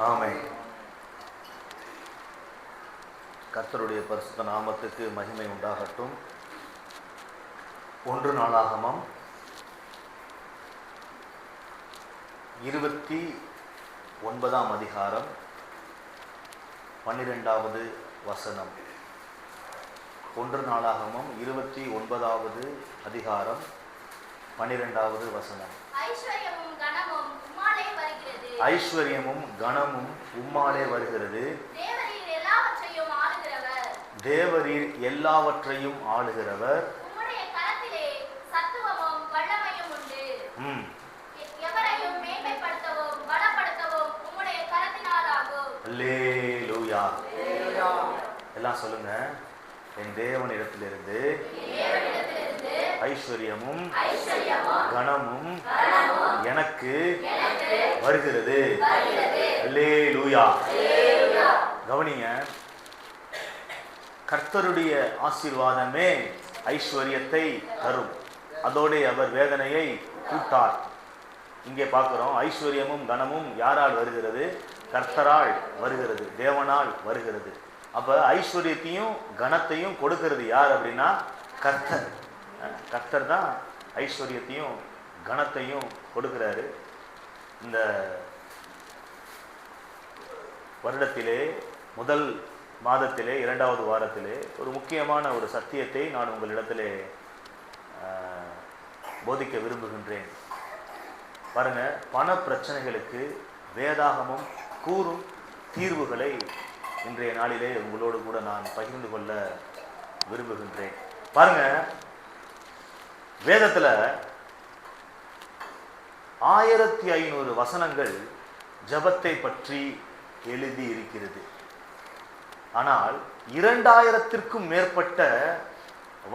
ஆமென். கர்த்தருடைய பரிசுத்த நாமத்துக்கு மகிமை உண்டாகட்டும். 1 நாளாகமம் 29ஆம் அதிகாரம் 12வது வசனம். 1 நாளாகமம் 29வது அதிகாரம் 12வது வசனம். ஐஸ்வர்யமும் கனமும் உம்மாலே வருகிறது. தேவரீர் எல்லாவற்றையும் ஆளுகிறவர். அல்லேலூயா. எல்லாம் சொல்லுங்க. என் தேவனிடத்திலிருந்து ஐஸ்வர்யமும் கனமும் எனக்கு வருகிறது. அல்லேலூயா. கவனிங்க, கர்த்தருடைய ஆசீர்வாதமே ஐஸ்வர்யத்தை தரும். அதோடு அவர் வேதனையை கூட்டார். இங்கே பார்க்கிறோம், ஐஸ்வர்யமும் கனமும் யாரால் வருகிறது? கர்த்தரால் வருகிறது, தேவனால் வருகிறது. அப்ப ஐஸ்வர்யத்தையும் கனத்தையும் கொடுக்கிறது யார் அப்படின்னா கர்த்தர். கர்த்தர் தான் ஐஸ்வர்யத்தையும் கனத்தையும் கொடுக்கிறாரு. இந்த வருடத்திலே முதல் மாதத்திலே 2வது வாரத்திலே ஒரு முக்கியமான ஒரு சத்தியத்தை நான் உங்களிடத்திலே போதிக்க விரும்புகின்றேன். பாருங்க, பண பிரச்சனைகளுக்கு வேதாகமம் கூறும் தீர்வுகளை இன்றைய நாளிலே உங்களோடு கூட நான் பகிர்ந்து கொள்ள விரும்புகின்றேன். பாருங்க, வேதத்துல 1500 வசனங்கள் ஜபத்தை பற்றி எழுதி இருக்கிறது. ஆனால் 2000த்திற்கும் மேற்பட்ட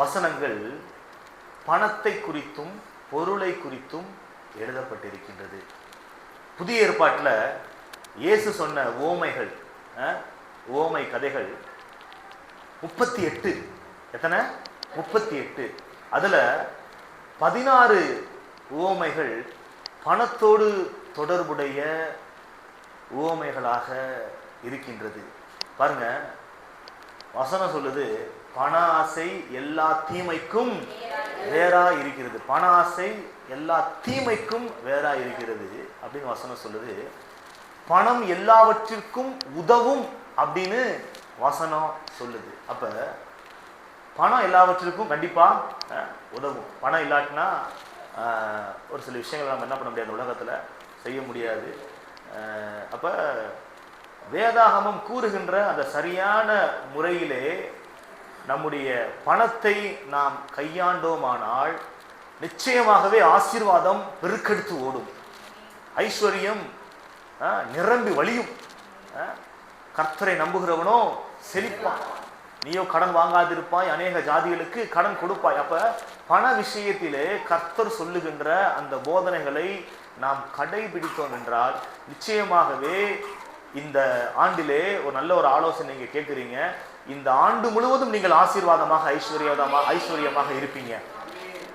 வசனங்கள் பணத்தை குறித்தும் பொருளை குறித்தும் எழுதப்பட்டிருக்கின்றது. புதிய ஏற்பாட்டில் இயேசு சொன்ன ஓமைகள், ஓமை கதைகள் 38. எத்தனை? 38. அதுல 16 ஓமைகள் பணத்தோடு தொடர்புடைய ஓமைகளாக இருக்கின்றது. பாருங்க, வசனம் சொல்லுது, பண ஆசை எல்லா தீமைக்கும் வேறா இருக்கிறது. பண ஆசை எல்லா தீமைக்கும் வேறா இருக்கிறது அப்படின்னு வசனம் சொல்லுது. பணம் எல்லாவற்றிற்கும் உதவும் அப்படின்னு வசனம் சொல்லுது. அப்ப பணம் எல்லாவற்றிற்கும் கண்டிப்பா உதவும். பணம் இல்லாட்டினா ஒரு சில விஷயங்களை நம்ம என்ன பண்ண முடியாது, உலகத்துல செய்ய முடியாது. அப்ப வேதாகமம் கூறுகின்ற அந்த சரியான முறையிலே நம்முடைய பணத்தை நாம் கையாண்டோமானால் நிச்சயமாகவே ஆசீர்வாதம் பெருக்கெடுத்து ஓடும், ஐஸ்வர்யம் நிரம்பி வழியும். கர்த்தரை நம்புகிறவனோ செழிப்பான். நீயோ கடன் வாங்காதிருப்பாய், அநேக ஜாதிகளுக்கு கடன் கொடுப்பாய். அப்ப பண விஷயத்திலே கர்த்தர் சொல்லுகின்ற அந்த போதனைகளை நாம் கடைபிடித்தோம் என்றால் நிச்சயமாகவே இந்த ஆண்டிலே ஒரு நல்ல ஒரு ஆலோசனை நீங்க கேட்குறீங்க. இந்த ஆண்டு முழுவதும் நீங்கள் ஆசீர்வாதமாக ஐஸ்வர்யமாக இருப்பீங்க.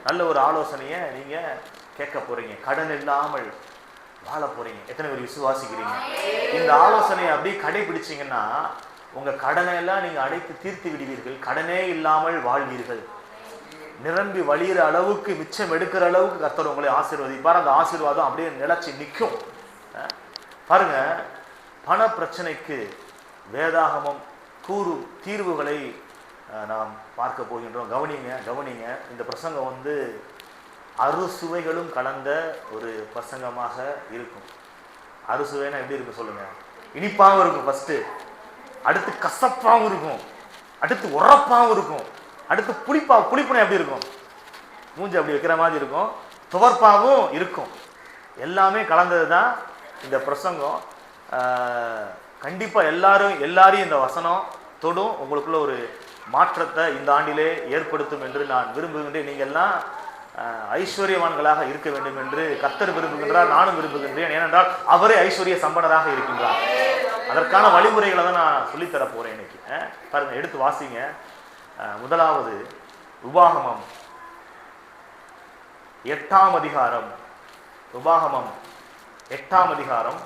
நல்ல ஒரு ஆலோசனையை நீங்க கேட்க போறீங்க. கடன் இல்லாமல் வாழ போறீங்க. எத்தனை பேர் விசுவாசிக்கிறீங்க? இந்த ஆலோசனையை அப்படியே கடைபிடிச்சீங்கன்னா உங்க கடனை எல்லாம் நீங்க அடைத்து தீர்த்து விடுவீர்கள். கடனே இல்லாமல் வாழ்வீர்கள். நிரம்பி வழியிற அளவுக்கு, மிச்சம் எடுக்கிற அளவுக்கு கர்த்தர் உங்களை ஆசீர்வதிப்பார். அந்த ஆசீர்வாதம் அப்படியே நிலைச்சு நிற்கும். பாருங்க, பண பிரச்சனைக்கு வேதாகமம் கூறும் தீர்வுகளை நாம் பார்க்க போகின்றோம். கவனிங்க. இந்த பிரசங்கம் அறுசுவைகளும் கலந்த ஒரு பிரசங்கமாக இருக்கும். அறுசுவைனா எப்படி இருக்கும் சொல்லுங்க? இனிப்பாகவும் இருக்கும் ஃபர்ஸ்ட், அடுத்து கசப்பாகவும் இருக்கும், அடுத்து உரப்பாகவும் இருக்கும், அடுத்து புளிப்புனா எப்படி இருக்கும்? மூஞ்சி அப்படி வைக்கிற மாதிரி இருக்கும், துவர்ப்பாகவும் இருக்கும். எல்லாமே கலந்தது தான் இந்த பிரசங்கம். கண்டிப்பா எல்லாரையும் இந்த வசனம் தொடும். உங்களுக்குள்ள ஒரு மாற்றத்தை இந்த ஆண்டிலே ஏற்படுத்தும் என்று நான் விரும்புகின்றேன். நீங்கள் எல்லாம் ஐஸ்வர்யவான்களாக இருக்க வேண்டும் என்று கர்த்தர் விரும்புகின்றார், நானும் விரும்புகின்றேன். ஏனென்றால் அவரே ஐஸ்வர்ய சம்பனராக இருக்கின்றார். அதற்கான வழிமுறைகளை தான் நான் சொல்லித்தர போறேன் இன்னைக்கு. பாருங்க, எடுத்து வாசிங்க. முதலாவது உபாகமம் 8ஆம் அதிகாரம். உபாகமம் 8ஆம் அதிகாரம்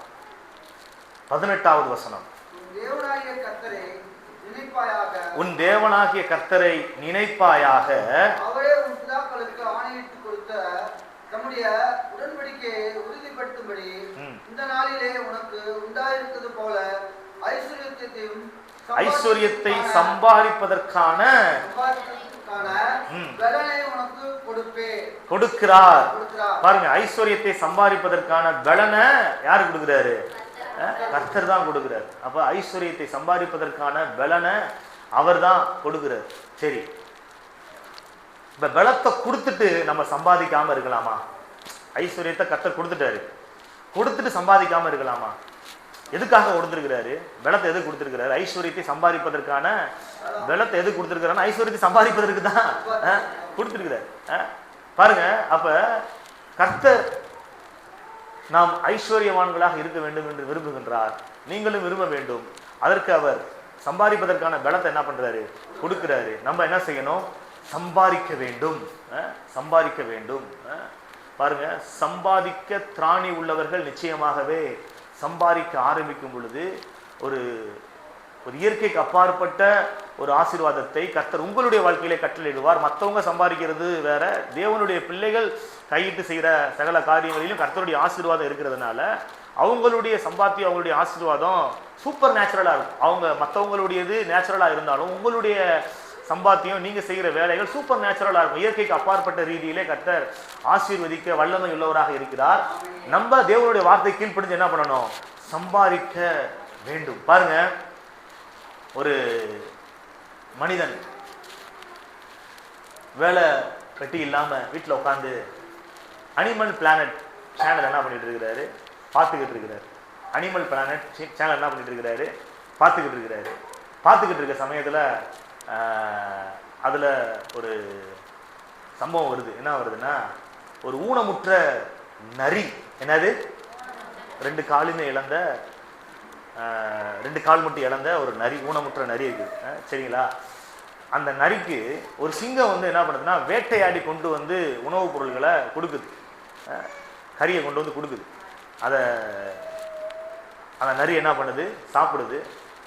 18வது வசனம். உன் தேவனாகிய கர்த்தரை நினைப்பாயாக, அவரே உன் பிதாக்களுக்கு ஆணையிட்டு கொடுத்த தம்முடைய உடன்படிக்கையை உறுதிப்படுத்தும்படி இந்த நாளிலே உனக்கு உண்டாயிருக்கிறது போல ஐஸ்வர்யத்தை சம்பாதிப்பதற்கான பலனை உனக்கு கொடுக்கிறார். பாருங்க, ஐஸ்வர்யத்தை சம்பாதிப்பதற்கான பலனை யாரு கொடுக்கிறாரு? கர்த்தர் தான் கொடுக்கிறார். அப்ப ஐஸ்வர்யத்தை சம்பாதிப்பதற்கான பலனை அவர் தான் கொடுக்கிறார். சரி, இப்ப பலத்தை கொடுத்துட்டு நம்ம சம்பாதிக்காம இருக்கலாமா? ஐஸ்வர்யத்தை கர்த்தர் கொடுத்துட்டாரு, கொடுத்துட்டு சம்பாதிக்காம இருக்கலாமா? எதுக்காக கொடுத்துருக்கிறாரு? பலத்தை எது கொடுத்துருக்கிறாரு? ஐஸ்வர்யத்தை சம்பாதிப்பதற்கான பலத்தை எது கொடுத்துருக்கிறாரு? ஐஸ்வர்யத்தை சம்பாதிப்பதற்கு தான் கொடுத்துருக்கிறார். பாருங்க, அப்ப கர்த்தர் நாம் ஐஸ்வர்யவான்களாக இருக்க வேண்டும் என்று விரும்புகின்றார். நீங்களும் விரும்ப வேண்டும். அதற்கு அவர் சம்பாதிப்பதற்கான பலத்தை என்ன பண்றாரு? கொடுக்கிறாரு. நம்ம என்ன செய்யணும்? சம்பாதிக்க வேண்டும், சம்பாதிக்க வேண்டும். பாருங்க, சம்பாதிக்க திராணி உள்ளவர்கள் நிச்சயமாகவே சம்பாதிக்க ஆரம்பிக்கும் பொழுது ஒரு இயற்கைக்கு அப்பாற்பட்ட ஒரு ஆசீர்வாதத்தை கர்த்தர் உங்களுடைய வாழ்க்கையிலே கட்டளையிடுவார். மற்றவங்க சம்பாதிக்கிறது வேற, தேவனுடைய பிள்ளைகள் கையிட்டு செய்கிற சகல காரியங்களிலும் கர்த்தருடைய ஆசீர்வாதம் இருக்கிறதுனால அவங்களுடைய சம்பாத்தியம், அவங்களுடைய ஆசீர்வாதம் சூப்பர் நேச்சுரலா இருக்கும். அவங்க மற்றவங்களுடையது நேச்சுரலா இருந்தாலும் உங்களுடைய சம்பாத்தியம், நீங்க செய்கிற வேலைகள் சூப்பர் நேச்சுரலா இருக்கும். இயற்கைக்கு அப்பாற்பட்ட ரீதியிலே கர்த்தர் ஆசீர்வதிக்க வல்லமை உள்ளவராக இருக்கிறார். நம்ம தேவனுடைய வார்த்தை கீழ்ப்படிஞ்சு என்ன பண்ணணும்? சம்பாதிக்க வேண்டும். பாருங்க, ஒரு மனிதன் வேலை கட்டி இல்லாம வீட்டில் உட்காந்து அனிமல் பிளானட் சேனல் என்ன பண்ணிட்டு இருக்கிறாரு? பார்த்துக்கிட்டு இருக்கிறாரு. அனிமல் பிளானட் சேனல் என்ன பண்ணிட்டு இருக்கிறாரு? பார்த்துக்கிட்டு இருக்கிறாரு. பார்த்துக்கிட்டு இருக்க சமயத்தில் அதில் ஒரு சம்பவம் வருது. என்ன வருதுன்னா, ஒரு ஊனமுற்ற நரி, என்னது, 2 காலுமே இழந்த, 2 கால் மட்டும் இழந்த ஒரு நரி, ஊனமுற்ற நரி இருக்குது. சரிங்களா? அந்த நரிக்கு ஒரு சிங்கம் வந்து என்ன பண்ணுதுன்னா, வேட்டையாடி கொண்டு வந்து உணவுப் பொருள்களை கொடுக்குது, கறியை கொண்டு வந்து கொடுக்குது. அதை அந்த நரி என்ன பண்ணுது? சாப்பிடுது.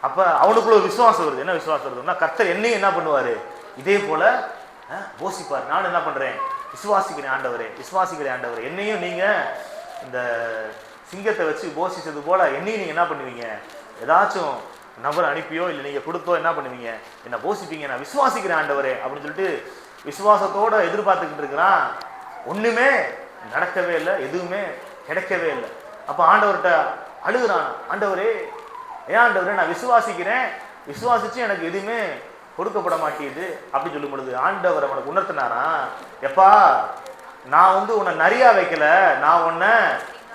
அப்போ அவனுக்குள்ள ஒரு விசுவாசம் வருது. என்ன விசுவாசம் வருதுன்னா, கர்த்தர் என்னையும் என்ன பண்ணுவார்? இதே போல போஷிப்பார். நான் என்ன பண்ணுறேன்? விசுவாசிக்கிறேன் ஆண்டவரே, விசுவாசிக்கிறேன் ஆண்டவரே, என்னையும் நீங்கள் இந்த சிங்கத்தை வச்சு போஷிச்சது போல என்னையும் நீங்கள் என்ன பண்ணுவீங்க? ஏதாச்சும் நபர் அனுப்பியோ இல்லை நீங்கள் கொடுத்தோ என்ன பண்ணுவீங்க? என்ன போஷிப்பீங்க, நான் விசுவாசிக்கிறேன் ஆண்டவரே அப்படின்னு சொல்லிட்டு விசுவாசத்தோடு எதிர்பார்த்துக்கிட்டு இருக்கிறான். ஒன்றுமே நடக்கவே இல்லை, எதுவுமே கிடைக்கவே இல்லை. அப்போ ஆண்டவர்கிட்ட அழுகுறான், ஆண்டவரே, ஏன் ஆண்டவரே, நான் விசுவாசிக்கிறேன், விசுவாசிச்சு எனக்கு எதுவுமே கொடுக்கப்பட மாட்டேது அப்படின்னு சொல்லும் பொழுது ஆண்டவர் அவனுக்கு உணர்த்தினாரா, எப்பா, நான் வந்து உன்னை நரியா வைக்கல, நான் உன்னை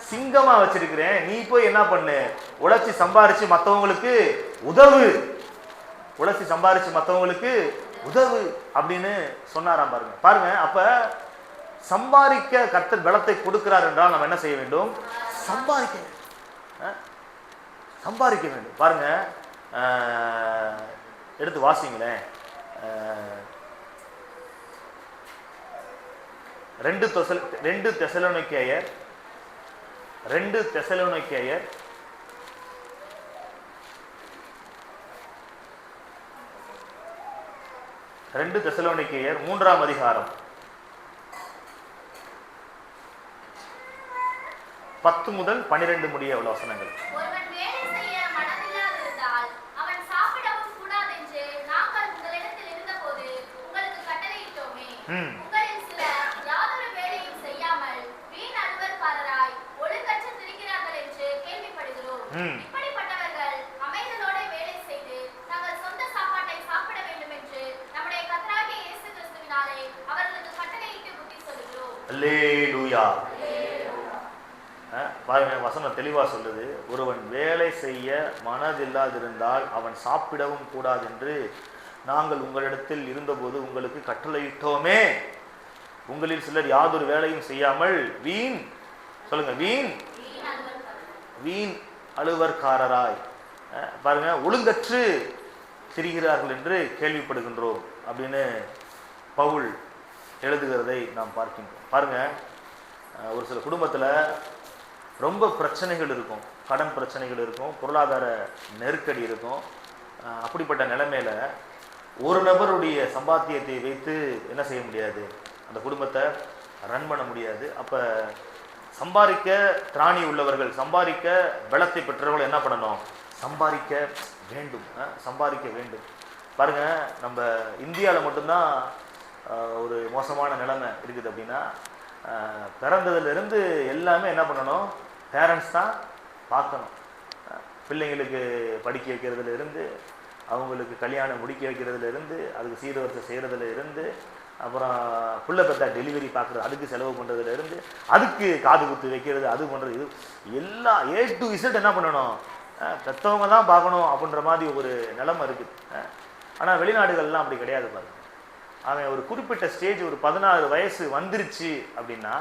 சிங்கமா வச்சிருக்கிறேன். நீ போய் என்ன பண்ணு? உழைச்சி சம்பாரிச்சு மற்றவங்களுக்கு உதவு, உழைச்சி சம்பாரிச்சு மற்றவங்களுக்கு உதவு அப்படின்னு சொன்னாராம். பாருங்க பாருங்க, அப்ப சம்பாதிக்க கர்த்தர் பலத்தை கொடுக்கிறார் என்றால் நம்ம என்ன செய்ய வேண்டும்? சம்பாதிக்க சம்பாதிக்க வேண்டும். பாருங்க, எடுத்து வாசிங்களேன். 2 தெசலோனிக்கேயர் 2 தெசலோனிக்கேயர் 3ஆம் அதிகாரம் 10 முதல் 12 முடிய உள்ள வசனங்கள். அல்லேலூயா. பாருங்க, வசனம் தெளிவா சொல்லுது, ஒருவன் வேலை செய்ய மனதில்லாதிருந்தால் அவன் சாப்பிடவும் கூடாது என்று நாங்கள் உங்களிடத்தில் இருந்தபோது உங்களுக்கு கட்டளையிட்டோமே. உங்களில் சிலர் யாதொரு வேலையும் செய்யாமல் வீண், சொல்லுங்க, வீண் அலுவற்காரராய், பாருங்க, ஒழுங்கற்று திரிகிறார்கள் என்று கேள்விப்படுகின்றோம் அப்படின்னு பவுல் எழுதுகிறதை நாம் பார்க்கின்றோம். பாருங்க, ஒரு சில குடும்பத்தில் ரொம்ப பிரச்சனைகள் இருக்கும். கடன் பிரச்சனைகள் இருக்கும், பொருளாதார நெருக்கடி இருக்கும். அப்படிப்பட்ட நிலைமையில ஒரு நபருடைய சம்பாத்தியத்தை வைத்து என்ன செய்ய முடியாது, அந்த குடும்பத்தை ரன் பண்ண முடியாது. அப்போ சம்பாதிக்க திராணி உள்ளவர்கள், சம்பாதிக்க பலத்தை பெற்றவர்கள் என்ன பண்ணணும், சம்பாதிக்க வேண்டும், சம்பாதிக்க வேண்டும். பாருங்க, நம்ம இந்தியாவில் மட்டும்தான் ஒரு மோசமான நிலைமை இருக்குது. அப்படின்னா பிறந்ததுலேருந்து எல்லாமே என்ன பண்ணணும், பேரண்ட்ஸ் தான் பார்க்கணும். பிள்ளைங்களுக்கு படிக்க வைக்கிறதுல இருந்து, அவங்களுக்கு கல்யாணம் முடிக்க வைக்கிறதுல இருந்து, அதுக்கு சீர்வரிசை செய்கிறதுல இருந்து, அப்புறம் புள்ள பெற்றா டெலிவரி பார்க்குறது, அதுக்கு செலவு பண்ணுறதுல இருந்து, அதுக்கு காது குத்து வைக்கிறது, அது பண்ணுறது, இது எல்லா A to Z என்ன பண்ணணும், பெற்றவங்க தான் பார்க்கணும் அப்படின்ற மாதிரி ஒரு நிலைமை இருக்குது. ஆனால் வெளிநாடுகள்லாம் அப்படி கிடையாது. பாருங்க, அவன் ஒரு குறிப்பிட்ட ஸ்டேஜ், ஒரு 16 வயசு வந்துருச்சு அப்படின்னா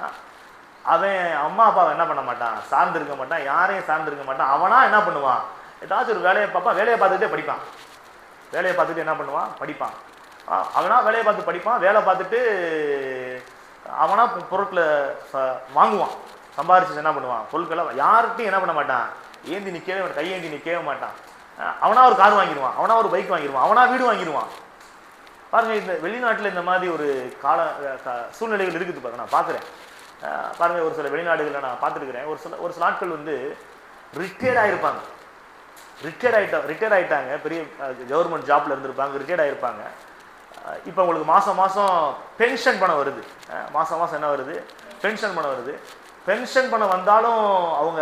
அவன் அம்மா அப்பாவை என்ன பண்ண மாட்டான், சார்ந்திருக்க மாட்டான், யாரையும் சார்ந்திருக்க மாட்டான். அவனா என்ன பண்ணுவான், ஏதாச்சும் ஒரு வேலையை பார்ப்பான், வேலையை பார்த்துக்கிட்டே படிப்பான், வேலையை பார்த்துட்டு என்ன பண்ணுவான், படிப்பான். அவனா வேலையை பார்த்து படிப்பான், வேலை பார்த்துட்டு அவனா பொருட்களை வாங்குவான், சம்பாரிச்சு என்ன பண்ணுவான், பொருட்களை யார்கிட்டையும் என்ன பண்ண மாட்டான், ஏந்தி நிற்கவே மாட்டான், கையேந்தி நிற்கவே மாட்டான். அவனா ஒரு கார் வாங்கிடுவான், அவனா ஒரு பைக் வாங்கிடுவான், அவனா வீடு வாங்கிடுவான். பாருங்க, இந்த வெளிநாட்டில் இந்த மாதிரி ஒரு சூழ்நிலைகள் இருக்குது. பாருங்க, நான் பார்க்குறேன். பாருங்க, ஒரு சில வெளிநாடுகளில் நான் பார்த்துருக்கிறேன். ஒரு சில ஆட்கள் வந்து ரிட்டையர்ட் ஆகிருப்பாங்க, ரிட்டையர்ட் ஆகிட்டாங்க, பெரிய கவர்மெண்ட் ஜாப்ல இருந்திருப்பாங்க, ரிட்டையர்ட் ஆகிருப்பாங்க. இப்போ உங்களுக்கு மாதம் மாதம் பென்ஷன் பணம் வருது, மாதம் மாதம் என்ன வருது, பென்ஷன் பணம் வருது. பென்ஷன் பணம் வந்தாலும் அவங்க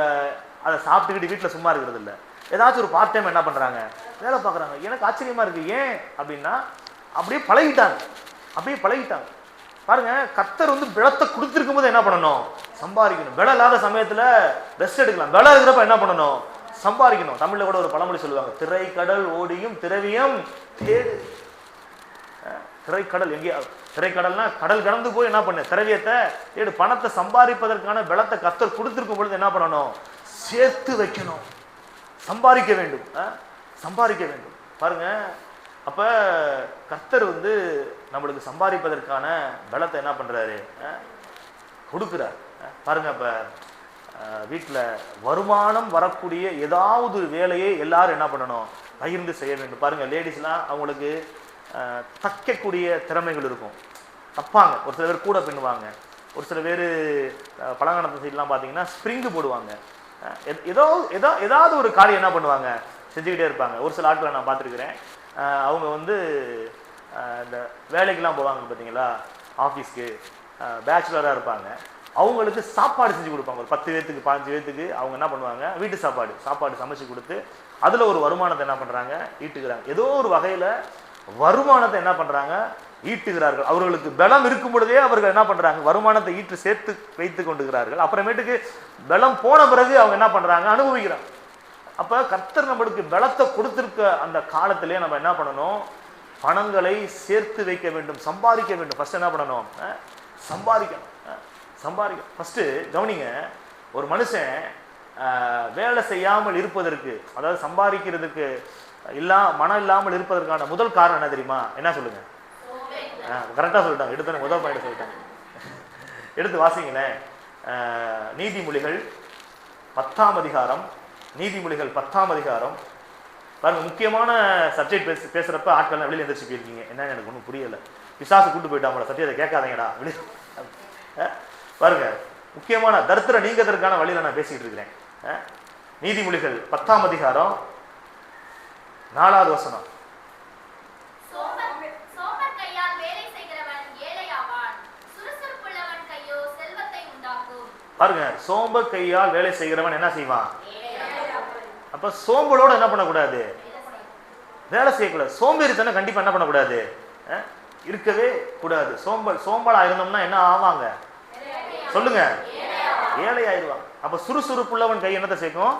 அதை சாப்பிட்டுக்கிட்டு வீட்டில் சும்மா இருக்கிறது இல்லை, ஏதாச்சும் ஒரு பார்ட் டைம் என்ன பண்ணுறாங்க, வேலை பார்க்குறாங்க. எனக்கு ஆச்சரியமாக இருக்குது. ஏன் அப்படின்னா அப்படியே பழகிட்டாங்க. பாருங்க, கர்த்தர் வந்து பலத்தை கொடுத்துருக்கும் போது என்ன பண்ணணும், சம்பாதிக்கணும். பலம் இல்லாத சமயத்தில் ரெஸ்ட் எடுக்கலாம், பலம் இருக்கிறப்ப என்ன பண்ணணும், சம்பாதிக்கணும். தமிழ்ல கூட ஒரு பழமொழி சொல்லுவாங்க, திரை கடல் ஓடியும் திரவியம் தேடு. திரைக்கடல் எங்கே, திரைக்கடல்னா கடல் கடந்து போய் என்ன பண்ணு, திரவியத்தை தேடு. பணத்தை சம்பாதிப்பதற்கான பலத்தை கர்த்தர் கொடுத்துருக்கும் பொழுது என்ன பண்ணணும், சேர்த்து வைக்கணும், சம்பாதிக்க வேண்டும், சம்பாதிக்க வேண்டும். பாருங்க, அப்ப கர்த்தர் வந்து நம்மளுக்கு சம்பாதிப்பதற்கான பலத்தை என்ன பண்றாரு, கொடுக்குறார். பாருங்க, அப்ப வீட்டில் வருமானம் வரக்கூடிய ஏதாவது வேலையை எல்லாரும் என்ன பண்ணணும், பகிர்ந்து செய்ய வேண்டும். பாருங்க, லேடிஸ்லாம் அவங்களுக்கு தைக்கக்கூடிய திறமைகள் இருக்கும், தப்பாங்க. ஒரு சில பேர் கூட பின்னுவாங்க, ஒரு சில பேர் பழங்காலத்து சைட்லாம் பார்த்தீங்கன்னா ஸ்ப்ரிங்கு போடுவாங்க. ஏதாவது ஒரு காரியம் என்ன பண்ணுவாங்க, செஞ்சுக்கிட்டே இருப்பாங்க. ஒரு சில ஆட்களை நான் பார்த்துருக்குறேன், அவங்க வந்து இந்த வேலைக்கெல்லாம் போவாங்க பார்த்தீங்களா, ஆஃபீஸ்க்கு, பேச்சுலராக இருப்பாங்க. அவங்களுக்கு சாப்பாடு செஞ்சு கொடுப்பாங்க. ஒரு 10 பேர்த்துக்கு 15 பேர்த்துக்கு அவங்க என்ன பண்ணுவாங்க, வீட்டு சாப்பாடு சமைச்சு கொடுத்து அதில் ஒரு வருமானத்தை என்ன பண்ணுறாங்க, ஈட்டுக்கிறாங்க. ஏதோ ஒரு வகையில் வருமானத்தை என்ன பண்ணுறாங்க, ஈட்டுகிறார்கள். அவர்களுக்கு பலம் இருக்கும் பொழுதே அவர்கள் என்ன பண்ணுறாங்க, வருமானத்தை ஈட்டு சேர்த்து வைத்து கொண்டுகிறார்கள். அப்புறமேட்டுக்கு பலம் போன பிறகு அவங்க என்ன பண்ணுறாங்க, அனுபவிக்கிறாங்க. அப்போ கர்த்தர் நம்மளுக்கு பலத்தை கொடுத்துருக்க அந்த காலத்திலே நம்ம என்ன பண்ணணும், பணங்களை சேர்த்து வைக்க வேண்டும், சம்பாதிக்க வேண்டும். ஃபர்ஸ்ட் என்ன பண்ணணும், சம்பாதிக்கணும். ஃபர்ஸ்ட் கவனிங்க, ஒரு மனுஷன் வேலை செய்யாமல் இருப்பதற்கு, அதாவது சம்பாதிக்கிறதுக்கு மனம் இல்லாமல் இருப்பதற்கான முதல் காரணம் என்ன தெரியுமா, என்ன சொல்லுங்க, கரெக்டாக சொல்லிட்டாங்க, எடுத்து முதல் பாயிண்ட் சொல்லிட்டாங்க. எடுத்து வாசிங்களேன், நீதிமொழிகள் 10ஆம் அதிகாரம், நீதிமொழிகள் 10ஆம் அதிகாரம். பாருங்க, முக்கியமான சப்ஜெக்ட் பேசுறப்ப ஆட்கள் வெளியே எந்திரிச்சு போயிருக்கீங்க. என்னன்னு எனக்கு ஒன்றும் புரியல, பிசாசு கூட்டு போயிட்டாங்களா, சத்தியத்தை கேட்காதீங்கடா வெளியே. பாருங்க, முக்கியமான தரித்திர நீங்கிறதுக்கான வழியில நான் பேசிக்கிட்டு இருக்கிறேன். நீதிமொழிகள் 10ஆம் அதிகாரம் 4வது வசனம். பாருங்க, சோம்பர் கையால் வேலை செய்கிறவன் என்ன செய்வான். அப்ப சோம்பலோட என்ன பண்ணக்கூடாது, வேலை செய்யக்கூடாது. சோம்பேறித்தனம் கண்டிப்பா என்ன பண்ணக்கூடாது, இருக்கவே கூடாது. சோம்பலா இருந்தோம்னா என்ன ஆவாங்க சொல்லுங்க, ஏழை ஆயிடுவாங்க. அப்ப சுறுசுறுப்புள்ளவன் கை என்னத்தை சேர்க்கும்,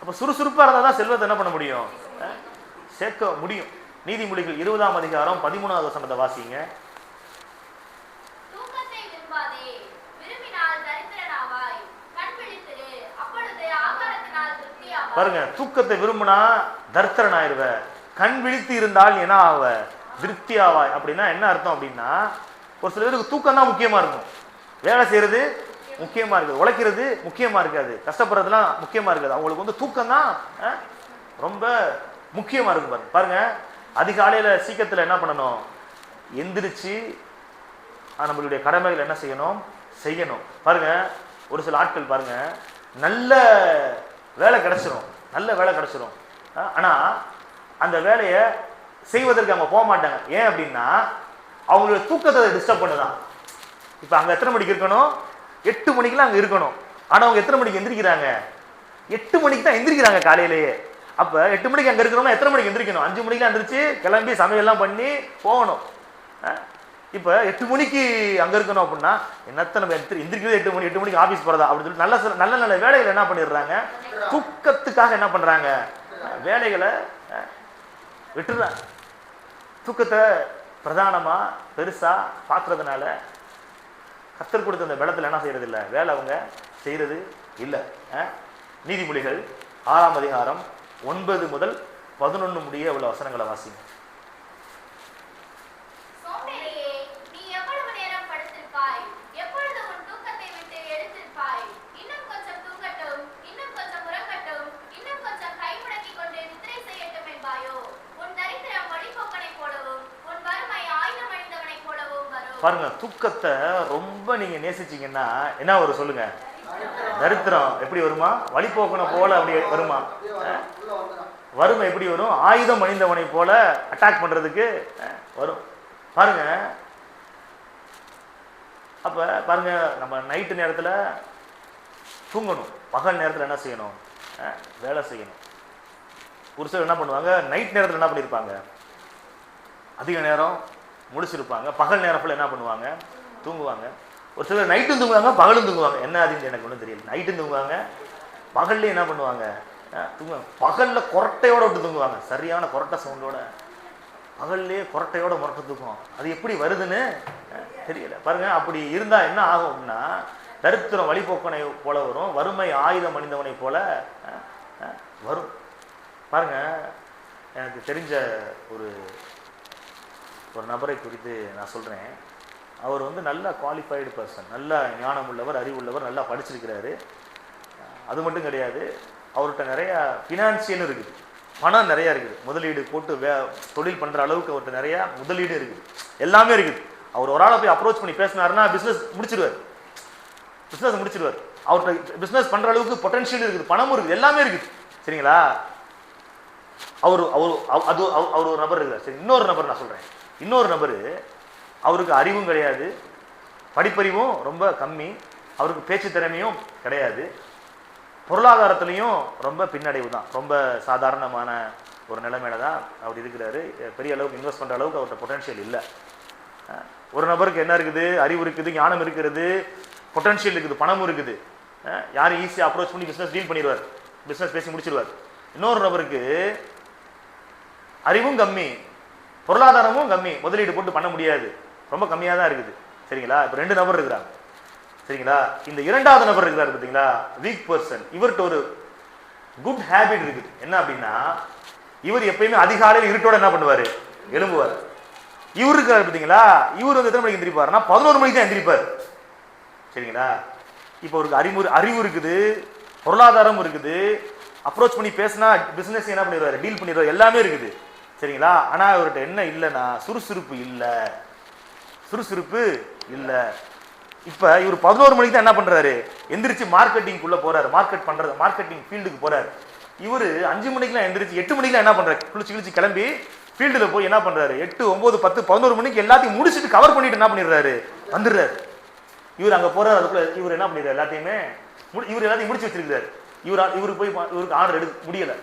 அப்ப சுறுசுறுப்பா இருந்தா தான் செல்வத்தை என்ன பண்ண முடியும், சேர்க்க முடியும். நீதிமொழிகள் 20ஆம் அதிகாரம் 13வது வசனத்தை வாசிங்க. பாருங்க, தூக்கத்தை விரும்பினா தரித்திரன் ஆயிருவ, கண் விழித்து இருந்தால் என்ன ஆவ, திருப்தி ஆவாய். அப்படின்னா என்ன அர்த்தம் அப்படின்னா, ஒரு சில பேருக்கு தூக்கம் தான் முக்கியமா இருக்கும், வேலை செய்யறது முக்கியமா இருக்குது. உழைக்கிறது முக்கியமா இருக்காது, கஷ்டப்படுறதுலாம் முக்கியமா இருக்காது. அவங்களுக்கு வந்து தூக்கம் தான் ரொம்ப முக்கியமா இருக்கு. பாருங்க, அதிகாலையில சீக்கிரத்துல என்ன பண்ணணும், எந்திரிச்சு நம்மளுடைய கடமைகள் என்ன செய்யணும். பாருங்க, ஒரு சில ஆட்கள் பாருங்க, நல்ல வேலை கிடைச்சிரும், ஆனா அந்த வேலையை செய்வதற்கு அவங்க போக மாட்டாங்க. ஏன் அப்படின்னா அவங்களுடைய தூக்கத்தை டிஸ்டர்ப் பண்ணுதான். இப்ப அங்க எத்தனை மணிக்கு இருக்கணும், 8 மணிக்கெல்லாம் அங்க இருக்கணும். ஆனா அவங்க எத்தனை மணிக்கு எந்திரிக்கிறாங்க, 8 மணிக்கு தான் எந்திரிக்கிறாங்க காலையிலேயே. அப்ப 8 மணிக்கு அங்க இருக்கிறோம்னா எத்தனை மணிக்கு எந்திரிக்கணும், 5 மணிக்கு எந்திரிச்சு கிளம்பி சமையல்லாம் பண்ணி போகணும். இப்ப 8 மணிக்கு அங்க இருக்கணும் அப்படின்னா என்னத்த நம்ம எந்திரிக்கிறது 8 மணிக்கு ஆபீஸ் போறதா அப்படின்னு சொல்லி நல்ல வேலைகளை என்ன பண்ணிடுறாங்க, தூக்கத்துக்காக என்ன பண்றாங்க, வேலைகளை விட்டுறாங்க. தூக்கத்தை பிரதானமா பெருசா பாக்குறதுனால கர்த்தர் கொடுத்த அந்த பலத்துல என்ன செய்யறது இல்லை, வேலை அவங்க செய்யறது இல்லை. நீதிமொழிகள் 6ஆம் அதிகாரம் 9 முதல் 11 முடிய உள்ள வசனங்களை வாசிங்க. பாருங்க, தூக்கத்தை ரொம்ப நீங்க நேசிச்சீங்கன்னா என்ன வரும் சொல்லுங்க, தரித்திரம் எப்படி வருமா, வழிபோக்கனை போல அப்படி வருமா, வறுமை எப்படி வரும், ஆயுதம் அணிந்தவனை போல அட்டாக் பண்றதுக்கு வரும். பாருங்க, அப்ப பாருங்க, நம்ம நைட்டு நேரத்துல தூங்கணும், பகல் நேரத்துல என்ன செய்யணும், வேலை செய்யணும். ஒரு சிலர் என்ன பண்ணுவாங்க, நைட் நேரத்துல என்ன பண்ணிருப்பாங்க, அதிக நேரம் முடிச்சிருப்பாங்க, பகல் நேரத்தில் என்ன பண்ணுவாங்க, தூங்குவாங்க. ஒரு சிலர் நைட்டும் தூங்குவாங்க, பகலும் தூங்குவாங்க. என்ன அதுன்னு எனக்கு ஒன்றும் தெரியல. நைட்டும் தூங்குவாங்க, பகல்ல என்ன பண்ணுவாங்க, தூங்குவாங்க. பகல்ல கொரட்டையோட விட்டு தூங்குவாங்க, சரியான கொரட்டை சவுண்டோட, பகல்லே கொரட்டையோட முரட்ட தூக்கம். அது எப்படி வருதுன்னு தெரியல. பாருங்க, அப்படி இருந்தா என்ன ஆகும் அப்படின்னா தரித்திரம் வழிபோக்கனை போல வரும், வறுமை ஆயுதம் அணிந்தவனை போல வரும். பாருங்க, எனக்கு தெரிஞ்ச ஒரு நபரை குறித்து நான் சொல்கிறேன். அவர் வந்து நல்ல குவாலிஃபைடு பர்சன், நல்ல ஞானம் உள்ளவர், அறிவுள்ளவர், நல்லா படிச்சிருக்கிறாரு. அது மட்டும் கிடையாது, அவர்கிட்ட நிறைய ஃபினான்சியல் இருக்குது, பணம் நிறையா இருக்குது, முதலீடு போட்டு தொழில் பண்ணுற அளவுக்கு அவர்கிட்ட நிறையா முதலீடு இருக்குது, எல்லாமே இருக்குது. அவர் ஒரு ஆளை போய் அப்ரோச் பண்ணி பேசினாருன்னா பிஸ்னஸ் முடிச்சிடுவார். அவர்கிட்ட பிஸ்னஸ் பண்ணுற அளவுக்கு பொட்டன்ஷியல் இருக்குது, பணமும் இருக்குது, எல்லாமே இருக்குது. சரிங்களா? அவர் ஒரு நபர் இருக்கிறார். சரி, இன்னொரு நபர் நான் சொல்கிறேன். இன்னொரு நபர், அவருக்கு அறிவும் கிடையாது, படிப்பறிவும் ரொம்ப கம்மி, அவருக்கு பேச்சு திறமையும் கிடையாது, பொருளாதாரத்துலேயும் ரொம்ப பின்னடைவு தான், ரொம்ப சாதாரணமான ஒரு நிலைமையில தான் அவர் இருக்கிறாரு. பெரிய அளவுக்கு இன்வெஸ்ட் பண்ணுற அளவுக்கு அவர்கிட்ட பொட்டன்ஷியல் இல்லை. ஒரு நபருக்கு என்ன இருக்குது, அறிவு இருக்குது, ஞானம் இருக்கிறது, பொட்டன்ஷியல் இருக்குது, பணமும் இருக்குது, யாரும் ஈஸியாக அப்ரோச் பண்ணி பிஸ்னஸ் டீல் பண்ணிடுவார், பிஸ்னஸ் பேசி முடிச்சிடுவார். இன்னொரு நபருக்கு அறிவும் கம்மி, பொருளாதாரமும் கம்மி, முதலீடு போட்டு பண்ண முடியாது, ரொம்ப கம்மியாக தான் இருக்குது. சரிங்களா? இப்போ 2 நபர் இருக்கிறாங்க. சரிங்களா? இந்த 2வது நபர் இருக்கிறார் பார்த்தீங்களா, வீக் பர்சன். இவர்கிட்ட ஒரு குட் ஹேபிட் இருக்குது. என்ன அப்படின்னா, இவர் எப்பயுமே அதிகாலையில் இருட்டோட என்ன பண்ணுவார், எழும்புவார். இவர் இருக்கிறார் பார்த்தீங்களா, இவர் வந்து எத்தனை மணிக்கு எந்திரிப்பார்னா 11 மணிக்கு தான் எந்திரிப்பார். சரிங்களா? இப்போ அவருக்கு அறிவு இருக்குது, பொருளாதாரம் இருக்குது, அப்ரோச் பண்ணி பேசினா பிசினஸ் என்ன பண்ணிடுவாரு, டீல் பண்ணிடுவார், எல்லாமே இருக்குது. சரிங்களா? ஆனா அவர்கிட்ட என்ன இல்லைன்னா சுறுசுறுப்பு இல்லை. இப்ப இவர் 11 மணிக்கு தான் என்ன பண்றாரு, எந்திரிச்சு மார்க்கெட்டிங்குள்ள போறாரு, மார்க்கெட்டிங் ஃபீல்டுக்கு போறாரு. இவரு 5 மணிக்கெல்லாம் எந்திரிச்சு 8 மணிக்கெல்லாம் என்ன பண்றாரு, குளிச்சு கிளம்பி ஃபீல்டுல போய் என்ன பண்றாரு, 8, 9, 10, 11 மணிக்கு எல்லாத்தையும் முடிச்சுட்டு கவர் பண்ணிட்டு என்ன பண்ணிடுறாரு, வந்துடுறாரு. இவர் அங்க போறாரு, அதுக்குள்ள இவர் என்ன பண்ணிடுறாரு, எல்லாத்தையும் முடிச்சு வச்சிருக்கிறாரு. இவருக்கு போய் இவருக்கு ஆர்டர் எடுக்க முடியல.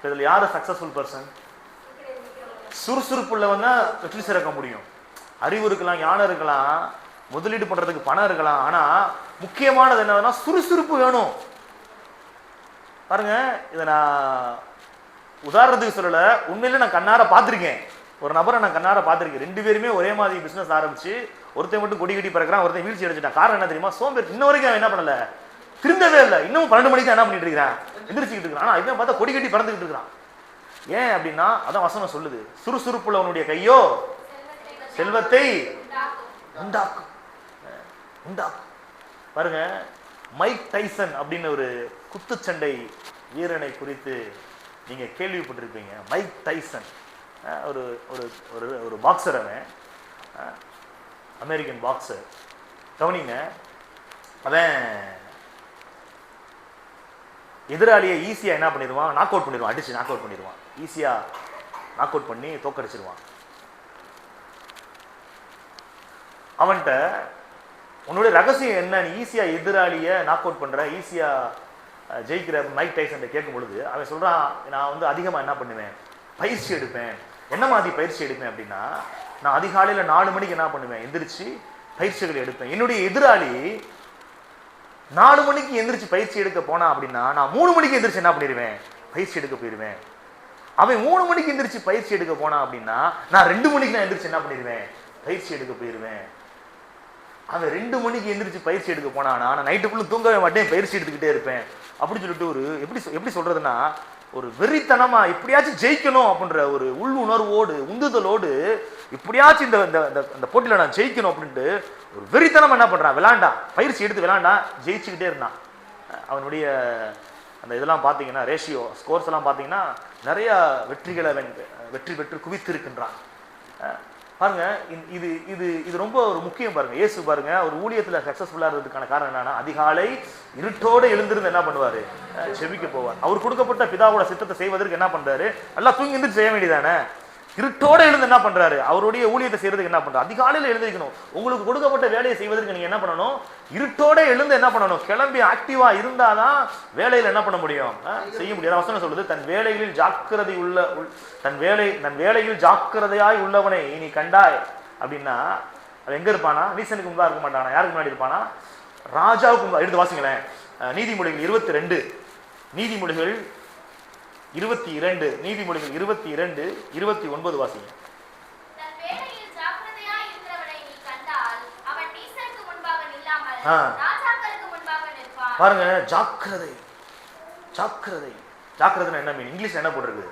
இதுல யாரு சக்சஸ்ஃபுல் பர்சன்? சுறுசுறுப்புள்ளவன் தான் வெற்றி சிறக்க முடியும். அறிவு இருக்கலாம், ஞானம் இருக்கலாம், முதலீடு பண்றதுக்கு பணம் இருக்கலாம், ஆனா முக்கியமானது என்னன்னா சுறுசுறுப்பு வேணும். பாருங்க, இதை நான் உதாரணத்துக்கு சொல்லல, உண்மையில நான் கண்ணார பார்த்திருக்கேன். ஒரு நபரை நான் கண்ணார பார்த்திருக்கேன். 2 பேருமே ஒரே மாதிரி பிசினஸ் ஆரம்பிச்சு, ஒருத்தன் மட்டும் கொடி கட்டி பறக்கிறான், ஒருத்தன் வீழ்ச்சி அடைச்சிட்டான். காரணம் என்ன தெரியுமா? சோம்பேறி. இன்ன வரைக்கும் அவன் என்ன பண்ணல, திருந்தவே இல்லை. இன்னும் 12 மணிக்கு என்ன பண்ணிட்டு இருக்கிறான், எந்திரிச்சுக்கிட்டு இருக்கான். ஆனா இவன் பார்த்தா கொடி கட்டி பறந்துகிட்டு இருக்கிறான். ஏன் அப்படின்னா அதான் வசனம் சொல்லுது, சுறுசுறுப்புள்ளவனுடைய கையோ செல்வத்தை உண்டாக்கும். பாருங்க, மைக் டைசன் அப்படின்னு ஒரு குத்துச்சண்டை வீரனை குறித்து நீங்க கேள்விப்பட்டிருப்பீங்க. மைக் டைசன் ஒரு ஒரு ஒரு ஒரு பாக்ஸர், அவன் அமெரிக்கன் பாக்ஸர். கவனிங்க, அவன் எதிராளியை ஈஸியா என்ன பண்ணிடுவான், நாக் அவுட் பண்ணிடுவான், அடிச்சு நாக் அவுட் பண்ணிடுவான், ஈஸியா நாக் அவுட் பண்ணி தோக்கடிச்சிருவான். அவன்கிட்ட உன்னுடைய ரகசியம் என்ன, நீ ஈஸியா எதிராளியை நாக் அவுட் பண்ற, ஈஸியா ஜெயிக்கிற மைக் டைசன் கேட்கும் பொழுது அவன் சொல்றான், நான் வந்து அதிகமா என்ன பண்ணுவேன், பயிற்சி எடுப்பேன். என்ன மாதிரி பயிற்சி எடுப்பேன் அப்படின்னா, நான் அதிகாலையில 4 மணிக்கு என்ன பண்ணுவேன், எந்திரிச்சு பயிற்சிகள் எடுப்பேன். என்னுடைய எதிராளி 4 மணிக்கு எந்திரிச்சு பயிற்சி எடுக்க போனா அப்படின்னா, நான் 3 மணிக்கு எந்திரிச்சு என்ன பண்ணிடுவேன், பயிற்சி எடுக்க போயிடுவேன். அவன் 3 மணிக்கு எந்திரிச்சு பயிற்சி எடுக்க போனா அப்படின்னா, நான் 2 மணிக்கு நான் எந்திரிச்சு என்ன பண்ணிடுவேன், பயிற்சி எடுக்க போயிடுவேன். அவன் 2 மணிக்கு எந்திரிச்சு பயிற்சி எடுக்க போனானா, நான் நைட்டு ஃபுல்லு தூங்கவே மாட்டேன், பயிற்சி எடுத்துக்கிட்டே இருப்பேன் அப்படின்னு சொல்லிட்டு ஒரு எப்படி சொல்றதுன்னா, ஒரு வெறித்தனமா எப்படியாச்சும் ஜெயிக்கணும் அப்படின்ற ஒரு உள் உணர்வோடு உந்துதலோடு இப்படியாச்சும் இந்த போட்டியில நான் ஜெயிக்கணும் அப்படின்ட்டு ஒரு வெறித்தனமா என்ன பண்றான், விளையாண்டான், பயிற்சி எடுத்து விளையாண்டான், ஜெயிச்சுக்கிட்டே இருந்தான். அவனுடைய அந்த இதெல்லாம் பார்த்தீங்கன்னா, ரேஷியோ ஸ்கோர்ஸ் எல்லாம் பார்த்தீங்கன்னா நிறைய வெற்றிகளை வெற்றி பெற்று குவித்து இருக்கின்றான். பாருங்க, இது இது இது ரொம்ப ஒரு முக்கியம். பாருங்க, இயேசு பாருங்க ஒரு ஊழியத்துல சக்சஸ்ஃபுல்லா இருந்ததுக்கான காரணம் என்னன்னா, அதிகாலை இருட்டோட எழுந்திருந்து என்ன பண்ணுவாரு, செபிக்க போவார். அவர் கொடுக்கப்பட்ட பிதாவோட சித்தத்தை செய்வதற்கு என்ன பண்றாரு, நல்லா தூங்கி இருந்து செய்ய வேண்டியதானே, இருட்டோட எழுந்து என்ன பண்றாரு, அவருடைய ஊழியத்தை செய்யறதுக்கு என்ன பண்றாரு, அதிகாலையில எழுந்திருக்கணும். உங்களுக்கு கொடுக்கப்பட்ட வேலையை செய்வதற்கு நீங்க என்ன பண்ணணும், இருட்டோட எழுந்து என்ன பண்ணணும், கிளம்பி ஆக்டிவா இருந்தாதான் வேலையில என்ன பண்ண முடியும், செய்ய முடியாது. வசனம் சொல்லுது, தன் வேலையில் ஜாக்கிரதை தன் வேலையில் ஜாக்கிரதையாய் உள்ளவனை நீ கண்டாய் அப்படின்னா, அவன் எங்க இருப்பானா, நீசனுக்கு முன்பா இருக்க மாட்டானா, யாருக்கு முன்னாடி இருப்பானா, ராஜாவுக்கு முன்பா. எடுத்து வாசிங்களேன், நீதிமொழிகள் 22, நீதிமொழிகள் 22, நீதிமொழிகள் 22, 29 வாசிங்க. பாருங்க, ஜாக்கிரதை ஜாக்கிரதை ஜாக்கிரதை என்ன மீன், இங்கிலீஷ் என்ன போட்டிருக்கு,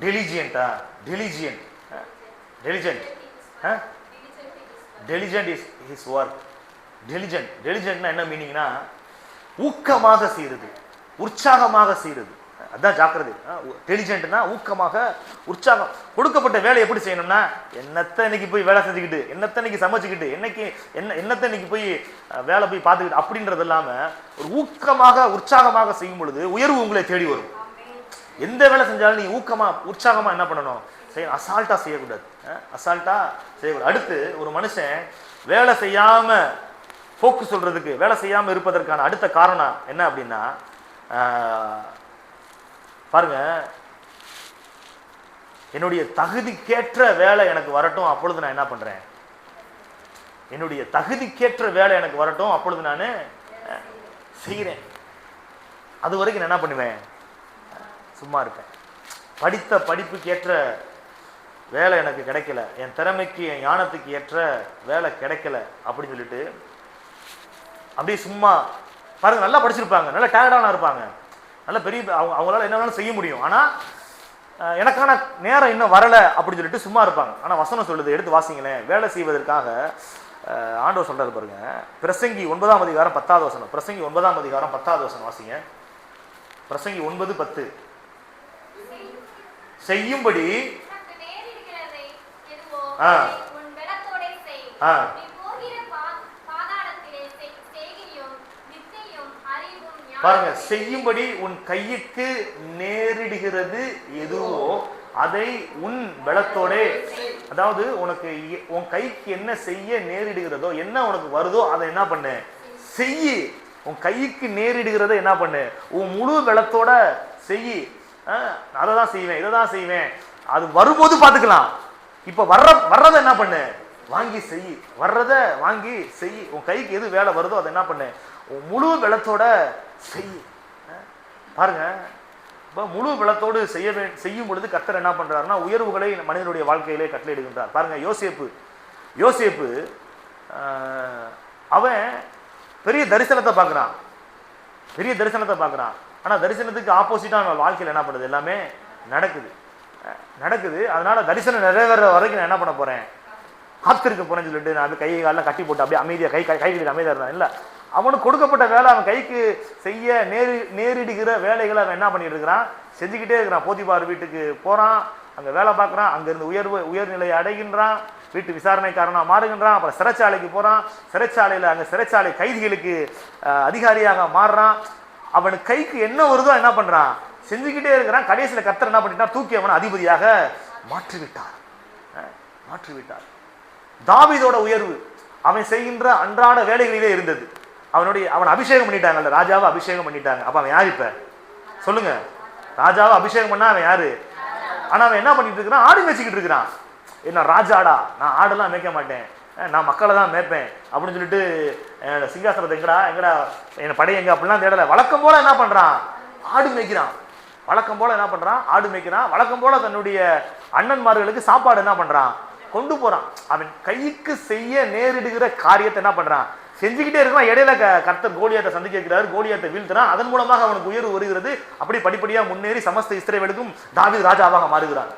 டெலிஜியன்டா, diligent diligent diligent is his work. டெலிஜென்ட்னா என்ன மீனிங்னா, ஊக்கமாக செய்யறது, உற்சாகமாக செய்யறது, அதான் ஜாக்கிரதை. டெலிஜென்ட்னா ஊக்கமாக உற்சாகம். கொடுக்கப்பட்ட வேலை எப்படி செய்யணும்னா, என்னத்தை இன்னைக்கு போய் வேலை செஞ்சுக்கிட்டு, என்னத்தை இன்னைக்கு சமைச்சுக்கிட்டு, என்னத்தை இன்னைக்கு போய் வேலை போய் பார்த்துக்கிட்டு அப்படின்றது இல்லாம ஒரு ஊக்கமாக உற்சாகமாக செய்யும் பொழுது உயர்வு உங்களை தேடி வரும். எந்த வேலை செஞ்சாலும் நீ ஊக்கமா உற்சாகமா என்ன பண்ணணும், செய்யணும். அசால்ட்டா செய்யக்கூடாது, அசால்ட்டா செய்யக்கூடாது. அடுத்து, ஒரு மனுஷன் வேலை செய்யாம போக்கு சொல்றதுக்கு, வேலை செய்யாம இருப்பதற்கான அடுத்த காரணம் என்ன அப்படின்னா, பாருங்க, என்னுடைய தகுதிக்கேற்ற வேலை எனக்கு வரட்டும், அப்பொழுது நான் என்ன பண்றேன், என்னுடைய தகுதிக்கேற்ற வேலை எனக்கு வரட்டும், அப்பொழுது நான் செய்கிறேன். அது வரைக்கும் நான் என்ன பண்ணுவேன், சும்மா இருப்பேன். படித்த படிப்புக்கு ஏற்ற வேலை எனக்கு கிடைக்கல, என் திறமைக்கு என் ஞானத்துக்கு ஏற்ற வேலை கிடைக்கல அப்படின்னு சொல்லிட்டு அப்படியே சும்மா. பாருங்க, நல்லா படிச்சிருப்பாங்க, நல்லா டேலண்டான இருப்பாங்க, நல்ல பெரிய அவங்களால என்ன வேணாலும் செய்ய முடியும், ஆனா எனக்கான நேரம் இன்னும் வரல அப்படின்னு சொல்லிட்டு சும்மா இருப்பாங்க. ஆனா வசனம் சொல்லுது, எடுத்து வாசிங்களேன், வேலை செய்வதற்காக ஆண்டவர் சொல்றாரு பாருங்க. பிரசங்கி 9ஆம் அதிகாரம் 10வது வசனம். பிரசங்கி 9ஆம் அதிகாரம் 10வது வசனம் வாசிங்க. பிரசங்கி 9:10. செய்யும்படி பாருங்க, செய்யும்படி உன் கைக்கு நேரிடுகிறது எதுவோ அதை உன் பலத்தோட, அதாவது உனக்கு உன் கைக்கு என்ன செய்ய நேரிடுகிறதோ, என்ன உனக்கு வருதோ அதை என்ன பண்ணு, செய்யி. உன் கைக்கு நேரிடுகிறத என்ன பண்ணு, உன் முழு பலத்தோட செய்யி. அதை தான் செய்வேன், இதை தான் செய்வேன், அது வரும்போது பார்த்துக்கலாம். இப்ப வர்றதை என்ன பண்ணு, வாங்கி செய். வர்றத வாங்கி செய். உன் கைக்கு எது வேலை வருதோ அதை என்ன பண்ணு, உன் முழு பலத்தோட செய். பாருங்க, முழு பலத்தோடு செய்யும் பொழுது கர்த்தர் என்ன பண்றாருன்னா, உயர்வுகளை மனிதனுடைய வாழ்க்கையிலே கட்டளையிடுகின்றார். பாருங்க, யோசேப்பு அவன் பெரிய தரிசனத்தை பார்க்குறான். ஆனா தரிசனத்துக்கு ஆப்போசிட்டா அவன் வாழ்க்கையில் என்ன பண்ணுது, எல்லாமே நடக்குது. அதனால தரிசனம் நிறைவேற வரைக்கும் நான் என்ன பண்ண போறேன், காத்திருக்க போறேன்னு சொல்லிட்டு நான் அப்படியே கை காலெல்லாம் கட்டி போட்டு அப்படியே அமைதியா கை கட்டி அமைதியா இருந்தான். இல்ல, அவனுக்கு கொடுக்கப்பட்ட வேலை அவன் கைக்கு செய்ய நேரிடுகிற வேலைகளை அவன் என்ன பண்ணிட்டு இருக்கிறான், செஞ்சுக்கிட்டே இருக்கிறான். போத்திபார் வீட்டுக்கு போறான், அங்க வேலை பார்க்குறான், அங்கிருந்து உயர்நிலையை அடைகின்றான், வீட்டு விசாரணைக்காரனா மாறுகின்றான். அப்புறம் சிறைச்சாலைக்கு போறான், சிறைச்சாலையில அங்க சிறைச்சாலை கைதிகளுக்கு அதிகாரியாக மாறுறான். அவனுக்கு கைக்கு என்ன வருதோ என்ன பண்றான், செஞ்சுக்கிட்டே இருக்கிறான். கடைசியில கர்த்தர் என்ன பண்ணிட்டான், தூக்கி அவனை அதிபதியாக மாற்றிவிட்டார். தாவீதோட உயர்வு அவன் செய்கின்ற அன்றாட வேலைகளிலே இருந்தது. அவன் அபிஷேகம் பண்ணிட்டாங்கல்ல, ராஜாவை அபிஷேகம் பண்ணிட்டாங்க. அப்ப அவன் யாரு? இப்ப சொல்லுங்க, ராஜாவை அபிஷேகம் பண்ணா அவன் யாரு? ஆனா அவன் என்ன பண்ணிட்டு இருக்கிறான், ஆடு மேய்ச்சிக்கிட்டு இருக்கிறான். என்ன ராஜாடா, நான் ஆடெல்லாம் மேய்க்க மாட்டேன், நான் மக்களை தான் மேய்ப்பேன் அப்படின்னு சொல்லிட்டு சிங்காசனத்தை எங்கடா என் படை எங்க அப்படிலாம் தேடல. வழக்கம் போல என்ன பண்றான், ஆடு மேய்க்கிறான். வழக்கம் போல என்ன பண்றான், ஆடு மேய்க்கிறான். வழக்கம் போல தன்னுடைய அண்ணன்மார்களுக்கு சாப்பாடு என்ன பண்றான், கொண்டு போறான். அவன் கைக்கு செய்ய நேரிடுகிற காரியத்தை என்ன பண்றான், செஞ்சுக்கிட்டே இருக்கான். இடையில கர்த்தர் கோலியாத்தை சந்திக்க இருக்கிறார், கோலியாத்தை வீழ்த்துறான். அதன் மூலமாக அவனுக்கு உயர்வு வருகிறது. அப்படி படிப்படியா முன்னேறி சமஸ்த இஸ்ரவேலுக்கும் தாவீது ராஜாவாக மாறுகிறான்.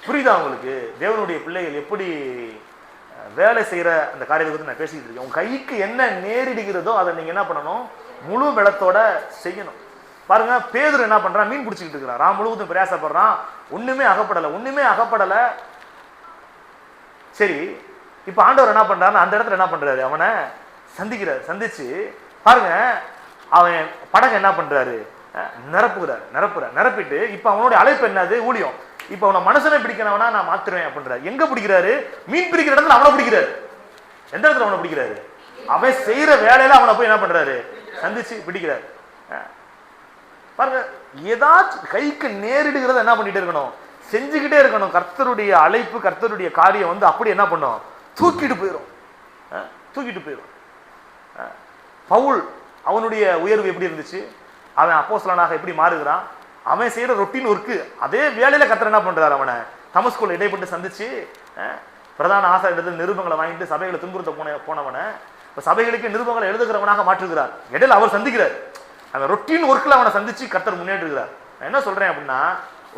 புரியுதா உங்களுக்கு? தேவனுடைய பிள்ளைகள் எப்படி வேலை செய்யற அந்த காரியத்தை பத்தி நான் பேசிக்கிட்டு இருக்கேன். உங்க கைக்கு என்ன நேரிடுகிறதோ அதை நீங்க என்ன பண்ணணும், முழு பலத்தோட செய்யணும். பாருங்க, பேதுரு என்ன பண்றான், மீன் பிடிச்சிக்கிட்டு இருக்கிறான். ராம் முழுவதும் பிரயாசப்படுறான், ஒண்ணுமே அகப்படல. சரி, இப்ப ஆண்டவர் என்ன பண்றாரு, அந்த இடத்துல என்ன பண்றாரு, அவனை சந்திச்சு பாருங்க, அவன் படகு என்ன பண்றாரு, நிரப்பிட்டு இப்ப அவனுடைய அழைப்பு என்னது, ஊழியம். இப்ப அவனை மனுஷனை பிடிக்கிறவனா நான் மாத்துறேன் அப்படின்றாரு. எங்க பிடிக்கிறாரு, மீன் பிடிக்கிற இடத்துல அவனை பிடிக்கிறாரு. எந்த இடத்துல அவனை பிடிக்கிறாரு, அவன் செய்யற வேலையில அவனை போய் என்ன பண்றாரு, சந்திச்சு பிடிக்கிறாரு. பாருங்க, ஏதாச்சும் கைக்கு நேரிடுகிறத என்ன பண்ணிட்டு இருக்கணும், செஞ்சுக்கிட்டே இருக்கணும். கர்த்தருடைய அழைப்பு, கர்த்தருடைய காரியம் வந்து அப்படி என்ன பண்ணும், தூக்கிட்டு போயிடும். பவுல் அவனுடைய உயர்வு எப்படி இருந்துச்சு, அவன் அப்போஸ்தலனாக எப்படி மாறுகிறான், அவன் செய்யற ரொட்டீன் ஒர்க்கு, அதே வேலையில கர்த்தர் என்ன பண்றாரு, அவனை தமஸ்குல இடைப்பட்டு சந்திச்சு பிரதான ஆசாரியர்கள் நிருபங்களை வாங்கிட்டு சபைகளை துன்புறுத்த போனவனை இப்ப சபைகளுக்கு நிருபங்களை எழுதுகிறவனாக மாற்றுகிறார். இடையில அவர் சந்திக்கிறார், அவன் ரொட்டீன் ஒர்க்ல அவனை சந்திச்சு கர்த்தர் முன்னேற்றுகிறார். நான் என்ன சொல்றேன் அப்படின்னா,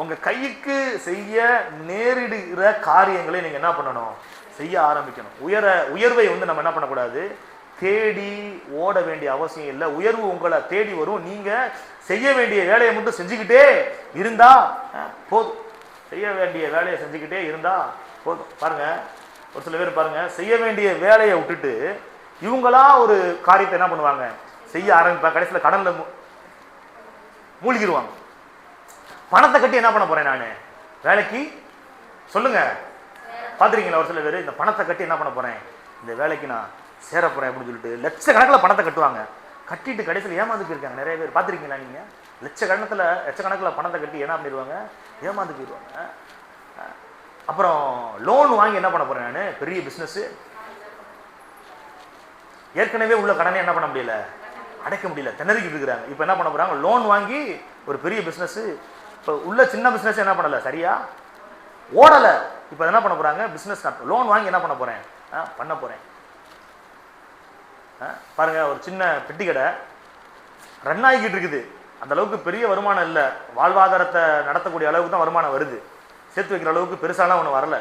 உங்க கைக்கு செய்ய நேரிடுகிற காரியங்களை நீங்க என்ன பண்ணணும், செய்ய ஆரம்பிக்கணும். உயர்வை வந்து நம்ம என்ன பண்ணக்கூடாது, தேடி ஓட வேண்டிய அவசியம் இல்லை. உயர்வு உங்களை தேடி வரும். நீங்க செய்ய வேண்டிய வேலையை மட்டும் செஞ்சுக்கிட்டே இருந்தா போதும். செய்ய வேண்டிய வேலையை செஞ்சுக்கிட்டே இருந்தா போதும். பாருங்க, ஒரு சில பேர் பாருங்க, செய்ய வேண்டிய வேலையை விட்டுட்டு இவங்களா ஒரு காரியத்தை என்ன பண்ணுவாங்க, செய்ய ஆரம்பிப்பாங்க. கடைசியில் கடன்ல மூழ்கிடுவாங்க. பணத்தை கட்டி என்ன பண்ண போறேன் நான் வேலைக்கு, சொல்லுங்க, பாத்துருக்கீங்களா? ஒரு சில பேர் இந்த பணத்தை கட்டி என்ன பண்ண போறேன், இந்த வேலைக்கு நான் சேர போறேன் அப்படின்னு சொல்லிட்டு லட்சக்கணக்கில் பணத்தை கட்டுவாங்க. கட்டிட்டு கடைசியில் ஏமாந்து போயிருக்காங்க நிறைய பேர். பார்த்துருக்கீங்களா நீங்க? லட்சக்கணக்கில் பணத்தை கட்டி என்ன பண்ணிடுவாங்க, ஏமாந்து போயிடுவாங்க. அப்புறம் லோன் வாங்கி என்ன பண்ண போறேன் நான், பெரிய பிசினஸ், ஏற்கனவே உள்ள கடனை என்ன பண்ண முடியல, அடைக்க முடியல, திணறிக்கிட்டு இருக்கிறாங்க. இப்போ என்ன பண்ண போறாங்க, லோன் வாங்கி ஒரு பெரிய பிசினஸ். இப்போ உள்ள சின்ன பிசினஸ் என்ன பண்ணல, சரியா ஓடல. இப்போ என்ன பண்ண போறாங்க, பிசினஸ் லோன் வாங்கி என்ன பண்ண போறேன், பண்ண போறேன். பாருங்க, ஒரு சின்ன பெட்டி கடை ரன் ஆகிக்கிட்டு இருக்குது. அந்த அளவுக்கு பெரிய வருமானம் இல்லை, வாழ்வாதாரத்தை நடத்தக்கூடிய அளவுக்கு தான் வருமானம் வருது, சேர்த்து வைக்கிற அளவுக்கு பெருசாலாம் ஒன்று வரல.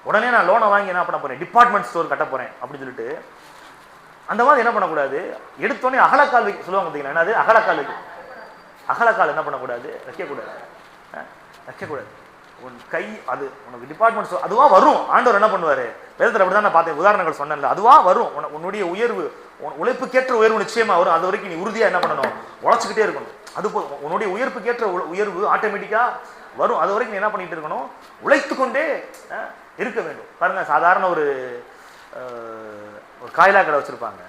உடனே நான் லோனை வாங்கி என்ன பண்ண போறேன், டிபார்ட்மெண்ட் ஸ்டோர் கட்ட போறேன் அப்படின்னு சொல்லிட்டு அந்த மாதிரி என்ன பண்ணக்கூடாது, எடுத்தோடனே அகலக்கால் வைக்க சொல்லுவாங்க பார்த்தீங்களா, என்னது அகலக்கால் என்ன பண்ணக்கூடாது, வைக்கக்கூடாது. உன் கை அது உனக்கு டிபார்ட்மெண்ட் ஸ்டோர் அதுவா வரும். ஆண்டவர் என்ன பண்ணுவாரு, வேதத்தில் அப்படிதான் நான் பார்த்தேன், உதாரணங்கள் சொன்னேன்ல, அதுவா வரும். உன்னுடைய உயர்வு, உழைப்புக்கேற்ற உயர்வு நிச்சயமா வரும். அது வரைக்கும் நீ உறுதியா என்ன பண்ணணும், உழைச்சிக்கிட்டே இருக்கணும். அது உன்னுடைய உயர்வுக்கேற்ற உயர்வு ஆட்டோமேட்டிக்கா வரும். அது வரைக்கும் நீ என்ன பண்ணிட்டு இருக்கணும், உழைத்து கொண்டே இருக்க வேண்டும். பாருங்க, சாதாரண ஒரு காயிலா கடை வச்சிருப்பாங்க,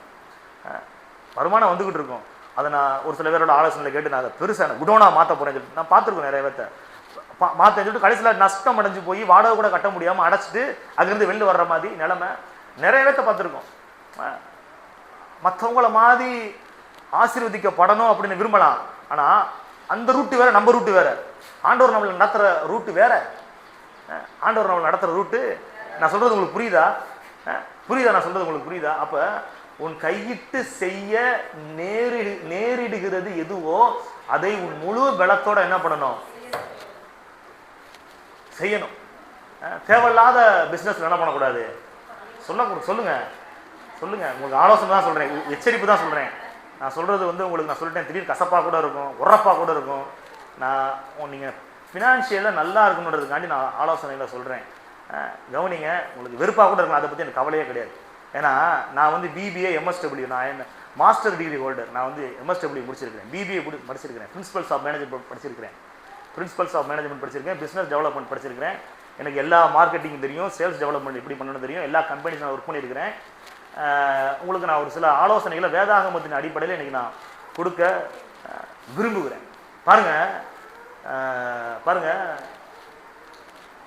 வருமானம் வந்துகிட்டு இருக்கும். அதை நான் ஒரு சில பேரோட ஆலோசனை கேட்டு நான் அதை பெருசாக குடோனா மாற்ற போறேன்னு சொல்லிட்டு நான் பார்த்துருக்கோம். நிறைய பேர்த்த மாற்ற சொல்லிட்டு கடைசியில் நஷ்டம் அடைஞ்சு போய் வாடகை கூட கட்ட முடியாமல் அடைச்சிட்டு அங்கிருந்து வெளில வர்ற மாதிரி நிலைமை நிறைய பேர்த்த பார்த்துருக்கோம். மற்றவங்கள மாதிரி ஆசீர்வதிக்கப்படணும் அப்படின்னு விரும்பலாம், ஆனால் அந்த ரூட்டு வேற, நம்ம ரூட்டு வேற. ஆண்டவர் நம்மளை நடத்துகிற ரூட்டு வேற. ஆண்டவர் நம்மளை நடத்துகிற ரூட்டு, நான் சொல்றது உங்களுக்கு புரியுதா? நான் சொல்றது உங்களுக்கு புரியுதா? அப்ப உன் கையிட்டு செய்ய நேரிடுகிறது எதுவோ அதை உன் முழு பலத்தோட என்ன பண்ணணும், செய்யணும். தேவையில்லாத பிஸ்னஸ் என்ன பண்ணக்கூடாது சொல்லுங்கள் உங்களுக்கு ஆலோசனை தான் சொல்கிறேன், எச்சரிப்பு தான் சொல்கிறேன். நான் சொல்கிறது வந்து உங்களுக்கு நான் சொல்லிட்டேன், திடீர்னு கசப்பாக கூட இருக்கும், உரப்பாக கூட இருக்கும். நீங்கள் ஃபினான்ஷியலாக நல்லா இருக்கணுன்றதுக்காண்டி நான் ஆலோசனையில் சொல்கிறேன். கவனிங்க, உங்களுக்கு வெறுப்பாக கூட இருக்கும், அதை பற்றி எனக்கு கவலையே கிடையாது. ஏன்னா நான் வந்து பிபிஏ எம்எஸ்டபிள்யூ, நான் மாஸ்டர் டிகிரி ஹோல்டர். நான் வந்து எம்எஸ்டபிள்யூ முடிச்சிருக்கிறேன், பிபிஏ படிச்சிருக்கிறேன், பிரின்சிபல்ஸ் ஆஃப் மேனேஜ்மெண்ட் படிச்சிருக்கிறேன், பிஸ்னஸ் டெவலப்மெண்ட் படிச்சிருக்கிறேன். எனக்கு எல்லா மார்க்கெட்டிங் தெரியும், சேல்ஸ் டெவலப்மெண்ட் எப்படி பண்ணணும் தெரியும், எல்லா கம்பெனிஸ் நான் ஒர்க் பண்ணியிருக்கிறேன். உங்களுக்கு நான் ஒரு சில ஆலோசனைகளை வேதாகமத்தின் அடிப்படையில் இன்றைக்கி நான் கொடுக்க விரும்புகிறேன். பாருங்கள்,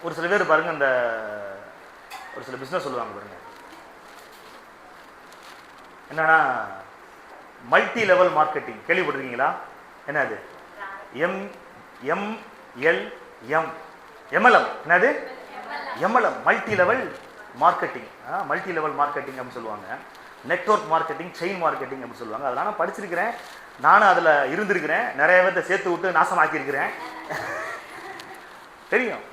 ஒரு சில பேர் பாருங்கள், இந்த ஒரு சில பிஸ்னஸ் சொல்லுவாங்க பாருங்கள், என்னன்னா மல்டி லெவல் மார்க்கெட்டிங். கேள்விப்பட்டிருக்கீங்களா? என்ன அது? எம்எல்எம். என்னது? MLM, multi level marketing. Multi level marketing அப்படின்னு சொல்லுவாங்க. நெட்வொர்க் மார்க்கெட்டிங், செயின் மார்க்கெட்டிங் அப்படின்னு சொல்லுவாங்க. அதெல்லாம் நான் படிச்சிருக்கிறேன், நானும் அதில் இருந்திருக்கிறேன், நிறைய பேர்த்த சேர்த்து விட்டு நாசமாக்கியிருக்கிறேன். தெரியும்,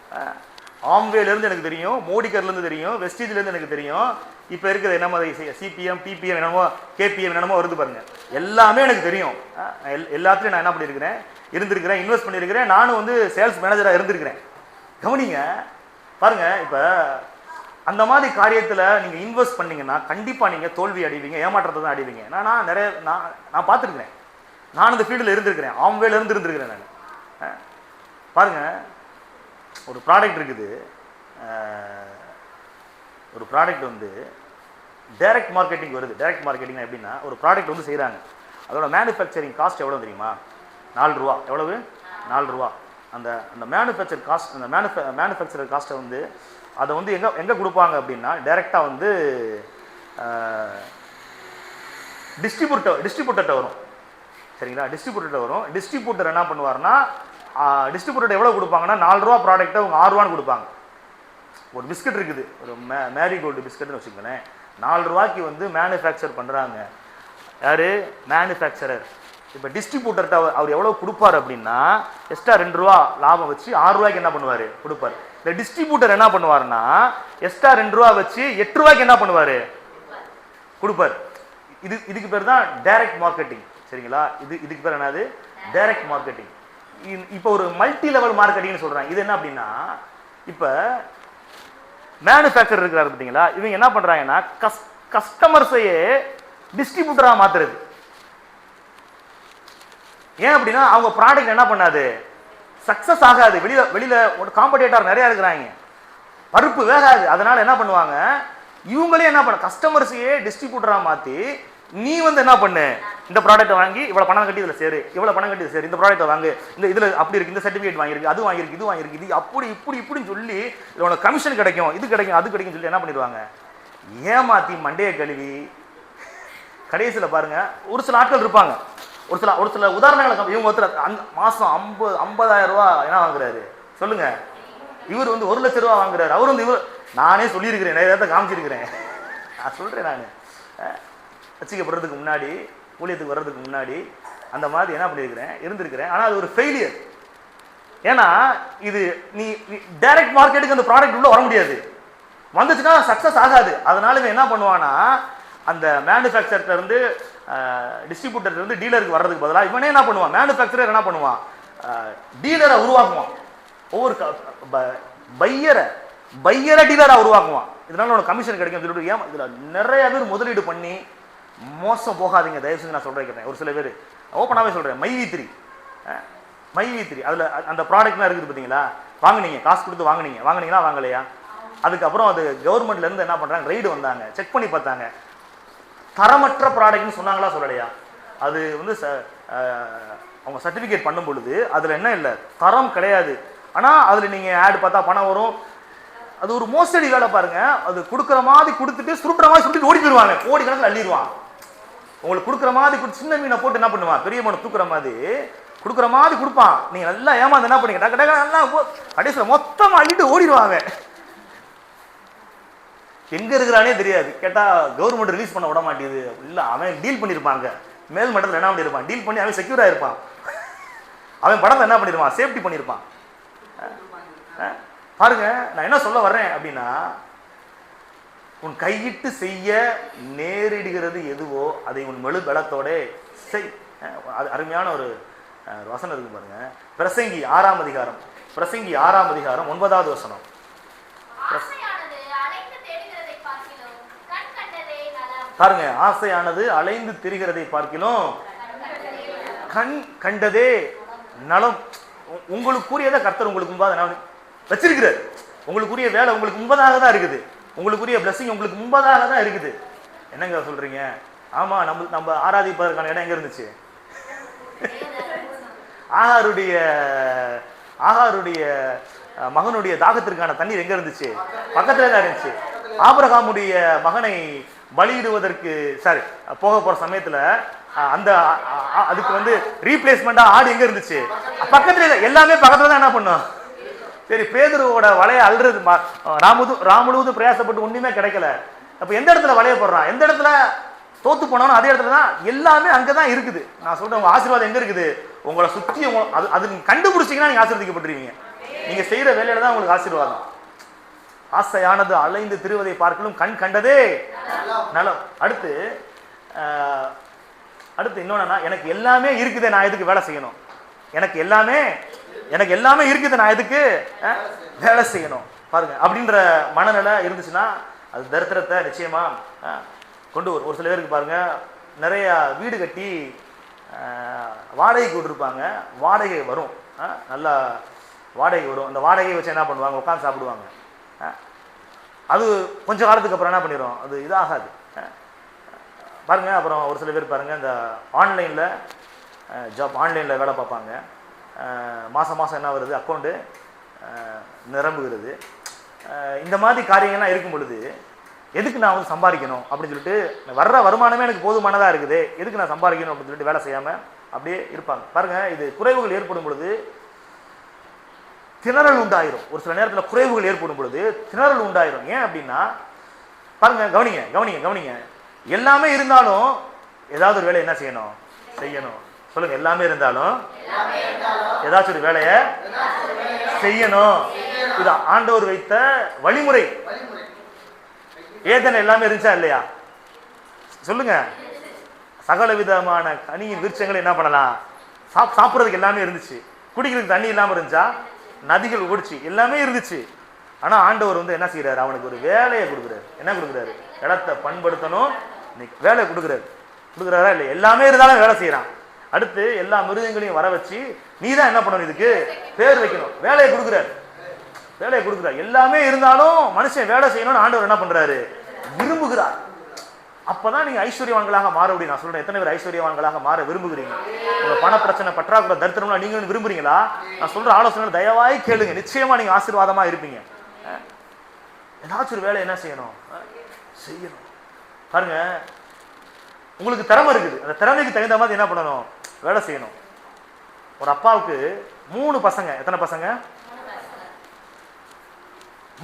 ஆம்வேலேருந்து எனக்கு தெரியும், மோடிகர்லேருந்து தெரியும், வெஸ்டீஜ்லேருந்து எனக்கு தெரியும். இப்போ இருக்கிறது என்னமோ சிபிஎம், பிபிஎம் என்னமோ, கேபிஎம் என்னமோ வருது பாருங்க, எல்லாமே எனக்கு தெரியும். எல்லாத்துலேயும் நான் என்ன பண்ணியிருக்கிறேன், இருந்திருக்கிறேன், இன்வெஸ்ட் பண்ணியிருக்கிறேன். நானும் வந்து சேல்ஸ் மேனேஜராக இருந்திருக்கிறேன். கவனிங்க, பாருங்க, இப்போ அந்த மாதிரி காரியத்தில் நீங்கள் இன்வெஸ்ட் பண்ணீங்கன்னா கண்டிப்பாக நீங்கள் தோல்வி அடைவீங்க, ஏமாற்றத்தை தான் அடைவீங்க. நான் பார்த்துருக்கிறேன், நான் இந்த ஃபீல்டில் இருந்திருக்கிறேன், ஆம்வேலேருந்து இருந்திருக்கிறேன் நான். பாருங்கள், ஒரு ப்ராடக்ட் இருக்குது, ஒரு ப்ராடக்ட் வந்து டைரக்ட் மார்க்கெட்டிங் வருது. டைரக்ட் மார்க்கெட்டிங் எப்படின்னா, ஒரு ப்ராடக்ட் வந்து செய்கிறாங்க, அதோட மேனுஃபேக்சரிங் காஸ்ட் எவ்வளோ தெரியுமா? 4 ரூபா. எவ்வளவு? 4 ரூபா. அந்த மேனுஃபேக்சர் காஸ்ட், அந்த மேனுஃபேக்சரர் காஸ்ட்டை வந்து அதை வந்து எங்கே கொடுப்பாங்க அப்படின்னா, டைரெக்டாக வந்து டிஸ்ட்ரிபியூட்டர்கிட்ட வரும். சரிங்களா? டிஸ்ட்ரிபியூட்டர்கிட்ட வரும். டிஸ்ட்ரிபியூட்டர் என்ன பண்ணுவார்னா, டிஸ்ட்ரிபியூட்டர் எவ்வளோ கொடுப்பாங்கன்னா, 4 ரூபா ப்ராடக்ட்டை அவங்க 6 ரூபான்னு கொடுப்பாங்க. ஒரு பிஸ்கட் இருக்குது, ஒரு மேரிகோல்டு பிஸ்கட்னு வச்சுக்கோங்களேன், 4 ரூபாய்க்கு வந்து மேனுஃபேக்சர் பண்ணுறாங்க. யார்? மேனுஃபேக்சரர். இப்போ டிஸ்ட்ரிபியூட்டர்கிட்ட அவர் எவ்வளோ கொடுப்பார் அப்படின்னா, எக்ஸ்ட்ரா 2 ரூபா லாபம் வச்சு 6 ரூபாய்க்கு என்ன பண்ணுவார்? கொடுப்பார். இந்த டிஸ்ட்ரிபியூட்டர் என்ன பண்ணுவார்னா, எக்ஸ்ட்ரா 2 ரூபா வச்சு 8 ரூபாய்க்கு என்ன பண்ணுவார்? கொடுப்பார். இதுக்கு பேர் தான் டைரக்ட் மார்க்கெட்டிங். சரிங்களா? இதுக்கு பேர் என்னது? Direct marketing. இப்போ ஒரு மல்டி லெவல் மார்க்கெட்டிங்னு சொல்கிறாங்க. இது என்ன அப்படின்னா, இப்போ மேனுஃபேக்சர் இருக்கிறாரு பார்த்தீங்களா, இவங்க என்ன பண்ணுறாங்கன்னா, கஸ்டமர்ஸையே டிஸ்ட்ரிபியூட்டராக மாற்றுறது. ஏன் அப்படின்னா, அவங்க ப்ராடக்ட் என்ன பண்ணாது? சக்ஸஸ் ஆகாது. வெளியில் ஒரு காம்படேட்டர் நிறையா இருக்கிறாங்க, பருப்பு வேகாது. அதனால என்ன பண்ணுவாங்க, இவங்களே என்ன பண்ண, கஸ்டமர்ஸையே டிஸ்ட்ரிபியூட்டராக மாற்றி, நீ வந்து என்ன பண்ணு, இந்த ப்ராடக்ட்டை வாங்கி இவ்வளோ பணம் கட்டி இதில் சேரு, இவ்வளோ பணம் கட்டி சேரு, இந்த ப்ராடக்ட்டை வாங்கு, இந்த இதில் அப்படி இருக்குது, இந்த சர்டிஃபிகேட் வாங்கியிருக்கு, அது வாங்கியிருக்கு, இது வாங்கியிருக்கு, இது அப்படி இப்படின்னு சொல்லி இதில் உனக்கு கமிஷன் கிடைக்கும், இது கிடைக்கும், அது கிடைக்கும் சொல்லி என்ன பண்ணிடுவாங்க, ஏமாற்றி மண்டையை கழுவி கடைசியில் பாருங்க, ஒரு சில ஆட்கள் இருப்பாங்க, ஒரு சில உதாரணங்களை இவங்க ஒருத்தர் அந்த மாதம் 50,000 ரூபா என்ன வாங்குறாரு சொல்லுங்க, இவர் வந்து 1 லட்ச ரூபா வாங்குறாரு. அவர் வந்து நானே சொல்லியிருக்கிறேன், நிறைய இடத்த காமிச்சிருக்கிறேன். நான் சொல்கிறேன், நான் ரசிக்கப்படுறதுக்கு முன்னாடி, ஊழியத்துக்கு வர்றதுக்கு முன்னாடி அந்த மாதிரி என்ன பண்ணியிருக்கிறேன், இருந்திருக்கிறேன். ஆனால் அது ஒரு ஃபெயிலியர். ஏன்னா இது நீ டைரக்ட் மார்க்கெட்டுக்கு அந்த ப்ராடக்ட் உள்ள வர முடியாது, வந்துச்சுன்னா சக்ஸஸ் ஆகாது. அதனால இவன் என்ன பண்ணுவான்னா, அந்த மேனுஃபேக்சர்ல இருந்து டிஸ்ட்ரிபியூட்டர் இருந்து டீலருக்கு வர்றதுக்கு பதிலாக இவனே என்ன பண்ணுவான், மேனுஃபேக்சரர் என்ன பண்ணுவான், டீலரை உருவாக்குவான். ஒவ்வொரு பையரை டீலராக உருவாக்குவான். இதனால உனக்கு கமிஷன் கிடைக்கும் சொல்லிட்டு ஏன் இதில் நிறைய பேர் முதலீடு பண்ணி மோசம் போகாதீங்க, தயவு செஞ்சு நான் சொல்கிறேன். ஒரு சில பேர் ஓப்பனாகவே சொல்கிறேன், மைவி3 அதில் அந்த ப்ராடக்ட்லாம் இருக்குது பார்த்தீங்களா, வாங்கினீங்க, காசு கொடுத்து வாங்கினீங்களா வாங்கலையா? அதுக்கப்புறம் அது கவர்மெண்ட்லேருந்து என்ன பண்ணுறாங்க, ரைடு வந்தாங்க, செக் பண்ணி பார்த்தாங்க, தரமற்ற ப்ராடக்ட்னு சொன்னாங்களா சொல்லலையா? அது வந்து அவங்க சர்டிஃபிகேட் பண்ணும் பொழுது அதில் என்ன இல்லை, தரம் கிடையாது. ஆனால் அதில் நீங்கள் ஆட் பார்த்தா பணம் வரும். அது ஒரு மோசடி வேலை பாருங்க. அது கொடுக்குற மாதிரி கொடுத்துட்டு சுருட்டுற மாதிரி சுருட்டு ஓடி போயிடுவாங்க, கோடி கணக்கில் அள்ளிடுவான். உங்களுக்கு கொடுக்குற மாதிரி கொடுத்து சின்ன மீனை போட்டு என்ன பண்ணுவான், பெரிய மீனை தூக்குற மாதிரி கொடுக்குற மாதிரி கொடுப்பான். நீங்கள் நல்லா ஏமாந்து என்ன பண்ணீங்க, டக்கு டக்கு நல்லா கடைசியில் மொத்தமாக அள்ளிட்டு ஓடிடுவாங்க. எங்க இருக்கிறானே தெரியாது. கேட்டால் கவர்மெண்ட் ரிலீஸ் பண்ண விட மாட்டேங்குது. இல்லை, அவன் டீல் பண்ணியிருப்பாங்க, மேல் மட்டத்தில் என்ன பண்ணியிருப்பான், டீல் பண்ணி அவன் செக்யூராக இருப்பான். அவன் படத்தை என்ன பண்ணியிருப்பான், சேஃப்டி பண்ணியிருப்பான். பாருங்க, நான் என்ன சொல்ல வர்றேன் அப்படின்னா, உன் கையிட்டு செய்ய நேரிடுகிறது எதுவோ அதை உன் மெழு பலத்தோட செய். அது அருமையான ஒரு வசனம் இருக்கு பாருங்க. பிரசங்கி 6ஆம் அதிகாரம், பிரசங்கி 6ஆம் அதிகாரம் 9வது வசனம். பாருங்க, ஆசையானது அலைந்து திரிகிறதை பார்க்கிலும் கண் கண்டதே நலம். உங்களுக்குரியதை கர்த்தர் உங்களுக்கு முன்பாக வச்சிருக்கிறார். உங்களுக்குரிய வேலை உங்களுக்கு முன்பதாக தான் இருக்குது. உங்களுக்குரிய பிளஸிங் உங்களுக்கு முன்பதாக தான் இருக்குது. என்னங்க சொல்றீங்க? ஆமா, நம்ம ஆராதிப்பதற்கான இடம் எங்க இருந்துச்சு? ஆகாருடைய மகனுடைய தாகத்திற்கான தண்ணீர் எங்க இருந்துச்சு? பக்கத்துல தான் இருந்துச்சு. ஆபிரகாமுடைய மகனை பலியிடுவதற்கு போக போற சமயத்துல அந்த அதுக்கு ரீப்ளேஸ்மெண்டா ஆடு எங்க இருந்துச்சு? பக்கத்துல. எல்லாமே பக்கத்துல தான் என்ன பண்ணும். சரி, பேதுருவோட வலைய அல்றது ராமுழுவது பிரயாசப்பட்டு ஒண்ணுமே கிடைக்கல. அப்ப எந்த இடத்துல வலைய போடுறான்? எந்த இடத்துல தோத்து போனாலும் அதே இடத்துல தான். எல்லாமே அங்கதான் இருக்குது. நான் சொல்றேன், உங்க ஆசீர்வாதம் எங்க இருக்குது? உங்களை சுத்தி. அது கண்டுபிடிச்சீங்கன்னா நீங்க ஆசீர்வதிக்கப்பட்டிருவீங்க. நீங்க செய்யற வேலையில தான் உங்களுக்கு ஆசீர்வாதம். ஆசையானது அலைந்து திருவதை பார்க்கலும் கண் கண்டதே நலம். அடுத்து இன்னொன்னா, எனக்கு எல்லாமே இருக்குது, நான் எதுக்கு வேலை செய்யணும்? எனக்கு எல்லாமே இருக்குது, நான் எதுக்கு வேலை செய்யணும்? பாருங்க, அப்படின்ற மனநிலை இருந்துச்சுன்னா அது தரித்திரத்தை நிச்சயமா கொண்டு வரும். ஒரு சில பேருக்கு பாருங்க, நிறைய வீடு கட்டி வாடகைக்கு விட்டுருப்பாங்க. வாடகை வரும், நல்லா வாடகை வரும். அந்த வாடகையை வச்சு என்ன பண்ணுவாங்க? உட்காந்து சாப்பிடுவாங்க. அது கொஞ்ச காலத்துக்கு அப்புறம் என்ன பண்ணிடும்? அது இதாகாது பாருங்க. அப்புறம் ஒரு சில பேர் பாருங்க, இந்த ஆன்லைனில் வேலை பார்ப்பாங்க. மாதம் என்ன வருது? அக்கௌண்ட்டு நிரம்புகிறது. இந்த மாதிரி காரியங்கள்லாம் இருக்கும் பொழுது எதுக்கு நான் சம்பாதிக்கணும் அப்படின்னு சொல்லிட்டு, வர்ற வருமானமே எனக்கு போதுமானதாக இருக்குது, எதுக்கு நான் சம்பாதிக்கணும் அப்படின்னு சொல்லிட்டு வேலை செய்யாமல் அப்படியே இருப்பாங்க. பாருங்க, இது குறைவுகள் ஏற்படும் பொழுது திணறல் உண்டாயிரும். ஒரு சில நேரத்தில் குறைவுகள் ஏற்படும் பொழுது திணறல் உண்டாயிரும். ஏன் அப்படின்னா, பாருங்க, கவனிங்க. எல்லாமே இருந்தாலும் ஏதாவது ஒரு வேலை என்ன செய்யணும்? சொல்லுங்க. எல்லாமே இருந்தாலும் ஏதாச்சும் ஒரு வேலையை செய்யணும். இது ஆண்டவர் வைத்த வழிமுறை. ஏதேன எல்லாமே இருந்துச்சா இல்லையா? சொல்லுங்க. சகல விதமான கனியின் விருட்சங்களை என்ன பண்ணலாம்? சாப்பிட்றதுக்கு எல்லாமே இருந்துச்சு. குடிக்கிறதுக்கு தண்ணி இல்லாமல் இருந்துச்சா? நதிகள் ஓடிச்சு, எல்லாமே இருந்துச்சு. ஆனா ஆண்டவர் என்ன செய்யறாரு? அவனுக்கு ஒரு வேலையை கொடுக்குறாரு. என்ன கொடுக்குறாரு? இடத்தை பண்படுத்தணும், வேலை கொடுக்குறாரா இல்லை? எல்லாமே இருந்தாலும் வேலை செய்யறான். அடுத்து எல்லா மிருகங்களையும் வர வச்சு நீ தான் என்ன பண்ணணும்? இதுக்கு பேர் வைக்கணும். வேலையை கொடுக்குறாரு. எல்லாமே இருந்தாலும் மனுஷன் வேலை செய்யணும்னு ஆண்டவர் என்ன பண்றாரு? விரும்புகிறார். அப்பதான் நீங்க ஐஸ்வர்யவான்களாக மாற முடியும். நான் சொல்றேன், எத்தனை பேர் ஐஸ்வர்யவான்களாக மாற விரும்புகிறீங்க? உங்க பண பிரச்சனை, பற்றாக்குறை, தரித்திரம்லாம் நீங்க விரும்புறீங்களா? நான் சொல்ற ஆலோசனை தயவாய் கேளுங்க. நிச்சயமா நீங்க ஆசீர்வாதமா இருப்பீங்க. ஏதாச்சும் ஒரு வேலை என்ன செய்யணும்? பாருங்க, உங்களுக்கு திறமை இருக்குது. அந்த திறமைக்கு தகுந்த மாதிரி என்ன பண்ணணும்? வேலை செய்யணும். ஒரு அப்பாவுக்கு 3 பசங்க. எத்தனை பசங்க?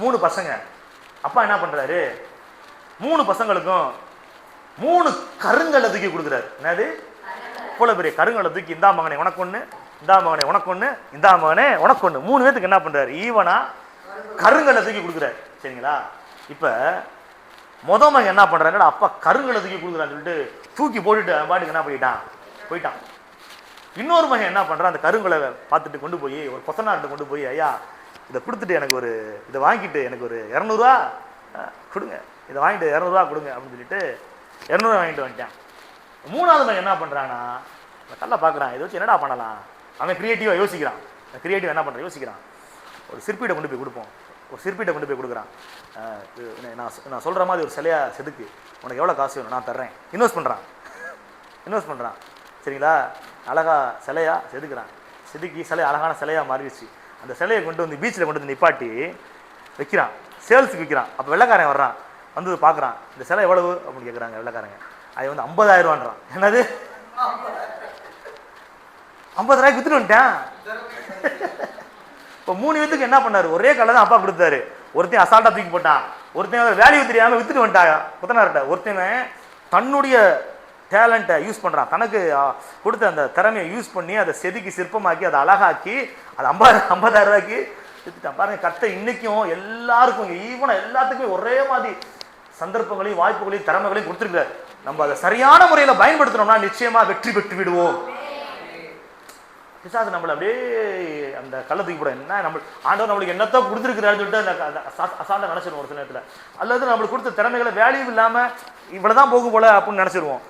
3 பசங்க. அப்பா என்ன பண்றாரு? 3 பசங்களுக்கும் 3 கருங்கல்லை தூக்கி கொடுக்குறாரு. என்னது? இவ்வளவு பெரிய கருங்கல்லை தூக்கி, இந்தா மகனே உனக்கு ஒண்ணு, இந்தா மகனே உனக்கு ஒண்ணு, இந்தா மகனே உனக்கு ஒண்ணு. 3 பேத்துக்கு என்ன பண்றாரு? ஈவனா கருங்கல்லை தூக்கி கொடுக்குறாரு. சரிங்களா? இப்ப மகன் என்ன பண்றாரு? அப்பா கருங்கல்லை தூக்கி கொடுக்குறான்னு சொல்லிட்டு தூக்கி போட்டுட்டு பாட்டுக்கு என்ன போயிட்டான். இன்னொரு மகன் என்ன பண்றான்? அந்த கருங்கலை பார்த்துட்டு கொண்டு போய் ஒரு கொத்தனார்கிட்ட கொண்டு போய், ஐயா இதை கொடுத்துட்டு எனக்கு இதை வாங்கிட்டு எனக்கு ஒரு 200 ரூபா கொடுங்க, இதை வாங்கிட்டு 200 ரூபா கொடுங்க அப்படின்னு சொல்லிட்டு 200 ரூபா வாங்கிட்டு வந்துட்டான். 3வது மகன் என்ன பண்றான்னா, நல்லா பார்க்குறான், இதை வச்சு என்னடா பண்ணலாம்? அவன் கிரியேட்டிவா யோசிக்கிறான். என்ன பண்றான்? யோசிக்கிறான். ஒரு சிற்பியிட்ட கொண்டு போய் கொடுப்போம். ஒரு சிற்பியிட்ட கொண்டு போய் கொடுக்குறான். நான் சொல்ற மாதிரி ஒரு சிலையா செதுக்கு, உனக்கு எவ்வளோ காசு வேணும் நான் தர்றேன். இன்வெஸ்ட் பண்ணுறான். சரிங்களா? அழகா சிலையா செதுக்கி சிலை அழகான சிலையா மாறிடுச்சு. அந்த சிலையை கொண்டு வந்து பீச்சில் கொண்டு வந்து நிப்பாட்டி வைக்கிறான், சேல்ஸுக்கு விற்கிறான். அப்போ வெள்ளைக்காரன் வர்றான், வந்து பார்க்குறான், இந்த சிலை எவ்வளவு அப்படின்னு கேட்குறாங்க வெள்ளைக்காரங்க. அது 50,000 ரூபான்றான். என்னது? 50 ரூபாய்க்கு வித்துட்டு வந்துட்டேன். இப்போ 3 பேத்துக்கு என்ன பண்ணாரு? ஒரே கல்லை தான் அப்பா கொடுத்தாரு. ஒருத்தையும் அசால்ட்டா தூக்கி போட்டான், ஒருத்தையும் வேல்யூ தெரியாம வித்துட்டு வந்துட்டாங்க புத்தனார்கிட்ட. ஒருத்தையும் தன்னுடைய டேலண்ட்டை யூஸ் பண்றான், தனக்கு கொடுத்த அந்த திறமையை யூஸ் பண்ணி அதை செதுக்கி சிற்பமாக்கி அதை அழகாக்கி அதை 50,000 ரூபாய்க்கு வித்துட்டான். பாருங்க, கர்த்தர் இன்னைக்கும் எல்லாருக்கும் ஈவனா எல்லாத்துக்குமே ஒரே மாதிரி சந்தர்ப்பங்களையும் வாய்ப்புகளையும் திறமைகளையும் கொடுத்துருக்காரு. நம்ம அதை சரியான முறையில் பயன்படுத்தணும்னா நிச்சயமா வெற்றி பெற்று விடுவோம். பிசாசு நம்மளை அப்படியே அந்த கள்ளத்துக்கு கூட என்ன நம்ம ஆண்டவர் நம்மளுக்கு என்னத்தான் கொடுத்துருக்கிறாருன்னு சொல்லிட்டு அந்த அசால்ட்டை நினைச்சிருவோம் ஒரு சில நேரத்தில். அல்லது நம்மளுக்கு கொடுத்த திறமைகளை வேல்யூ இல்லாமல் இவ்வளோதான் போகும் போல அப்படின்னு நினச்சிருவோம்.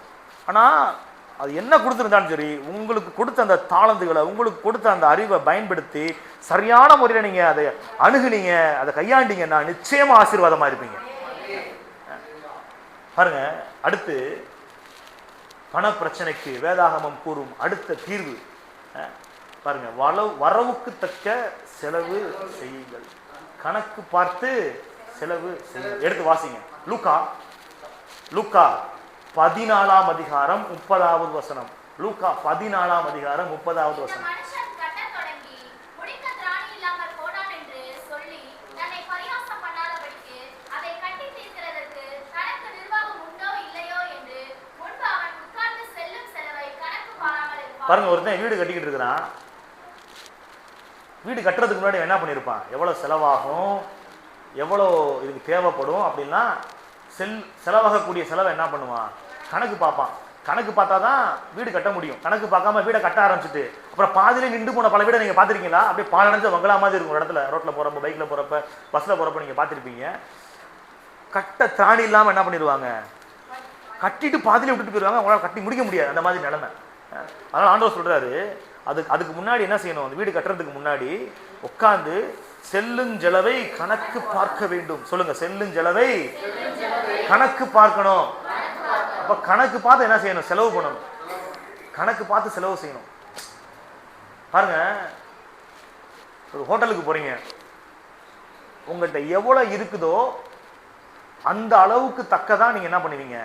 ஆனால் அது என்ன கொடுத்துருந்தாலும் சரி, உங்களுக்கு கொடுத்த அந்த தாளந்துகளை, உங்களுக்கு கொடுத்த அந்த அறிவை பயன்படுத்தி சரியான முறையில் நீங்கள் அதை அணுகுனீங்க, அதை கையாண்டீங்கன்னா நிச்சயமாக ஆசீர்வாதமாக இருப்பீங்க. பாருங்க, அடுத்து பண பிரச்சனைக்கு வேதாகமம் கூறும் அடுத்த தீர்வு பாருங்க, வரவுக்கு தக்க செலவு செய்யுங்கள், கணக்கு பார்த்து செலவு செய்யுங்கள். எடுத்து வாசிங்க, லூக்கா 14ஆம் அதிகாரம் 30வது வசனம். லூக்கா 14ஆம் அதிகாரம் 30வது வசனம். பாருங்க, ஒருத்தன் வீடு கட்டிக்கிட்டு இருக்கிறான். வீடு கட்டுறதுக்கு முன்னாடி என்ன பண்ணியிருப்பான், எவ்வளோ செலவாகும், எவ்வளோ இதுக்கு தேவைப்படும் அப்படின்னா செலவாகக்கூடிய செலவை என்ன பண்ணுவான், கணக்கு பார்ப்பான். கணக்கு பார்த்தா தான் வீடு கட்ட முடியும். கணக்கு பார்க்காம வீடை கட்ட ஆரம்பிச்சுட்டு அப்புறம் பாதியிலே நின்று போன பல வீடை நீங்கள் பார்த்துருக்கீங்களா? அப்படியே பாலடைஞ்ச பங்களா மாதிரி இருக்கும். இடத்துல ரோட்டில் போகிறப்ப, பைக்கில் போகிறப்ப, பஸ்ஸில் போகிறப்ப நீங்கள் பார்த்துருப்பீங்க. கட்ட திராணி இல்லாமல் என்ன பண்ணிடுவாங்க, கட்டிட்டு பாதியிலே விட்டுட்டு போயிடுவாங்க. அவங்களால கட்டி முடிக்க முடியாது, அந்த மாதிரி நிலைமை. அதனால் ஆண்டவர் சொல்கிறாரு, அதுக்கு முன்னாடி என்ன செய்யணும், அந்த வீடு கட்டுறதுக்கு முன்னாடி உட்காந்து செல்லுஞ்செலவை கணக்கு பார்க்க வேண்டும். சொல்லுங்க, செல்லுஞ்செலவை கணக்கு பார்க்கணும். அப்ப கணக்கு பார்த்து என்ன செய்யணும், செலவு பண்ணணும். கணக்கு பார்த்து செலவு செய்யணும். பாருங்க, ஒரு ஹோட்டலுக்கு போறீங்க, உங்கள்கிட்ட எவ்வளவு இருக்குதோ அந்த அளவுக்கு தக்கதான் நீங்க என்ன பண்ணுவீங்க,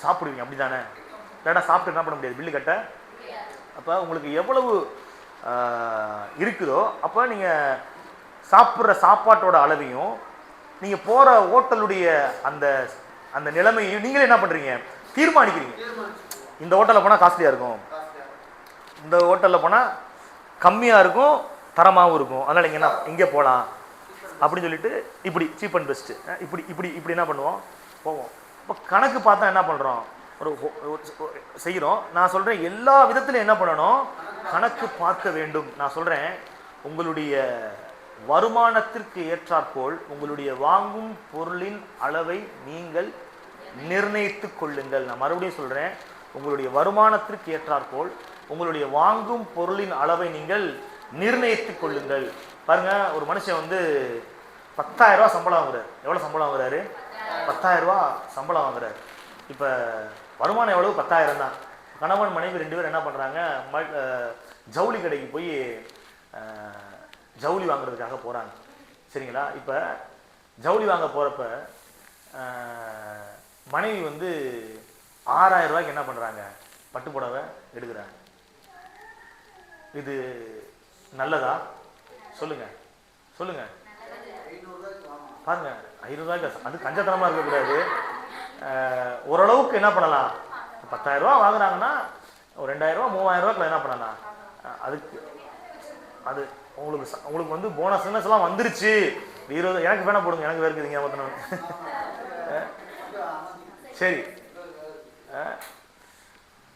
சாப்பிடுவீங்க. அப்படிதானே? இல்லாட்டா சாப்பிட்டு என்ன பண்ண முடியாது, பில்லு கட்ட. அப்போ உங்களுக்கு எவ்வளவு இருக்குதோ அப்போ நீங்கள் சாப்பிட்ற சாப்பாட்டோட அளவையும் நீங்கள் போகிற ஹோட்டலுடைய அந்த அந்த நிலைமையும் நீங்களே என்ன பண்ணுறீங்க, தீர்மானிக்கிறீங்க. இந்த ஹோட்டலில் போனால் காஸ்ட்லியாக இருக்கும், இந்த ஹோட்டலில் போனால் கம்மியாக இருக்கும், தரமாகவும் இருக்கும், அதனால் இங்கே என்ன இங்கே போகலாம் அப்படின்னு சொல்லிட்டு இப்படி சீப் அண்ட் பெஸ்ட்டு இப்படி இப்படி இப்படி என்ன பண்ணுவோம், போவோம். இப்போ கணக்கு பார்த்தா என்ன பண்ணுறோம், செய்கிறோம். நான் சொல்கிறேன், எல்லா விதத்திலும் என்ன பண்ணணும், கணக்கு பார்க்க வேண்டும். நான் சொல்கிறேன், உங்களுடைய வருமானத்திற்கு ஏற்றாற்போல் உங்களுடைய வாங்கும் பொருளின் அளவை நீங்கள் நிர்ணயித்து கொள்ளுங்கள். நான் மறுபடியும் சொல்கிறேன், உங்களுடைய வருமானத்திற்கு ஏற்றாற்போல் உங்களுடைய வாங்கும் பொருளின் அளவை நீங்கள் நிர்ணயித்து கொள்ளுங்கள். பாருங்க, ஒரு மனுஷன் வந்து 10,000 ரூபா சம்பளம் வாங்குறாரு. எவ்வளோ சம்பளம் வாங்குறாரு, 10,000 ரூபா சம்பளம் வாங்குறாரு. இப்போ வருமானம் எவ்வளவு, 10,000 தான். கணவன் மனைவி 2 பேரும் என்ன பண்ணுறாங்க, ஜவுளி கடைக்கு போய் ஜவுளி வாங்குறதுக்காக போகிறாங்க. சரிங்களா? இப்போ ஜவுளி வாங்க போகிறப்ப மனைவி வந்து 6,000 ரூபாய்க்கு என்ன பண்ணுறாங்க, பட்டு புடவை எடுக்கிறாங்க. இது நல்லதா? சொல்லுங்க சொல்லுங்க. பாருங்க, 500 ரூபாய்க்கு அது கஞ்சத்தனமாக இருக்கக்கூடாது. ஓரளவுக்கு என்ன பண்ணலாம், 10,000 ரூபா வாங்குறாங்கன்னா ஒரு 2,000 ரூபா 3,000 ரூபாய்க்குள்ள என்ன பண்ணலாம், அதுக்கு அது உங்களுக்கு வந்து போனஸ் எல்லாம் வந்துருச்சு. 20 எனக்கு வேணா போடுங்க, எனக்கு வேறுக்குதுங்க மொத்தம். சரி,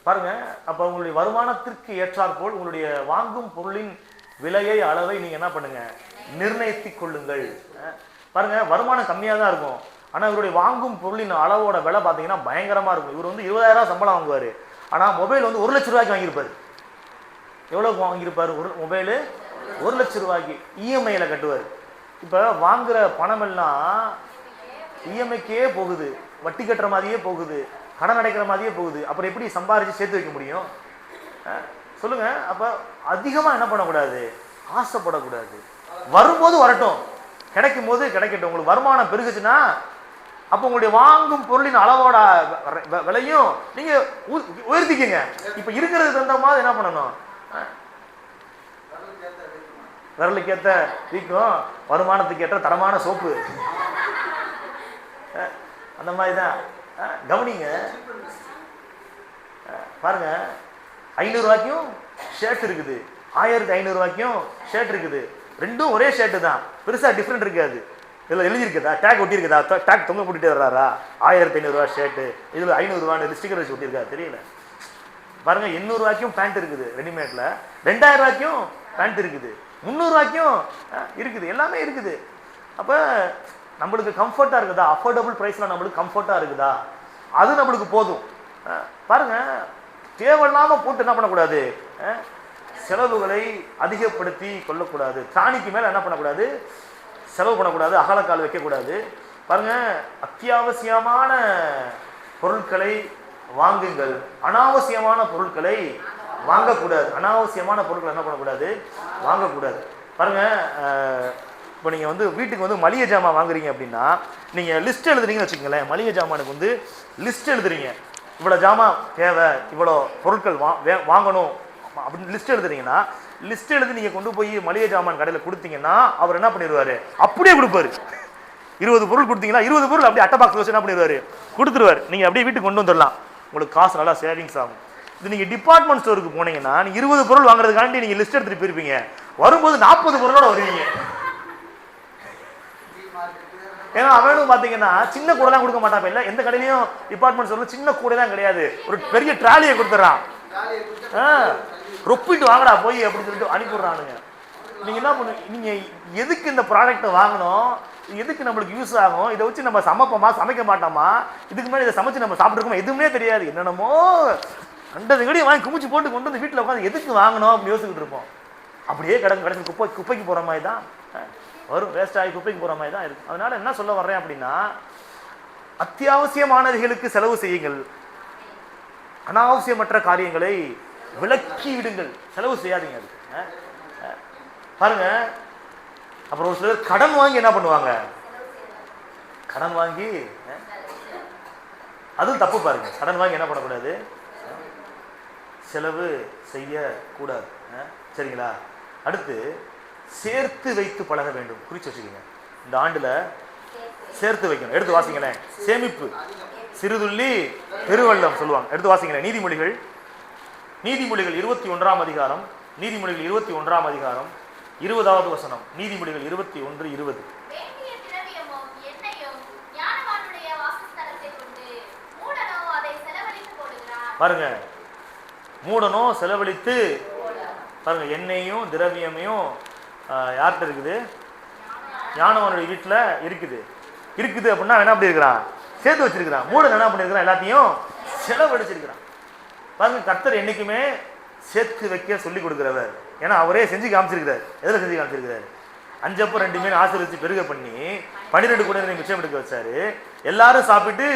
பாருங்க, அப்ப உங்களுடைய வருமானத்திற்கு ஏற்றாற்போல் உங்களுடைய வாங்கும் பொருளின் விலையை அளவை நீங்க என்ன பண்ணுங்க, நிர்ணயித்துக் கொள்ளுங்கள். பாருங்க, வருமானம் கம்மியாக தான் இருக்கும், ஆனால் இவருடைய வாங்கும் பொருளின் அளவோட விலை பார்த்தீங்கன்னா பயங்கரமாக இருக்கும். இவர் வந்து 20,000 ரூபா சம்பளம் வாங்குவார், ஆனால் மொபைல் வந்து 1,00,000 ரூபாய்க்கு வாங்கியிருப்பார். எவ்வளோக்கு வாங்கியிருப்பார், ஒரு மொபைலு 1,00,000 ரூபாய்க்கு இஎம்ஐயில் கட்டுவார். இப்போ வாங்குகிற பணமெல்லாம் இஎம்ஐக்கே போகுது, வட்டி கட்டுற மாதிரியே போகுது, கடன் அடைக்கிற மாதிரியே போகுது. அப்புறம் எப்படி சம்பாரித்து சேர்த்து வைக்க முடியும், சொல்லுங்க? அப்போ அதிகமாக என்ன பண்ணக்கூடாது, ஆசைப்படக்கூடாது. வரும்போது வரட்டும், கிடைக்கும் போது கிடைக்கட்டும். உங்களுக்கு வருமானம் பெருகுச்சுன்னா அப்போ உங்களுடைய வாங்கும் பொருளின் அளவோட விலையும் நீங்க உயர்த்திக்கங்க. இப்ப இருக்கிறது தகுந்த மாதிரி என்ன பண்ணணும், விரலுக்கு ஏற்ற வீக்கம், வருமானத்துக்கு ஏற்ற தரமான சோப்பு, அந்த மாதிரிதான். கவனிங்க, பாருங்க, 500 ரூபாய்க்கும் ஷர்ட் இருக்குது, 1500 ரூபாய்க்கும் ஷர்ட் இருக்குது, ரெண்டும் ஒரே ஷர்ட்டு தான், பெருசா டிஃப்ரெண்ட் இருக்காது. இதில் எழுதியிருக்குதா, டேக் ஒட்டி இருக்குதா, டேக் தொங்க போட்டுட்டே வர்றாரா, 1500 ரூபா ஷர்ட்டு, இதில் 500 ரூபான்னு ஸ்டிக்கர் வச்சு ஒட்டியிருக்கா தெரியல. பாருங்க 800 ரூபாய்க்கும் பேண்ட் இருக்குது ரெடிமேட்ல, 2000 ரூபாய்க்கும் பேண்ட் இருக்குது, 300 ரூபாய்க்கும் இருக்குது, எல்லாமே இருக்குது. அப்ப நம்மளுக்கு கம்ஃபர்ட்டா இருக்குதா, அஃபோர்டபுள் பிரைஸ்ல நம்மளுக்கு கம்ஃபர்ட்டா இருக்குதா, அது நம்மளுக்கு போதும். பாருங்க தேவையில்லாம போட்டு என்ன பண்ணக்கூடாது, செலவுகளை அதிகப்படுத்தி கொள்ளக்கூடாது. திராணிக்கு மேல என்ன பண்ணக்கூடாது, செலவு பண்ணக்கூடாது, அகலக்கால் வைக்கக்கூடாது. பாருங்க அத்தியாவசியமான பொருட்களை வாங்குங்கள், அனாவசியமான பொருட்களை வாங்கக்கூடாது. அனாவசியமான பொருட்களை என்ன பண்ணக்கூடாது, வாங்கக்கூடாது. பாருங்க இப்போ நீங்கள் வந்து வீட்டுக்கு வந்து மளிகை ஜாமான் வாங்குறீங்க அப்படின்னா நீங்கள் லிஸ்ட் எழுதுறீங்கன்னு வச்சுக்கோங்களேன். மளிகை ஜாமானுக்கு வந்து லிஸ்ட் எழுதுறீங்க, இவ்வளோ ஜாமான் தேவை, இவ்வளோ பொருட்கள் வாங்கணும் அப்படின்னு லிஸ்ட் எழுதுறீங்கன்னா, லிஸ்ட் எழுதி நீங்கள் கொண்டு போய் மளிகை ஜாமான் கடையில் கொடுத்தீங்கன்னா அவர் என்ன பண்ணிடுவார், அப்படியே கொடுப்பாரு. 20 பொருள் கொடுத்தீங்கன்னா 20 பொருள் அப்படியே அட்டை பாக்ஸ் வச்சு என்ன பண்ணிடுவார், கொடுத்துருவார். நீங்கள் அப்படியே வீட்டுக்கு கொண்டு வந்துடலாம், உங்களுக்கு காசு நல்லா சேவிங்ஸ் ஆகும். இது நீங்கள் டிபார்ட்மெண்ட் ஸ்டோருக்கு போனீங்கன்னா நீங்கள் 20 பொருள் வாங்குறதுக்காண்டி நீங்கள் லிஸ்ட் எடுத்துட்டு போயிருப்பீங்க, வரும்போது 40 பொருளோட வருவீங்க. ஏன்னா அவனும் பார்த்தீங்கன்னா சின்ன கூடைலாம் கொடுக்க மாட்டான். இல்லை எந்த கடையிலையும் டிபார்ட்மெண்ட் ஸ்டோர்ல சின்ன கூடைலாம் கிடையாது, ஒரு பெரிய ட்ராலியை கொடுத்துட்றான். ரொப்பிட்டு வாங்கடா போய் அப்படின்னு சொல்லிட்டு அனுப்பிடுறானுங்க. நீங்க என்ன பண்ணு, நீங்க எதுக்கு இந்த ப்ராடக்ட்டை வாங்கணும், எதுக்கு நம்மளுக்கு யூஸ் ஆகும், இதை வச்சு நம்ம சமைப்போமா சமைக்க மாட்டோமா, இதுக்கு முன்னாடி இதை சமைச்சு நம்ம சாப்பிட்டுருக்கோமா, எதுவுமே தெரியாது. என்னென்னமோ அண்டதுங்கடி வாங்கி குமிச்சு போட்டு கொண்டு வந்து வீட்டில் உட்காந்து எதுக்கு வாங்கணும் அப்படின்னு யோசிச்சுட்டு இருப்போம். அப்படியே கடைசி குப்பைக்கு போகிற மாதிரி தான் வரும், வேஸ்ட் ஆகி குப்பைக்கு போகிற மாதிரி தான் இருக்கும். அதனால என்ன சொல்ல வர்றேன் அப்படின்னா, அத்தியாவசியமானவைகளுக்கு செலவு செய்யுங்கள், அனாவசியமற்ற காரியங்களை விலக்கி விடுங்கள், செலவு செய்யாதீங்க. அதுக்கு பாருங்க அப்புறம் ஒரு சிலர் கடன் வாங்கி என்ன பண்ணுவாங்க, கடன் வாங்கி அதுவும் தப்பு. பாருங்க கடன் வாங்கி என்ன பண்ணக்கூடாது, செலவு செய்யக்கூடாது. சரிங்களா? அடுத்து சேர்த்து வைத்து பழக வேண்டும், குறிச்சு வச்சுக்கோங்க. இந்த ஆண்டுல சேர்த்து வைக்கணும். எடுத்து வாசிங்களேன். சேமிப்பு சிறுதுள்ளி பெருவெள்ளம் சொல்லுவாங்க. எடுத்து வாசிங்களேன். நீதிமொழிகள் 21ஆம் அதிகாரம், நீதிமொழிகள் 21ஆம் அதிகாரம் 20வது வசனம். நீதிமொழிகள் 21:20. பாருங்க மூடனோ செலவழித்து, பாருங்க எண்ணெயும் திரவியமையும் யார்கிட்ட இருக்குது, ஞானவனுடைய வீட்டில் இருக்குது அப்படின்னா என்ன அப்படி இருக்கிறான், சேர்த்து வச்சிருக்கிறான். மூடன் என்ன பண்ணிருக்கிறான், எல்லாத்தையும் செலவழிச்சிருக்கிறான். பாருங்க கர்த்தர் என்னைக்குமே சேர்த்து வைக்க சொல்லி கொடுக்கிறவர். ஏன்னா அவரே செஞ்சு காமிச்சிருக்கிறார். எதில் செஞ்சு காமிச்சிருக்கிறார், 5 அப்பம் 2 மீன் ஆசீர்வதிச்சு பெருக பண்ணி 12 கூட நிறைய மிச்சம் எடுக்க வச்சாரு. எல்லாரும் சாப்பிட்டு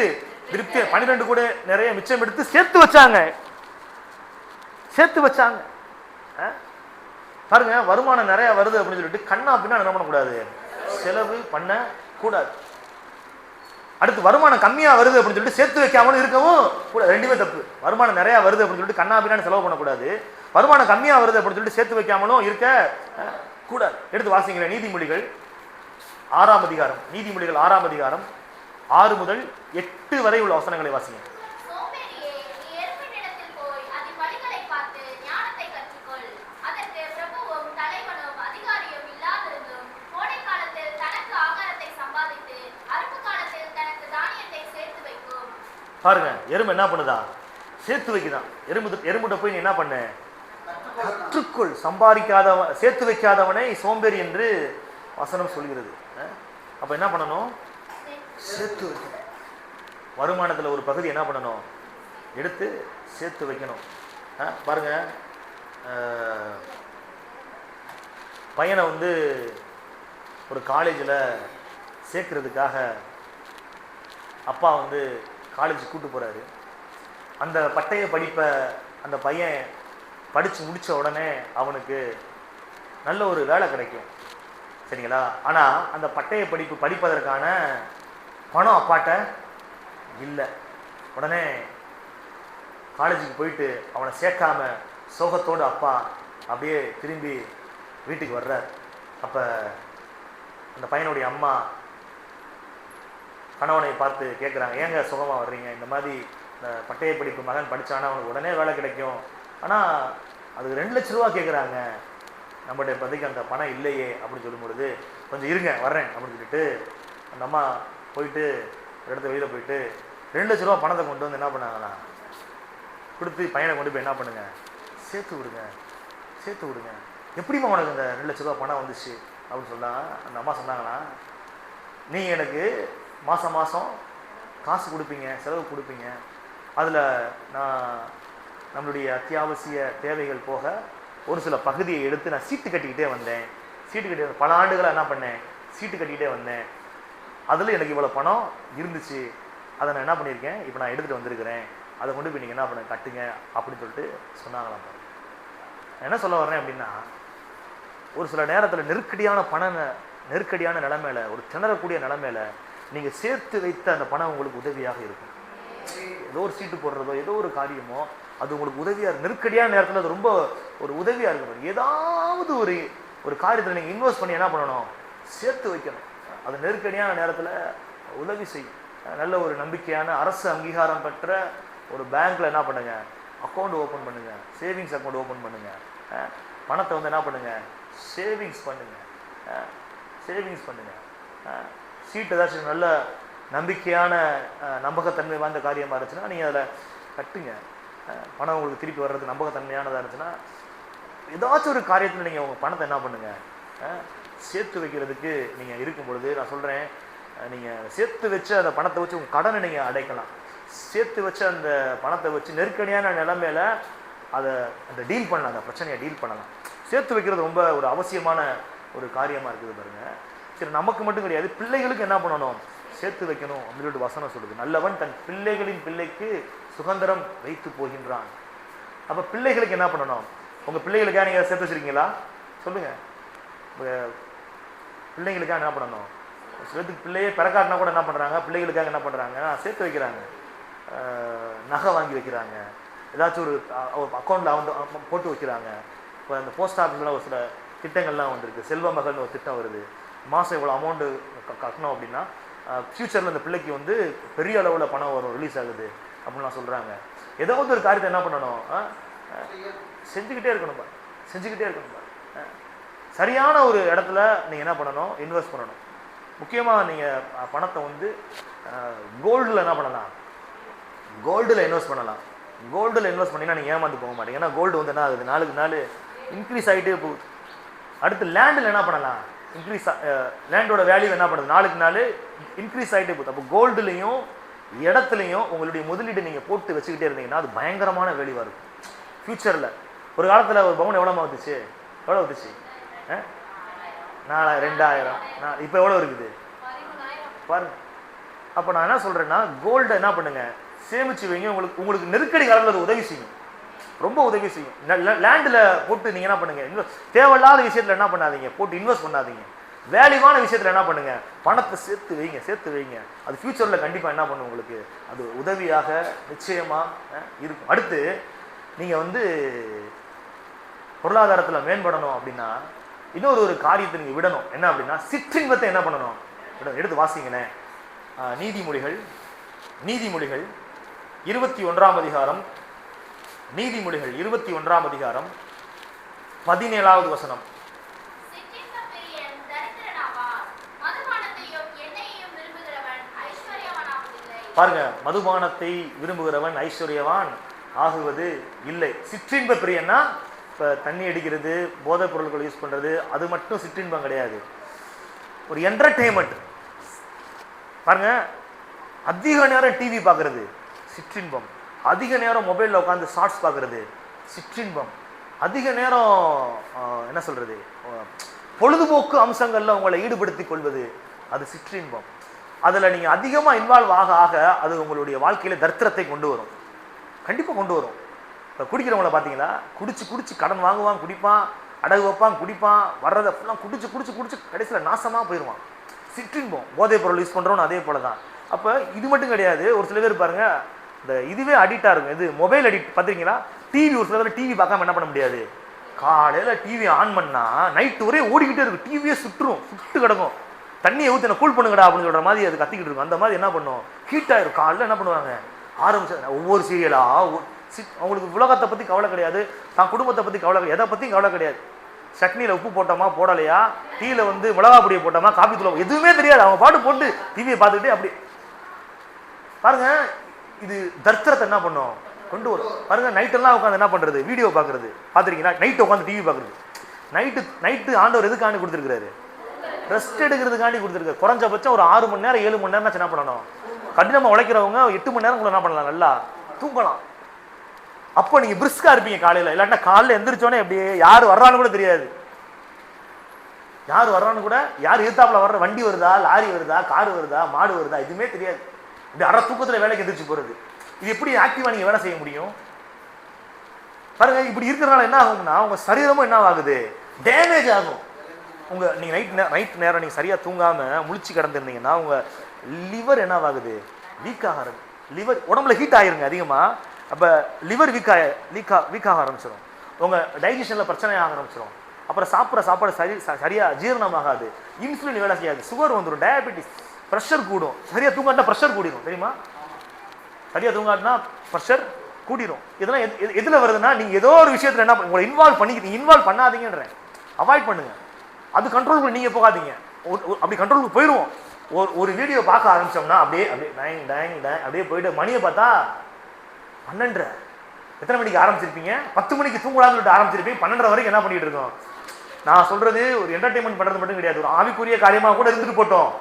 திருப்தி 12 கூட நிறைய மிச்சம் எடுத்து சேர்த்து வச்சாங்க. பாருங்க வருமானம் நிறைய வருது அப்படின்னு சொல்லிட்டு கண்ணா பின்னா என்ன பண்ணக்கூடாது, செலவு பண்ண கூடாது. அடுத்து வருமானம் கம்மியா வருது அப்படின்னு சொல்லிட்டு சேர்த்து வைக்காமலும் இருக்கவும் கூட, ரெண்டுமே தப்பு. வருமானம் நிறைய வருது அப்படின்னு சொல்லிட்டு கண்ணா பின்னான்னு செலவு பண்ணக்கூடாது, வருமானம் கம்மியா வருது அப்படின்னு சொல்லிட்டு சேர்த்து வைக்காமலும் இருக்க கூடாது. எடுத்து வாசிங்களேன். நீதிமொழிகள் 6ஆம் அதிகாரம், நீதிமொழிகள் 6ஆம் அதிகாரம் 6 முதல் 8 வரை உள்ள வசனங்களை வாசிங்க. பாருங்க எறும்பு என்ன பண்ணுதா, சேர்த்து வைக்குதான். எறும்புட்ட போய் நீ என்ன பண்ண, கற்றுக்கொள். சம்பாதிக்காதவன் சேர்த்து வைக்காதவனை சோம்பேறி என்று வசனம் சொல்கிறது. அப்ப என்ன பண்ணணும், சேர்த்து வைக்கணும். வருமானத்துல ஒரு பகுதி என்ன பண்ணணும், எடுத்து சேர்த்து வைக்கணும். பாருங்க பையனை வந்து ஒரு காலேஜில் சேர்க்கறதுக்காக அப்பா வந்து காலேஜ் கூட்டு போறாரு. அந்த பட்டய படிப்பை அந்த பையன் படிச்சு முடிச்ச உடனே அவனுக்கு நல்ல ஒரு வேலை கிடைக்கும். சரிங்களா? ஆனா அந்த பட்டய படிப்பு படிப்பதற்கான பணம் அப்பாட்ட இல்லை. உடனே காலேஜுக்கு போயிட்டு அவனை சேர்க்காம சோகத்தோடு அப்பா அப்படியே திரும்பி வீட்டுக்கு வர்றார். அப்ப அந்த பையனுடைய அம்மா கணவனை பார்த்து கேட்குறாங்க, ஏங்க சுகமா வர்றீங்க, இந்த மாதிரி இந்த பட்டய படிப்பு மகன் படித்தானா அவனுக்கு உடனே வேலை கிடைக்கும், ஆனால் அதுக்கு 2 லட்ச ரூபா கேட்குறாங்க, நம்மகிட்ட இப்போதைக்கு அந்த பணம் இல்லையே அப்படின்னு சொல்லும் பொழுது, கொஞ்சம் இருங்க வர்றேன் அப்படின்னு சொல்லிட்டு அந்த அம்மா போயிட்டு இடத்த வெளியில் போயிட்டு 2 லட்ச ரூபா பணத்தை கொண்டு வந்து என்ன பண்ணாங்களா கொடுத்து பையனை கொண்டு போய் என்ன பண்ணுங்க, சேர்த்து விடுங்க. எப்படிமா உனக்கு அந்த 2 லட்ச ரூபா பணம் வந்துச்சு அப்படின்னு சொன்னால் அந்த அம்மா சொன்னாங்களா, நீங்கள் எனக்கு மாதம் காசு கொடுப்பீங்க, செலவு கொடுப்பீங்க, அதில் நான் நம்மளுடைய அத்தியாவசிய தேவைகள் போக ஒரு சில பகுதியை எடுத்து நான் சீட்டு கட்டிக்கிட்டே வந்தேன். பல ஆண்டுகளாக என்ன பண்ணேன், சீட்டு கட்டிக்கிட்டே வந்தேன். அதில் எனக்கு இவ்வளோ பணம் இருந்துச்சு, அதை நான் என்ன பண்ணியிருக்கேன், இப்போ நான் எடுத்துகிட்டு வந்திருக்கிறேன், அதை கொண்டு போய் நீங்கள் என்ன பண்ண கட்டுங்க அப்படின்னு சொல்லிட்டு சொன்னாங்களாம். என்ன சொல்ல வர்றேன் அப்படின்னா, ஒரு சில நேரத்தில் நெருக்கடியான நிலைமையில, ஒரு திணறக்கூடிய நிலைமையில நீங்கள் சேர்த்து வைத்த அந்த பணம் உங்களுக்கு உதவியாக இருக்கும். ஏதோ ஒரு சீட்டு போடுறதோ ஏதோ ஒரு காரியமோ அது உங்களுக்கு உதவியாக, நெருக்கடியான நேரத்தில் அது ரொம்ப ஒரு உதவியாக இருக்கும். ஏதாவது ஒரு காரியத்தில் நீங்கள் இன்வெஸ்ட் பண்ணி என்ன பண்ணணும், சேர்த்து வைக்கணும். அது நெருக்கடியான நேரத்தில் உதவி செய்யும். நல்ல ஒரு நம்பிக்கையான அரசு அங்கீகாரம் பெற்ற ஒரு பேங்க்ல என்ன பண்ணுங்க, அக்கௌண்ட் ஓப்பன் பண்ணுங்க, சேவிங்ஸ் அக்கௌண்ட் ஓப்பன் பண்ணுங்க. பணத்தை வந்து என்ன பண்ணுங்க, சேவிங்ஸ் பண்ணுங்க. சீட் ஏதாச்சும் நல்ல நம்பிக்கையான நம்பகத்தன்மை வாய்ந்த காரியமாக இருந்துச்சுன்னா நீங்கள் அதில் கட்டுங்க. பணம் உங்களுக்கு திருப்பி வர்றது நம்பகத்தன்மையானதாக இருந்துச்சுன்னா ஏதாச்சும் ஒரு காரியத்தில் நீங்கள் உங்கள் பணத்தை என்ன பண்ணுங்கள், சேர்த்து வைக்கிறதுக்கு நீங்கள் இருக்கும் பொழுது நான் சொல்கிறேன், நீங்கள் சேர்த்து வச்ச அந்த பணத்தை வச்சு உங்கள் கடனை நீங்கள் அடைக்கலாம். சேர்த்து வச்ச அந்த பணத்தை வச்சு நெருக்கடியான நிலைமையில அந்த டீல் பண்ணலாம், அந்த பிரச்சனையை டீல் பண்ணலாம். சேர்த்து வைக்கிறது ரொம்ப ஒரு அவசியமான ஒரு காரியமாக இருக்குது பாருங்க. சரி, நமக்கு மட்டும் கிடையாது, பிள்ளைகளுக்கு என்ன பண்ணணும், சேர்த்து வைக்கணும் அப்படின்னு சொல்லிட்டு வசனம் சொல்லுது. நல்லவன் தன் பிள்ளைகளின் பிள்ளைக்கு சுதந்திரம் வைத்து போகின்றான். அப்போ பிள்ளைகளுக்கு என்ன பண்ணணும், உங்கள் பிள்ளைகளுக்காக நீங்கள் சேர்த்து வச்சுருக்கீங்களா சொல்லுங்கள். பிள்ளைங்களுக்காக என்ன பண்ணணும், சிலத்துக்கு பிள்ளையே பிறக்காட்டினா கூட என்ன பண்ணுறாங்க, பிள்ளைகளுக்காக என்ன பண்ணுறாங்க, சேர்த்து வைக்கிறாங்க, நகை வாங்கி வைக்கிறாங்க, ஏதாச்சும் ஒரு அக்கௌண்ட்டில் வந்து போட்டு வைக்கிறாங்க. இப்போ அந்த போஸ்ட் ஆஃபீஸில் ஒரு சில திட்டங்கள்லாம் வந்திருக்கு. செல்வ மகள்னு ஒரு திட்டம் வருது. மாதம் இவ்வளோ அமௌண்ட்டு கட்டணும் அப்படின்னா ஃப்யூச்சரில் அந்த பிள்ளைக்கு வந்து பெரிய அளவில் பணம் வரும், ரிலீஸ் ஆகுது அப்படின்லாம் சொல்கிறாங்க. ஏதாவது ஒரு காரியத்தை என்ன பண்ணணும், செஞ்சுக்கிட்டே இருக்கணும். சரியான ஒரு இடத்துல நீங்கள் என்ன பண்ணணும், இன்வெஸ்ட் பண்ணணும். முக்கியமாக நீங்கள் பணத்தை வந்து கோல்டில் என்ன பண்ணலாம், கோல்டில் இன்வெஸ்ட் பண்ணலாம். கோல்டில் இன்வெஸ்ட் பண்ணிங்கன்னா நீங்கள் ஏமாந்து போக மாட்டீங்க. ஏன்னா கோல்டு வந்து என்ன ஆகுது, நாளுக்கு நாள் இன்க்ரீஸ் ஆகிட்டே போகுது. அடுத்து லேண்டில் என்ன பண்ணலாம், லேண்டோட வேல்யூ என்ன பண்ணுது, நாளுக்கு நாள் இன்க்ரீஸ் ஆகிட்டே போகுது. அப்போ கோல்டுலையும் இடத்துலையும் உங்களுடைய முதலீடு நீங்கள் போட்டு வச்சுக்கிட்டே இருந்தீங்கன்னா அது பயங்கரமான வேல்யூவாக இருக்கும் ஃப்யூச்சரில். ஒரு காலத்தில் ஒரு பவுன் எவ்வளோ வந்துச்சு, 4000 2000, இப்போ எவ்வளோ இருக்குது பாருங்க. அப்போ நான் என்ன சொல்கிறேன்னா, கோல்டை என்ன பண்ணுங்க, சேமிச்சு வைங்க. உங்களுக்கு நெருக்கடி காலத்தில் அது உதவி செய்யும், ரொம்ப உதவி செய்யும். லேண்டில் போட்டு நீங்கள் என்ன பண்ணுங்க, தேவையில்லாத விஷயத்தில் என்ன பண்ணாதீங்க, போட்டு இன்வெஸ்ட் பண்ணாதீங்க. வேல்யூவான விஷயத்தில் என்ன பண்ணுங்க, பணத்தை சேர்த்து வைங்க. அது ஃபியூச்சரில் கண்டிப்பாக என்ன பண்ணும், உங்களுக்கு அது உதவியாக நிச்சயமாக இருக்கும். அடுத்து நீங்கள் வந்து பொருளாதாரத்தில் மேம்படணும் அப்படின்னா இன்னொரு காரியத்தை நீங்கள் விடணும். என்ன அப்படின்னா, சிற்றின்பத்தை என்ன பண்ணணும், எடுத்து வாசிங்களேன். நீதிமொழிகள் 21ஆம் அதிகாரம், நீதிமொழிகள் 21ஆம் அதிகாரம் 17வது வசனம். பாருங்க, மதுபானத்தை விரும்புகிறவன் ஐஸ்வர்யவான் ஆகுவது இல்லை. சிற்றின்ப பிரியன்னா இப்போ தண்ணி அடிக்கிறது, போதைப் பொருட்கள் யூஸ் பண்ணுறது, அது மட்டும் சிற்றின்பம் கிடையாது, ஒரு என்டர்டெயின்மெண்ட். பாருங்க, அதிக நேரம் டிவி பார்க்கறது சிற்றின்பம், அதிக நேரம் மொபைலில் உட்காந்து ஷார்ட்ஸ் பார்க்கறது சிற்றின்பம், அதிக நேரம் என்ன சொல்றது, பொழுதுபோக்கு அம்சங்களில் உங்களை ஈடுபடுத்தி கொள்வது அது சிற்றின்பம். அதில் நீங்கள் அதிகமாக இன்வால்வ் ஆக ஆக அது உங்களுடைய வாழ்க்கையில் தரித்திரத்தை கொண்டு வரும், கண்டிப்பாக கொண்டு வரும். இப்போ குடிக்கிறவங்கள பார்த்தீங்களா, குடிச்சு கடன் வாங்குவான், குடிப்பான், அடகு வைப்பான், குடிப்பான், வர்றதை ஃபுல்லாக குடிச்சு கடைசியில் நாசமாக போயிடுவான். சிற்றின்பம். போதைப் பொருள் யூஸ் பண்ணுறோன்னு அதே போல தான். அப்போ இது மட்டும் கிடையாது, ஒரு சில பேர் பாருங்க இந்த இதுவே அடிக்டாக இருக்கும். இது மொபைல் அடிக்ட் பார்த்துருக்கீங்களா, டிவி. ஒரு சில பேர் டிவி பார்க்காம என்ன பண்ண முடியாது, காலையில் டிவி ஆன் பண்ணால் நைட்டு ஒரே ஓடிக்கிட்டே இருக்கும், டிவியே சுட்டு கிடக்கும். தண்ணியை ஊற்றி கூல் பண்ணுங்கடா அப்படின்னு சொல்கிற மாதிரி அது கத்திக்கிட்டு இருக்கும். அந்த மாதிரி என்ன பண்ணும், ஹீட் ஆயிரும். காலையில் என்ன பண்ணுவாங்க, ஒவ்வொரு சீரியலாக அவங்களுக்கு உலகத்தை பற்றி கவலை கிடையாது, தான் குடும்பத்தை பற்றி கவலை கிடையாது, எதை பற்றியும் கவலை கிடையாது. சட்னியில் உப்பு போட்டோமா போடலையா, டீயில் வந்து மிளகா பொடியை போட்டோமா, காபி தூள் எதுவுமே தெரியாது. அவங்க பாட்டு போட்டு டிவியை பார்த்துக்கிட்டே அப்படி பாருங்க. இது தர்த்தரத்தை என்ன பண்ணும் கொண்டு வரும் பாருங்க. நைட்டெல்லாம் உட்காந்து என்ன பண்றது, வீடியோ பார்க்கறது பார்த்துருக்கீங்களா? நைட்டு உட்காந்து டிவி பார்க்கறது. நைட்டு ஆண்டவர் எதுக்காண்டி கொடுத்துருக்காரு? ரெஸ்ட் எடுக்கிறதுக்காண்டி கொடுத்துருக்காரு. குறைஞ்சபட்சம் ஒரு 6 மணி நேரம் 7 மணி நேரம் என்ன பண்ணணும்? கடினமாக உழைக்கிறவங்க 8 மணி நேரம் கூட என்ன பண்ணலாம், நல்லா தூங்கலாம். அப்போ நீங்க பிரிஸ்கா இருப்பீங்க காலையில. இல்லாட்டா காலையில் எந்திரிச்சோன்னே அப்படியே யார் வர்றான்னு கூட தெரியாது. யார் வர்றான்னு கூட, யார் எதிர்த்தாப்புல வர்ற, வண்டி வருதா, லாரி வருதா, கார் வருதா, மாடு வருதா, எதுவுமே தெரியாது. இப்படி அரை தூக்கத்தில் வேலைக்கு எந்திரிச்சு போறது. இது எப்படி ஆக்டிவா நீங்க வேலை செய்ய முடியும் பாருங்க. இப்படி இருக்கிறனால என்ன ஆகும்னா உங்க சரீரமும் என்ன ஆகுது, டேமேஜ் ஆகும். நீங்க நைட் நேரம் நீங்க சரியா தூங்காம முழிச்சு கிடந்திருந்தீங்கன்னா உங்க லிவர் என்ன ஆகுது, வீக் ஆக ஆரம்பிச்சு. லிவர் உடம்புல ஹீட் ஆயிருங்க அதிகமா. அப்ப லிவர் வீக் ஆக ஆரம்பிச்சிடும். உங்க டைஜஷன்ல பிரச்சனை ஆக ஆரம்பிச்சிடும். அப்புறம் சாப்பிட்ற சாப்பாடு சரியா ஜீரணம் ஆகாது. இன்சுலின் வேலை செய்யாது. சுகர் வந்துடும், டயபெட்டிஸ், ப்ரெஷர் கூடும். சரியா தூங்காட்டினா ப்ரெஷர் கூடிடும் தெரியுமா? சரியா தூங்காட்டினா ப்ரெஷர் கூடிடும். இதெல்லாம் எதுல வருதுன்னா நீங்க ஏதோ ஒரு விஷயத்துல என்ன உங்களை இன்வால்வ் பண்ணாதீங்கன்றேன். அவாய்ட் பண்ணுங்க. அது கண்ட்ரோலுக்கு நீங்க போகாதீங்க. அப்படி கண்ட்ரோலுக்கு போயிடுவோம். ஒரு வீடியோ பார்க்க ஆரம்பிச்சோம்னா அப்படியே அப்படியே போயிட்டு மணியை பார்த்தா 12. எத்தனை மணிக்கு ஆரம்பிச்சிருப்பீங்க? 10 மணிக்கு தூங்கலாம்னு சொல்லிட்டு ஆரம்பிச்சிருப்பீங்க. 12 வரைக்கும் என்ன பண்ணிட்டு இருக்கோம்? நான் சொல்றது ஒரு என்டர்டைன்மெண்ட் பண்றது மட்டும் கிடையாது. ஒரு ஆவிக்குரிய காரியமாக கூட இருந்துட்டு போட்டோம்.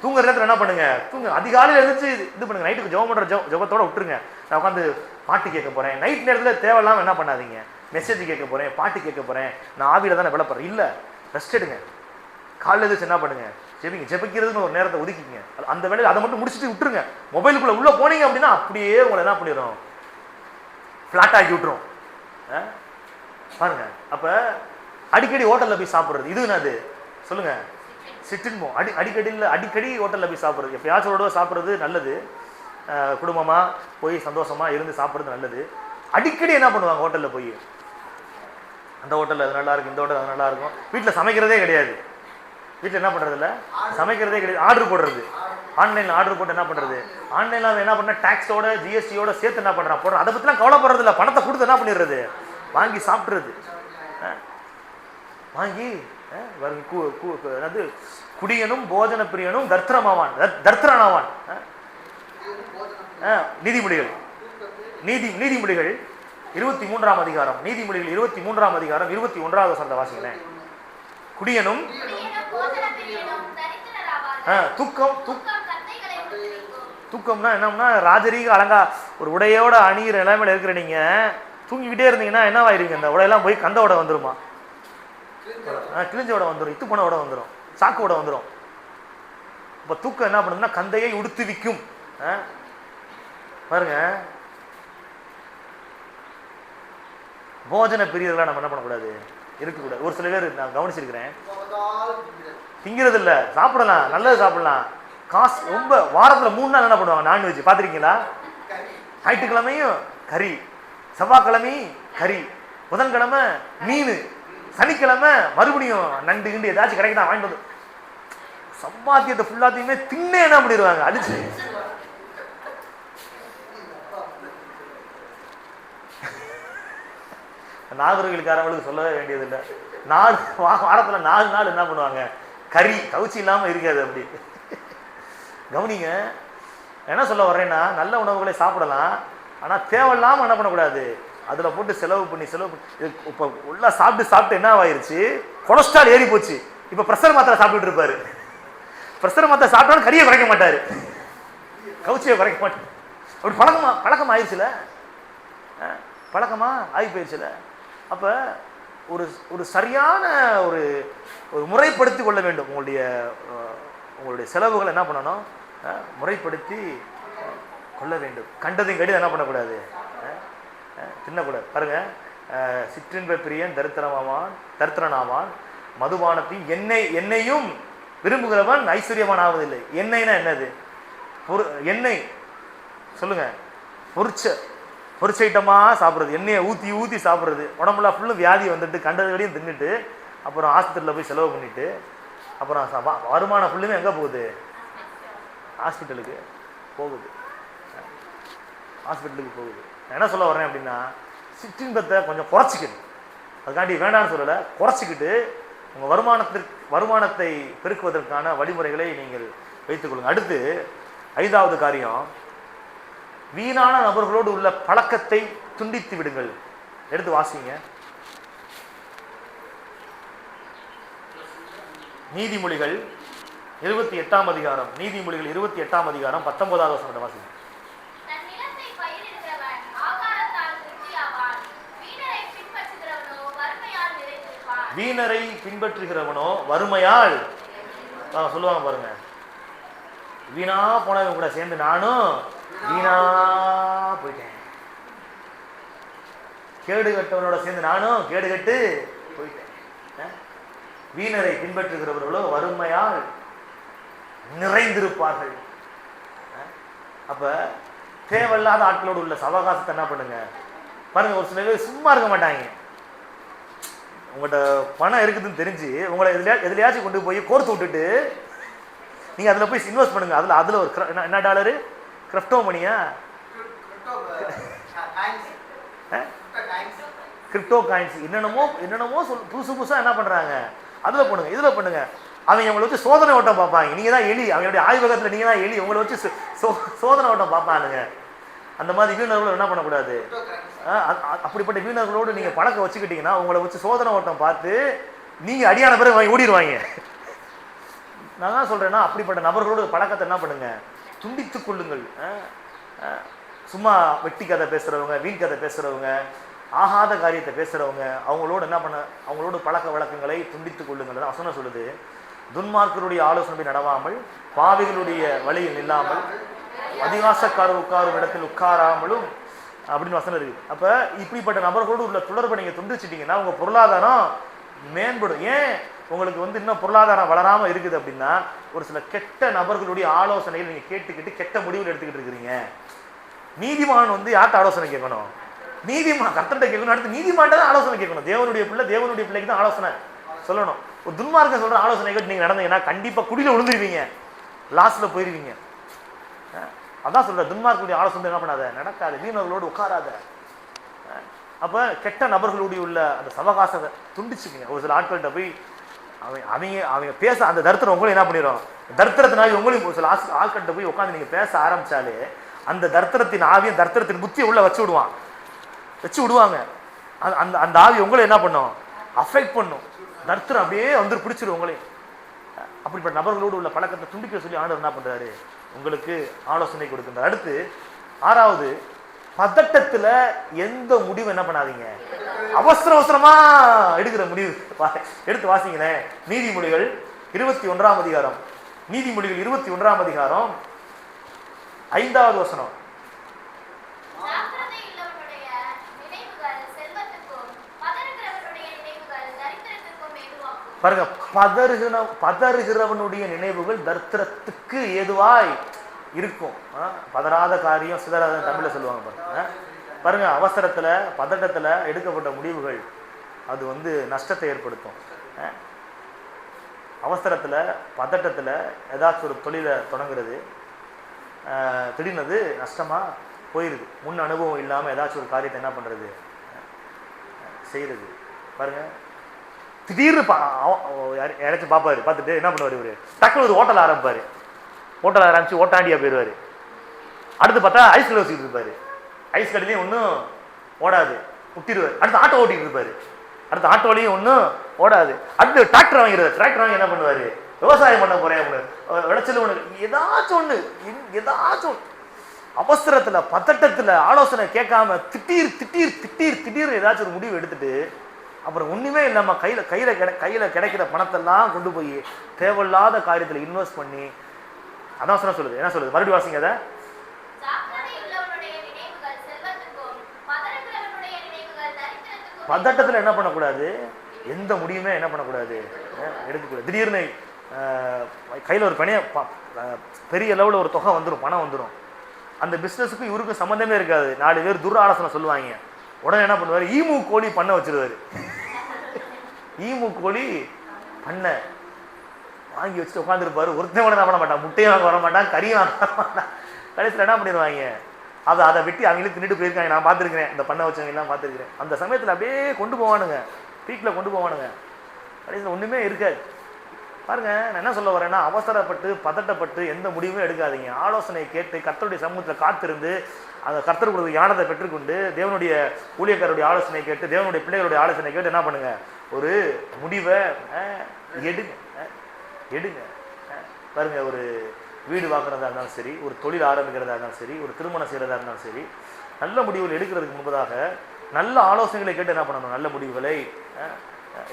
தூங்குற நேரத்தில் என்ன பண்ணுங்க, தூங்க அதிகாலையில் எழுந்துச்சு இது பண்ணுங்க. நைட்டுக்கு ஜெபம் பண்ற ஜெபத்தோட விட்டுருங்க. நான் உட்காந்து பாட்டு கேட்க போறேன். நைட் நேரத்தில் தேவையில்லாம என்ன பண்ணாதீங்க. மெசேஜ் கேட்க போறேன், பாட்டு கேட்க போறேன், நான் ஆவியில தானே விளப்படுறேன். இல்லை, ரெஸ்ட் எடுங்க. காலையில் எழுந்துச்சு என்ன பண்ணுங்க, ஜெபிக்கிறதுன்னு ஒரு நேரத்தை ஒதுக்கிங்க. அந்த வேலையில் அதை மட்டும் முடிச்சுட்டு விட்டுருங்க. மொபைலுக்குள்ள உள்ள போனீங்க அப்படின்னா அப்படியே உங்களை என்ன பண்ணிடும், ஃபிளாட் ஆக்கி விட்டுரும். பாருங்க. அப்ப அடிக்கடி ஹோட்டல்ல போய் சாப்பிட்றது இது என்னது சொல்லுங்க, சிற்றின்போ. அடிக்கடி ஹோட்டல்ல போய் சாப்பிட்றது, எப்பயாச்சோட சாப்பிட்றது நல்லது. குடும்பமா போய் சந்தோஷமா இருந்து சாப்பிட்றது நல்லது. அடிக்கடி என்ன பண்ணுவாங்க, ஹோட்டல்ல போய் அந்த ஹோட்டல்ல அது நல்லா இருக்கும், இந்த ஹோட்டல் அது நல்லா இருக்கும். வீட்டில் சமைக்கிறதே கிடையாது. வீட்டில் என்ன பண்றது இல்லை, சமைக்கிறதே கிடையாது. ஆர்டர் போடுறது, ஆன்லைன்ல ஆர்டர் போட்டு என்ன பண்றது, ஆன்லைன்ல என்ன பண்ண டாக்ஸோட ஜிஎஸ்டியோட சேர்த்து என்ன பண்றான் போடுறான். அதை பத்திலாம் கவலைப்படுறது இல்லை. பணத்தை கொடுத்து என்ன பண்ணிடுறது, வாங்கி சாப்பிட்றது. வாங்கி குடியனும் போஜன பிரியனும் தர்த்திரனாவான். நீதிமொழிகள் 23ஆம் அதிகாரம், நீதிமொழிகள் 23ஆம் அதிகாரம் 21வது வசனத்தை வாசிக்கிறேன். குடியனும் தூக்கம்னா என்னம்னா ராஜரீக அலங்கா ஒரு உடையோட அணிகிற நிலைமையில இருக்கிற நீங்க தூங்கிக்கிட்டே இருந்தீங்கன்னா என்னவாயிருவீங்க, இந்த உடையெல்லாம் போய் கந்த உடை வந்துருமா, கிழிஞ்ச உடை வந்துடும், இத்து போன உடை வந்துடும், சாக்கு உடை வந்துடும். இப்ப தூக்கம் என்ன பண்ணுதுன்னா கந்தையை உடுத்துவிக்கும். பாருங்க, போஜன பிரியர்களா நம்ம என்ன பண்ணக்கூடாது, இருக்கக்கூடாது. ஒரு சில பேர் நான் கவனிச்சிருக்கிறேன், திங்கிறது இல்லை, சாப்பிடலாம், நல்லது சாப்பிடலாம், காசு ரொம்ப வாரத்தில் 3 நாள் என்ன பண்ணுவாங்க, நான்வெஜ். பார்த்துருக்கீங்களா? ஞாயிற்றுக்கிழமையும் கறி, செவ்வாய்க்கிழமை கறி, புதன்கிழமை மீன், சனிக்கிழமை மறுபடியும் நண்டு கிண்டு ஏதாச்சும் கிடைக்கணும் வாங்கிட்டு வந்து சம்பாத்தியத்தை ஃபுல்லாத்தையுமே தின்னே என்ன பண்ணிடுவாங்க, அடிச்சு. நாகர்களுக்காரவங்களுக்கு சொல்லவே வேண்டியதில்லை. வாரத்தில் 4 நாள் என்ன பண்ணுவாங்க, கறி கவுச்சி இல்லாமல் இருக்காது. அப்படி கவனிங்க. என்ன சொல்ல வர்றேன்னா, நல்ல உணவுகளை சாப்பிடலாம், ஆனால் தேவையில்லாமல் என்ன பண்ணக்கூடாது, அதில் போட்டு செலவு பண்ணி இப்போ உள்ள சாப்பிட்டு என்ன ஆயிடுச்சு, கொலஸ்ட்ரால் ஏறி போச்சு. இப்போ ப்ரெஷர் மாத்திரை சாப்பிட்டுட்டு இருப்பாரு. ப்ரெஷர் மாத்திரை சாப்பிட்டாலும் கறியை குறைக்க மாட்டாரு, கவுச்சியை குறைக்க மாட்டார். அப்படி பழக்கம் ஆயிடுச்சுல, பழக்கமா ஆகி போயிடுச்சுல. அப்ப ஒரு சரியான ஒரு முறைப்படுத்தி கொள்ள வேண்டும். உங்களுடைய செலவுகளை என்ன பண்ணணும், முறைப்படுத்தி கொள்ள வேண்டும். கண்டதையும் கடி என்ன பண்ணக்கூடாது, தின்னக்கூடாது. பாருங்க, சிற்றின்ப பிரியன் தரித்திரனாவான், மதுபானத்தையும் எண்ணெயும் விரும்புகிறவன் ஐஸ்வர்யவான் ஆவதில்லை. எண்ணெய்னா என்னது, எண்ணெய் சொல்லுங்க, பொரிச்ச ஐட்டமா சாப்பிட்றது, எண்ணெயை ஊற்றி சாப்பிட்றது. உடம்புல ஃபுல்லும் வியாதி வந்துட்டு கண்டது வரையும் தின்னுட்டு அப்புறம் ஆஸ்பத்திரியில் போய் செலவு பண்ணிட்டு அப்புறம் வருமானம் ஃபுல்லுமே எங்கே போகுது, ஹாஸ்பிட்டலுக்கு போகுது. என்ன சொல்ல வர்றேன் அப்படின்னா, சிற்றின்பத்தை கொஞ்சம் குறைச்சிக்கணும். அதுக்காண்டி வேண்டாம்னு சொல்லலை, குறைச்சிக்கிட்டு உங்கள் வருமானத்தை பெருக்குவதற்கான வழிமுறைகளை நீங்கள் வைத்துக் கொள்ளுங்க. அடுத்து 5வது காரியம், வீணான நபர்களோடு உள்ள பழக்கத்தை துண்டித்து விடுங்கள். எடுத்து வாசிங்க. நீதிமொழிகள் 28ஆம் அதிகாரம், நீதிமொழிகள் 28ஆம் அதிகாரம் 19வது வசனத்தை வாசிங்க. வீணரை பின்பற்றுகிறவனோ வறுமையால் சொல்லுவாங்க பாருங்க, வீணா போனவங்க கூட சேர்ந்து நானும் வீணா போயிட்டேன், கேடு கட்டவனோட சேர்ந்து நானும் கேடு கட்டு போயிட்டேன். வீணரை பின்பற்றுகிறவர்களோ வறுமையால் நிறைந்திருப்பார்கள். அப்ப தேவையில்லாத ஆட்களோடு உள்ள சவகாசத்தை என்ன பண்ணுங்க பாருங்க. ஒரு சில பேர் சும்மா இருக்க மாட்டாங்க. உங்கள்கிட்ட பணம் இருக்குதுன்னு தெரிஞ்சு உங்களை எதுலையாச்சும் கொண்டு போய் கோர்த்து விட்டுட்டு நீங்கள் அதில் போய் இன்வெஸ்ட் பண்ணுங்க. அதில் ஒரு என்ன டாலரு, கிரிப்டோ மணியா, கிரிப்டோ காயின்ஸ் என்னென்னமோ புதுசாக என்ன பண்ணுறாங்க, அதில் பண்ணுங்க இதில் பண்ணுங்க. அவங்க உங்களை வச்சு சோதனை ஓட்டம் பார்ப்பாங்க. நீங்கள் தான் எலி, அவங்களுடைய ஆய்வகத்தில் நீங்கள் தான் எலி, உங்களை வச்சு சோதனை ஓட்டம் பார்ப்பானுங்க. அந்த மாதிரி வீணர்களோடு என்ன பண்ணக்கூடாது. அப்படிப்பட்ட வீணர்களோடு நீங்கள் பழக்கம் வச்சுக்கிட்டீங்கன்னா உங்களை வச்சு சோதனை ஓட்டம் பார்த்து நீங்கள் அடியான பிறகு வாங்கி ஓடிடுவாங்க. நான் தான் சொல்கிறேன்னா அப்படிப்பட்ட நபர்களோடு பழக்கத்தை என்ன பண்ணுங்க, துண்டித்து கொள்ளுங்கள். சும்மா வெட்டி கதை பேசுகிறவங்க, வீண் கதை பேசுகிறவங்க, ஆகாத காரியத்தை பேசுகிறவங்க, அவங்களோட பழக்க வழக்கங்களை துண்டித்து கொள்ளுங்கள். வசனம் சொல்லுது, துன்மார்க்கருடைய ஆலோசனை நடவாமல், பாவிகளுடைய வழியில் நில்லாமல், அதிகாசக்காரர் உட்காரும் இடத்தில் உட்காராமலும் அப்படின்னு வசனம் இருக்கு. அப்ப இப்படிப்பட்ட நபர்களோடு உள்ள தொடர்பை நீங்க துண்டிச்சிட்டீங்கன்னா உங்க பொருளாதாரம் மேம்படும். ஏன் உங்களுக்கு இன்னும் பொருளாதாரம் வளராம இருக்குது அப்படின்னா, ஒரு சில கெட்ட நபர்களுடைய ஆலோசனைகள் நீங்க கேட்டுக்கிட்டு கெட்ட முடிவுகள் எடுத்துக்கிட்டு இருக்கிறீங்க. நீதிமான் யார்கிட்ட ஆலோசனை கேட்கணும், நீதிமான் கர்த்தர்கிட்ட கேட்கணும். அடுத்து நீதிமான் தான் ஆலோசனை கேட்கணும். தேவனுடைய பிள்ளைக்கு தான் ஆலோசனை சொல்லணும். ஒரு துன்மார்க்க சொல்ற ஆலோசனை கேட்டு நீங்க நடந்தீங்கன்னா கண்டிப்பா குடியில விழுந்துருவீங்க, லாஸ்ட்ல போயிருவீங்க. அதான் சொல்ற, துன்மார்க்குடைய ஆலோசனை என்ன பண்ணாத, நடக்காது, வீணர்களோடு உட்காராத. அப்ப கெட்ட நபர்களுடைய உள்ள அந்த சவகாசத்தை துண்டிச்சுக்கீங்க. ஒரு சில ஆட்கள்கிட்ட போய் அவங்க பேச அந்த தரித்திரம் உங்களையும் என்ன பண்ணிடும், தரித்திரத்தினால உங்களையும் ஒரு சில ஆட்கள்கிட்ட போய் உட்காந்து நீங்க பேச ஆரம்பிச்சாலே அந்த தரித்திரத்தின் ஆவியும் தரித்திரத்தின் புத்தியை உள்ள வச்சு விடுவாங்க. அந்த ஆவி உங்களை என்ன பண்ணும், அஃபெக்ட் பண்ணும். தரித்திரம் அப்படியே பிடிச்சிடும் உங்களையும். அப்படிப்பட்ட நபர்களோடு உள்ள பழக்கத்தை துண்டிக்க சொல்லி ஆண்டவர் என்ன பண்றாரு, உங்களுக்கு ஆலோசனை கொடுக்கின்றார். அடுத்து 6வது, பதட்டத்துல எந்த முடிவு என்ன பண்ணாதீங்க, அவசரமா எடுக்கிற முடிவு எடுத்து வாசிங்களேன். நீதிமொழிகள் 21ஆம் அதிகாரம், நீதிமொழிகள் 21ஆம் அதிகாரம் 5வது வசனம். பாருங்க, பதறுகிறவனுடைய நினைவுகள் தரித்திரத்துக்கு ஏதுவாய் இருக்கும். பதறாத காரியம் சிதறாத தமிழ்ல சொல்லுவாங்க. பாருங்க, அவசரத்துல பதட்டத்துல எடுக்கப்பட்ட முடிவுகள் அது நஷ்டத்தை ஏற்படுத்தும். அவசரத்துல பதட்டத்துல ஏதாச்சும் ஒரு தொழிலை தொடங்குறது திடீர்னு நஷ்டமா போயிருது. முன் அனுபவம் இல்லாம ஏதாச்சும் ஒரு காரியத்தை என்ன பண்றது செய்யறது. பாருங்க, திடீர்னு யாராச்சும் பார்ப்பாரு, பார்த்துட்டு என்ன பண்ணுவார், இவரு டக்குனு ஒரு ஹோட்டல் ஆரம்பிப்பாரு. ஹோட்டல் ஆரம்பிச்சு ஓட்டாண்டியா போயிடுவாரு. அடுத்து பார்த்தா ஐஸ் கடை வச்சுக்கிட்டு இருப்பாரு. ஐஸ் கடையிலையும் ஒன்றும் ஓடாது, விட்டிடுவார். அடுத்து ஆட்டோ ஓட்டிட்டு இருப்பாரு. அடுத்த ஆட்டோலையும் ஒன்றும் ஓடாது. அடுத்து டிராக்டர் வாங்கிடுவார். டிராக்டர் வாங்கி என்ன பண்ணுவாரு, விவசாயம் பண்ண போறேன் விளைச்சல் ஒன்று ஏதாச்சும் அவசரத்துல பதட்டத்துல ஆலோசனை கேட்காம திடீர் ஏதாச்சும் ஒரு முடிவு எடுத்துட்டு அப்புறம் ஒண்ணுமே இல்லாம கையில கிடைக்கிற பணத்தெல்லாம் கொண்டு போய் தேவையில்லாத காரியத்துல இன்வெஸ்ட் பண்ணி, அதான் சொல்லுது. என்ன சொல்லுது, மறுபடியும் வாசிங்க அதை. பதட்டத்துல என்ன பண்ணக்கூடாது, எந்த முடிவுமே என்ன பண்ணக்கூடாது, எடுக்கக்கூடாது. திடீர்னு கையில ஒரு பெரிய லெவலில் ஒரு தொகை வந்துடும், பணம் வந்துடும். அந்த பிசினஸுக்கும் இவருக்கும் சம்மந்தமே இருக்காது. 4 பேர் துர் ஆலோசனை சொல்லுவாங்க. உடனே என்ன பண்ணுவாரு, ஈமு கோழி பண்ண வச்சிருவாரு. ஈமு கோழி பண்ண வாங்கி வச்சுட்டு உட்காந்துருப்பாரு. ஒருத்தன் கூட என்ன பண்ண மாட்டான், முட்டையும் வாங்க வர மாட்டான், கறியும் வாங்க வர மாட்டான். கடைசியில் என்ன பண்ணிடுவாங்க, அதை வெட்டி அவங்களுக்கு தின்னுட்டு போயிருக்காங்க. நான் பார்த்துருக்கிறேன், இந்த பண்ண வச்சவங்க எல்லாம் பார்த்துருக்கிறேன். அந்த சமயத்தில் அப்படியே கொண்டு போவானுங்க. பீக்கில் கொண்டு போவானுங்க, கடைசியில் ஒன்றுமே இருக்காது. பாருங்க, நான் என்ன சொல்ல வரேன்னா, அவசரப்பட்டு பதட்டப்பட்டு எந்த முடிவுமே எடுக்காதீங்க. ஆலோசனை கேட்டு கர்த்தருடைய சமூகத்தில் காத்திருந்து அந்த கர்த்தர் கொடுத்த ஞானத்தை பெற்றுக்கொண்டு தேவனுடைய ஊழியக்காரருடைய ஆலோசனை கேட்டு தேவனுடைய பிள்ளைகளுடைய ஆலோசனை கேட்டு என்ன பண்ணுங்க, ஒரு முடிவை எடுங்க. பாருங்க, ஒரு வீடு வாங்குறதா இருந்தாலும் சரி, ஒரு தொழில் ஆரம்பிக்கிறதா இருந்தாலும் சரி, ஒரு திருமணம் செய்கிறதா இருந்தாலும் சரி, நல்ல முடிவுகள் எடுக்கிறதுக்கு முன்பதாக நல்ல ஆலோசனைகளை கேட்டு என்ன பண்ணணும், நல்ல முடிவுகளை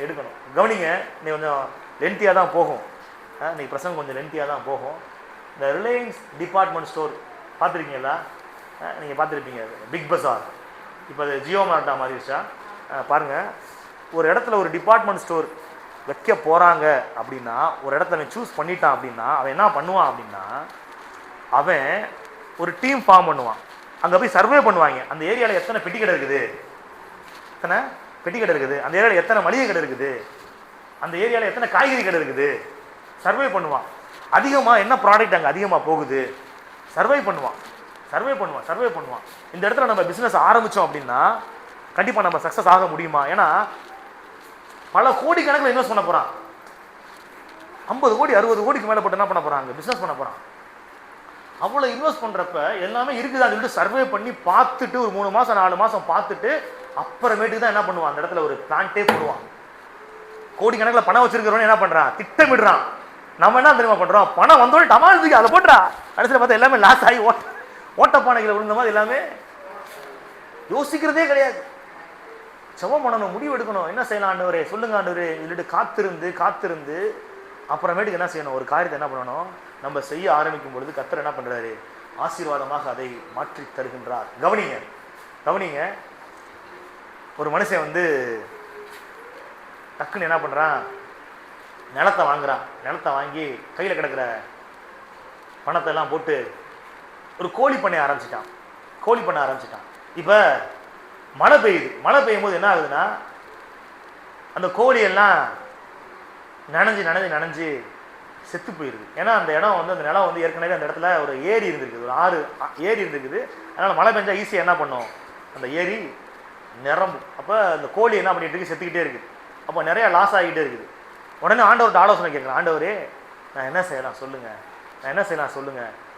எடுக்கணும். கவனிங்க, நீ கொஞ்சம் லென்த்தியாக தான் போகும், நீ பிரசங்கம் கொஞ்சம் லென்த்தியாக தான் போகும். இந்த ரிலையன்ஸ் டிபார்ட்மெண்ட் ஸ்டோர் பார்த்துருக்கீங்களா? நீங்கள் பார்த்துருப்பீங்க, பிக் பஸார். இப்போ அது ஜியோ மார்ட்டா மாறிடுச்சா? பாருங்கள், ஒரு இடத்துல ஒரு டிபார்ட்மெண்ட் ஸ்டோர் வைக்க போகிறாங்க அப்படின்னா, ஒரு இடத்த அவன் சூஸ் பண்ணிட்டான் அப்படின்னா, அவன் என்ன பண்ணுவான் அப்படின்னா, அவன் ஒரு டீம் ஃபார்ம் பண்ணுவான். அங்கே போய் சர்வே பண்ணுவாங்க, அந்த ஏரியாவில் எத்தனை பெட்டி கடை இருக்குது, எத்தனை பெட்டி கடை இருக்குது, அந்த ஏரியாவில் எத்தனை மளிகை கடை இருக்குது, அந்த ஏரியாவில் எத்தனை காய்கறி கடை இருக்குது, சர்வே பண்ணுவான். அதிகமாக என்ன ப்ராடக்ட் அங்கே அதிகமாக போகுது, சர்வே பண்ணுவான். இந்த இடத்துல நம்ம பிஸ்னஸ் ஆரம்பித்தோம் அப்படின்னா கண்டிப்பாக நம்ம சக்ஸஸ் ஆக முடியுமா? ஏன்னா பல கோடி கணக்கில் இன்வெஸ்ட் பண்ண போகிறான். 50 கோடி 60 கோடிக்கு மேலே போட்டு என்ன பண்ண போகிறாங்க, பிஸ்னஸ் பண்ண போகிறான். அவ்வளோ இன்வெஸ்ட் பண்ணுறப்ப எல்லாமே இருக்குதான்னு சொல்லிட்டு சர்வே பண்ணி பார்த்துட்டு ஒரு 3 மாதம் 4 மாதம் பார்த்துட்டு அப்புறமேட்டுக்கு தான் என்ன பண்ணுவான், அந்த இடத்துல ஒரு பிளான்ட்டே போடுவான். கோடி கணக்கில் பணம் வச்சிருக்கிறவனே என்ன பண்ணுறான், திட்டமிடுறான். நம்ம என்ன தெரியுமா பண்ணுறோம், பணம் வந்தோடனே டமால்துக்கு அதை போட்டுறா, கடைசியில் பார்த்தா எல்லாமே லாஸ் ஆகி ஓட்டப்பானைகளை விழுந்த மாதிரி எல்லாமே யோசிக்கிறதே கிடையாது. செவம் பண்ணணும், முடிவு எடுக்கணும். என்ன செய்யலாம் ஆண்டவரே, சொல்லுங்க ஆண்டவரே சொல்லிட்டு காத்திருந்து அப்புறமேட்டுக்கு என்ன செய்யணும், ஒரு காரியத்தை என்ன பண்ணணும், நம்ம செய்ய ஆரம்பிக்கும் பொழுது கர்த்தர் என்ன பண்ணுறாரு, ஆசீர்வாதமாக அதை மாற்றி தருகின்றார். கவனிங்க, ஒரு மனுஷன் வந்து டக்குன்னு என்ன பண்ணுறான், நிலத்தை வாங்குறான். நிலத்தை வாங்கி கையில் கிடக்கிற பணத்தை எல்லாம் போட்டு ஒரு கோழி பண்ண ஆரம்பிச்சிட்டான். இப்போ மழை பெய்யும் போது என்ன ஆகுதுன்னா, அந்த கோழியெல்லாம் நனைஞ்சு செத்து போயிடுது. ஏன்னா அந்த இடம் வந்து, அந்த நிலம் வந்து ஏற்கனவே அந்த இடத்துல ஒரு ஏரி இருந்திருக்குது, ஒரு ஆறு ஏரி இருந்திருக்குது. அதனால் மழை பெஞ்சா ஈஸியாக என்ன பண்ணும், அந்த ஏரி நிரம்பும். அப்போ அந்த கோழி என்ன பண்ணிட்டு இருக்கு, செத்துக்கிட்டே இருக்குது. அப்போ நிறைய லாஸ் ஆகிட்டே இருக்குது. உடனே ஆண்டவர்கிட்ட ஆலோசனை கேட்குறேன், ஆண்டவரே நான் என்ன செய்யலாம் சொல்லுங்கள்,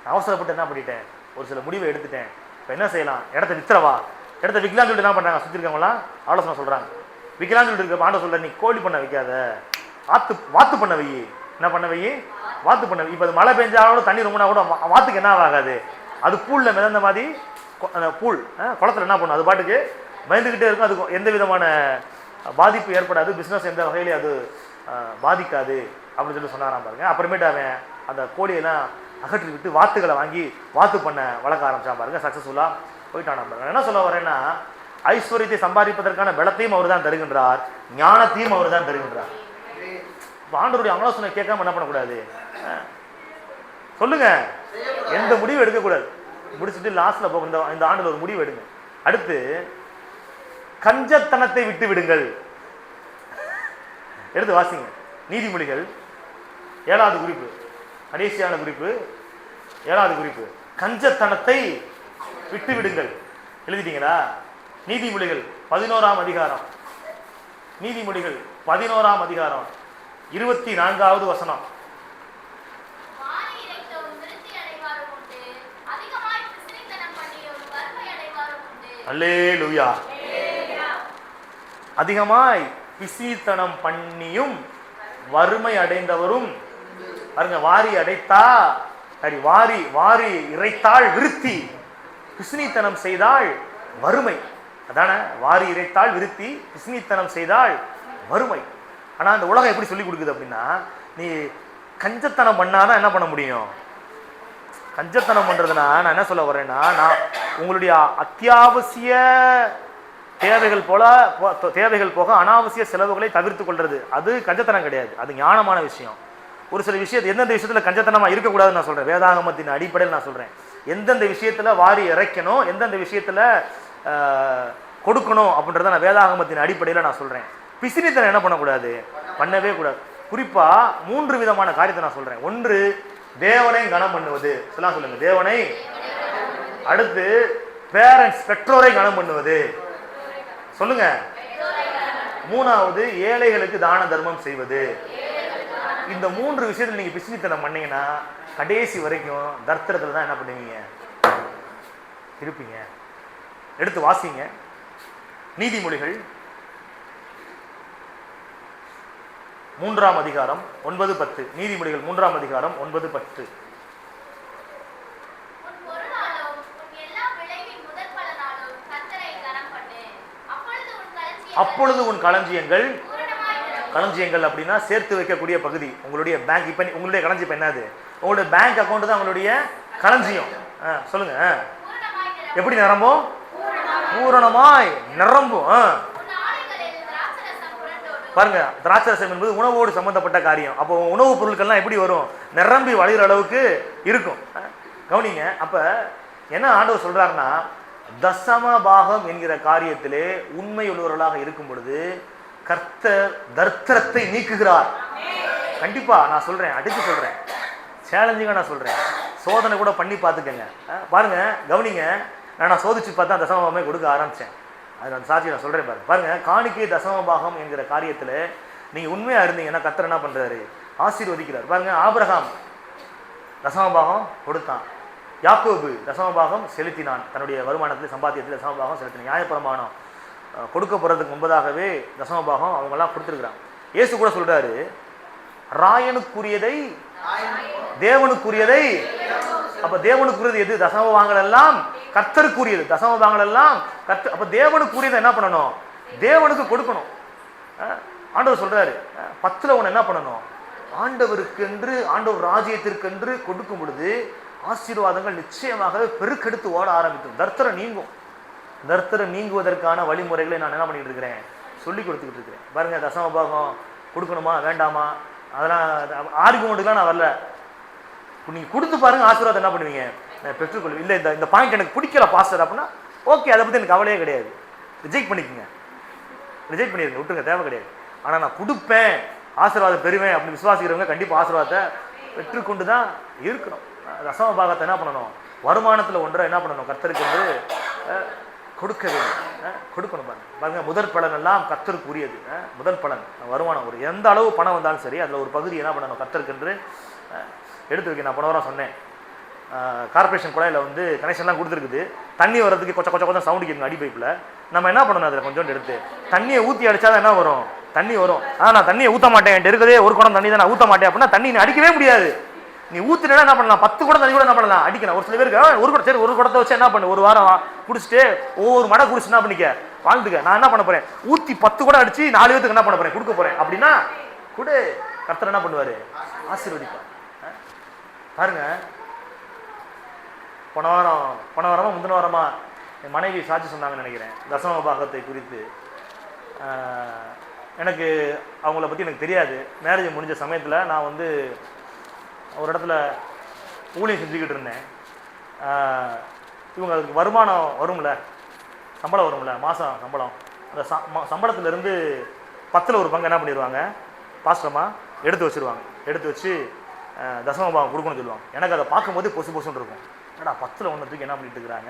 நான் அவசரப்பட்டு என்ன பண்ணிட்டேன், ஒரு சில முடிவை எடுத்துட்டேன், இப்போ என்ன செய்யலாம், இடத்த வித்துறவா, இடத்த விற்கலான்னு சொல்லிட்டு என்ன பண்ணுறாங்க, சுற்றி இருக்கவங்களாம் ஆலோசனை சொல்கிறாங்க. விற்கலான்னு சொல்லிட்டு இருக்க ஆண்டவர் சொல்கிறேன், நீ கோழி பண்ண வைக்காத, வாத்து பண்ண வை. என்ன பண்ண வை, வாத்து பண்ண வை. இப்போ அது மழை பெஞ்சாலும் தண்ணி ரொம்பனா கூட வாத்துக்கு என்ன ஆகாது, அது பூலில் மிதந்த மாதிரி, அந்த பூல் குளத்தில் என்ன பண்ணும், அது பாட்டுக்கு பயந்துக்கிட்டே இருக்கும், அதுக்கு எந்த விதமான பாதிப்பு ஏற்படாது, பிஸ்னஸ் எந்த வகையிலே அது பாதிக்காது அப்படின்னு சொல்லி சொன்னாராம் பாருங்க. அப்புறமேட்டு அவன் அந்த கோழியெல்லாம் அகற்றி விட்டு வாத்துகளை வாங்கி வாத்து பண்ண வளர்க்க ஆரம்பிச்சான் பாருங்க. சக்ஸஸ்ஃபுல்லாக போயிட்டான் பாருங்க. என்ன சொல்ல வரேன்னா, ஐஸ்வர்யத்தை சம்பாதிப்பதற்கான பலத்தையும் அவர் தான் தருகின்றார், ஞானத்தையும் அவர் தான் தருகின்றார். ஆண்டவருடைய ஆலோசனை கேட்காம என்ன பண்ணக்கூடாது, சொல்லுங்க, எந்த முடிவு எடுக்கக்கூடாது. முடிச்சுட்டு லாஸ்ட்ல போக இந்த ஆண்டுல ஒரு முடிவு எடுங்க. அடுத்து, கஞ்சத்தனத்தை விட்டு விடுங்கள். எடுத்து வாசிங்க, நீதிமொழிகள் 7வது குறிப்பு, கடைசியான குறிப்பு, 7வது குறிப்பு, கஞ்சத்தனத்தை விட்டு விடுங்கள். எழுதிட்டீங்களா? நீதிமொழிகள் 11ஆம் அதிகாரம், நீதிமொழிகள் 11ஆம் அதிகாரம் 24வது வசனம். அல்லேலூயா. அதிகமாய் பிசித்தனம் பண்ணியும் வறுமை அடைந்தவரும் பாருங்க, வாரி அடைத்தா சரி, வாரி இறைத்தாள் விருத்தி, பிசினித்தனம் செய்தால் வறுமை. அதான, வாரி இறைத்தாள் விருத்தி, பிசினித்தனம் செய்தால் வறுமை. ஆனா அந்த உலகம் எப்படி சொல்லி கொடுக்குது அப்படின்னா, நீ கஞ்சத்தனம் பண்ணாதான் என்ன பண்ண முடியும். கஞ்சத்தனம் பண்றதுனா நான் என்ன சொல்ல வரேன்னா, நான் உங்களுடைய அத்தியாவசிய தேவைகள் போக அனாவசிய செலவுகளை தவிர்த்து கொள்றது, அது கஞ்சத்தனம் கிடையாது, அது ஞானமான விஷயம். ஒரு சில விஷயத்தை எந்தெந்த விஷயத்துல கஞ்சத்தனமா இருக்கக்கூடாதுன்னு நான் சொல்றேன், வேதாகமத்தின் அடிப்படையில் நான் சொல்றேன். எந்தெந்த விஷயத்துல வாரி இறைக்கணும், எந்தெந்த விஷயத்துல கொடுக்கணும் அப்படின்றத நான் வேதாகமத்தின் அடிப்படையில் நான் சொல்றேன். பிசினித்தனம் என்ன பண்ணக்கூடாது, பண்ணவே கூடாது. குறிப்பா 3 விதமான காரியத்தை நான் சொல்றேன். ஒன்று, தேவனை கனம் பண்ணுவது. சொல்லுங்க, தேவனை. அடுத்து, பேரண்ட்ஸ் பெற்றோரை கனம் பண்ணுவது. சொல்லுங்க, மூணாவது ஏழைகளுக்கு தான தர்மம் செய்வது. இந்த 3 விஷயத்துல நீங்க பிசினித்தனம் பண்ணீங்கன்னா கடைசி வரைக்கும் தர்த்தரத்துல தான் என்ன பண்ணுவீங்க இருப்பீங்க. எடுத்து வாசிங்க நீதிமொழிகள் 3ஆம் அதிகாரம் 9-10. நீதிமொழிகள் 3ஆம் அதிகாரம் 9-10. அப்பொழுது உன் களஞ்சியங்கள் அப்படின்னா சேர்த்து வைக்கக்கூடிய பகுதி. உங்களுடைய பேங்க், இப்ப உங்களுடைய களஞ்சியம் என்னது? உங்களுடைய பேங்க் அக்கௌண்ட் தான் உங்களுடைய களஞ்சியம். சொல்லுங்க, எப்படி நிரம்பும்? பூரணமாய் நிரம்பும். பாருங்க, திராட்சரசம் என்பது உணவோடு சம்பந்தப்பட்ட காரியம். அப்போ உணவுப் பொருட்கள்லாம் எப்படி வரும்? நிரம்பி வழிகிற அளவுக்கு இருக்கும். கவனிங்க, அப்ப என்ன ஆண்டவர் சொல்றாருன்னா, தசம பாகம் என்கிற காரியத்திலே உண்மை உள்ளவர்களாக இருக்கும் பொழுது கர்த்தர் தர்த்தரத்தை நீக்குகிறார். கண்டிப்பா நான் சொல்றேன், அடித்து சொல்றேன், சேலஞ்சிங்கா நான் சொல்றேன். சோதனை கூட பண்ணி பார்த்துக்கங்க. பாருங்க, கவனிங்க, நான் சோதிச்சு பார்த்தா தசமபாகமே கொடுக்க ஆரம்பிச்சேன். அது நான் சாட்சி நான் சொல்றேன். பாருங்க, காணிக்கை தசமபாகம் என்கிற காரியத்துல நீங்க உண்மையா இருந்தீங்கன்னா கர்த்தர் என்ன பண்றாரு? ஆசீர்வதிக்கிறார். பாருங்க, ஆபிரகாம் தசமபாகம் கொடுத்தான். யாக்கோபு தசமபாகம் செலுத்தினான். தன்னுடைய வருமானத்தில் சம்பாத்தியத்தில் தசமபாகம் செலுத்தினான். நியாயப்பிரமாணம் கொடுக்க போறதுக்கு முன்பதாகவே தசமபாகம் அவங்கெல்லாம் கொடுத்துருக்குறாங்க. இயேசு கூட சொல்றாரு, ராயனுக்குரியதை தேவனுக்குரியதை. அப்ப தேவனுக்குரியது எது? தசமபாகங்கள் எல்லாம் கர்த்தருக்குரியது. தசமபாகங்கள் எல்லாம் கர்த்தர். அப்ப தேவனுக்குரியதை என்ன பண்ணணும்? தேவனுக்கு கொடுக்கணும். ஆண்டவர் சொல்றாரு, 10ல் ஒன்று என்ன பண்ணணும்? ஆண்டவருக்கென்று, ஆண்டவர் ராஜ்யத்திற்கென்று கொடுக்கும் பொழுது ஆசீர்வாதங்கள் நிச்சயமாகவே பெருக்கெடுத்து ஓட ஆரம்பிக்கும். தர்த்தரம் நீங்கும். தர்த்தரம் நீங்குவதற்கான வழிமுறைகளை நான் என்ன பண்ணிட்டு இருக்கிறேன்? சொல்லி கொடுத்துக்கிட்டு இருக்கிறேன். பாருங்க, தசமபாகம் கொடுக்கணுமா வேண்டாமா அதெல்லாம் ஆர்குமெண்ட்டுக்கெலாம் நான் வரல. நீங்கள் கொடுத்து பாருங்க, ஆசீர்வாதம் என்ன பண்ணுவீங்க? பெற்றுக்கொள்ளும். இல்லை, இந்த பாயிண்ட் எனக்கு பிடிக்கல பாஸ்டர் அப்படின்னா ஓகே, அதை பற்றி எனக்கு கவலையே கிடையாது. ரிஜெக்ட் பண்ணிக்கோங்க, ரிஜெக்ட் பண்ணிடுங்க, விட்டுருங்க, தேவை கிடையாது. ஆனால் நான் கொடுப்பேன், ஆசீர்வாதம் பெறுவேன் அப்படின்னு விசுவாசிக்கிறவங்க கண்டிப்பாக ஆசீர்வாதத்தை பெற்றுக்கொண்டு தான் இருக்கணும். தசமபாகத்தை என்ன பண்ணணும்? வருமானத்தில் ஒன்றை என்ன பண்ணணும்? கர்த்தருக்கு என்று கொடுக்க வேண்டும், கொடுக்கணும். பாருங்க, முதற் பலன் எல்லாம் கர்த்தருக்கு உரியது. முதல் பலன் வருமானம், ஒரு எந்த அளவு பணம் வந்தாலும் சரி, அதில் ஒரு பகுதி என்ன பண்ணணும்? கர்த்தருக்கு என்று எடுத்து வைக்க. நான் போன வாரம் சொன்னேன், கார்பரேஷன் குழாயில் வந்து கனெக்ஷன்லாம் கொடுத்துருக்குது. தண்ணி வர்றதுக்கு கொஞ்சம் சவுண்டு கேட்குங்க அடி பைப்பில். நம்ம என்ன பண்ணணும்? அதில் கொஞ்சோண்டு எடுத்து தண்ணியை ஊற்றி அடித்தாதான் என்ன வரும்? தண்ணி வரும். நான் தண்ணியை ஊற்ற மாட்டேன், என்கிட்ட இருக்குதே ஒரு குடம் தண்ணி தான், நான் ஊற்ற மாட்டேன் அப்படின்னா தண்ணி நீ அடிக்கவே முடியாது. நீ ஊற்றுனா என்ன பண்ணலாம்? 10 குடம் தண்ணி கூட என்ன பண்ணலாம்? அடிக்கலாம். ஒரு சில பேருக்கு ஒரு குடம், சரி ஒரு குடத்தை வச்சு என்ன பண்ணு, ஒரு வாரம் குடிச்சிட்டு ஒவ்வொரு மடை குடிச்சு என்ன பண்ணிக்க, வாழ்ந்துக்க. நான் என்ன பண்ண போறேன்? ஊற்றி 10 குடம் அடிச்சு 4 பேருக்கு என்ன பண்ண போறேன்? கொடுக்க போறேன். அப்படின்னா கூட கர்த்தர் என்ன பண்ணுவாரு? ஆசீர்வதிப்பார். பாருங்க, போன வாரமா முந்தின வாரமா என் மனைவி சாட்சி சொன்னாங்கன்னு நினைக்கிறேன், தசம பாகத்தை குறித்து. எனக்கு அவங்கள பற்றி எனக்கு தெரியாது. மேரேஜ் முடிஞ்ச சமயத்தில் நான் வந்து ஒரு இடத்துல ஊழியம் செஞ்சுக்கிட்டு இருந்தேன். இவங்க அதுக்கு வருமானம் வரும்ல, சம்பளம் வரும்ல, மாதம் சம்பளம். அந்த சம்பளத்துலேருந்து 10ல் ஒரு பங்கு என்ன பண்ணிடுவாங்க? பாஸ்டரமா எடுத்து வச்சுருவாங்க. எடுத்து வச்சு தசமபாகம் கொடுக்கணும்னு சொல்லுவாங்க. எனக்கு அதை பார்க்கும்போது பொசுன்னு இருக்கும். ஏடா 10ல் ஒன்றுத்துக்கு என்ன பண்ணிட்டு இருக்கிறாங்க,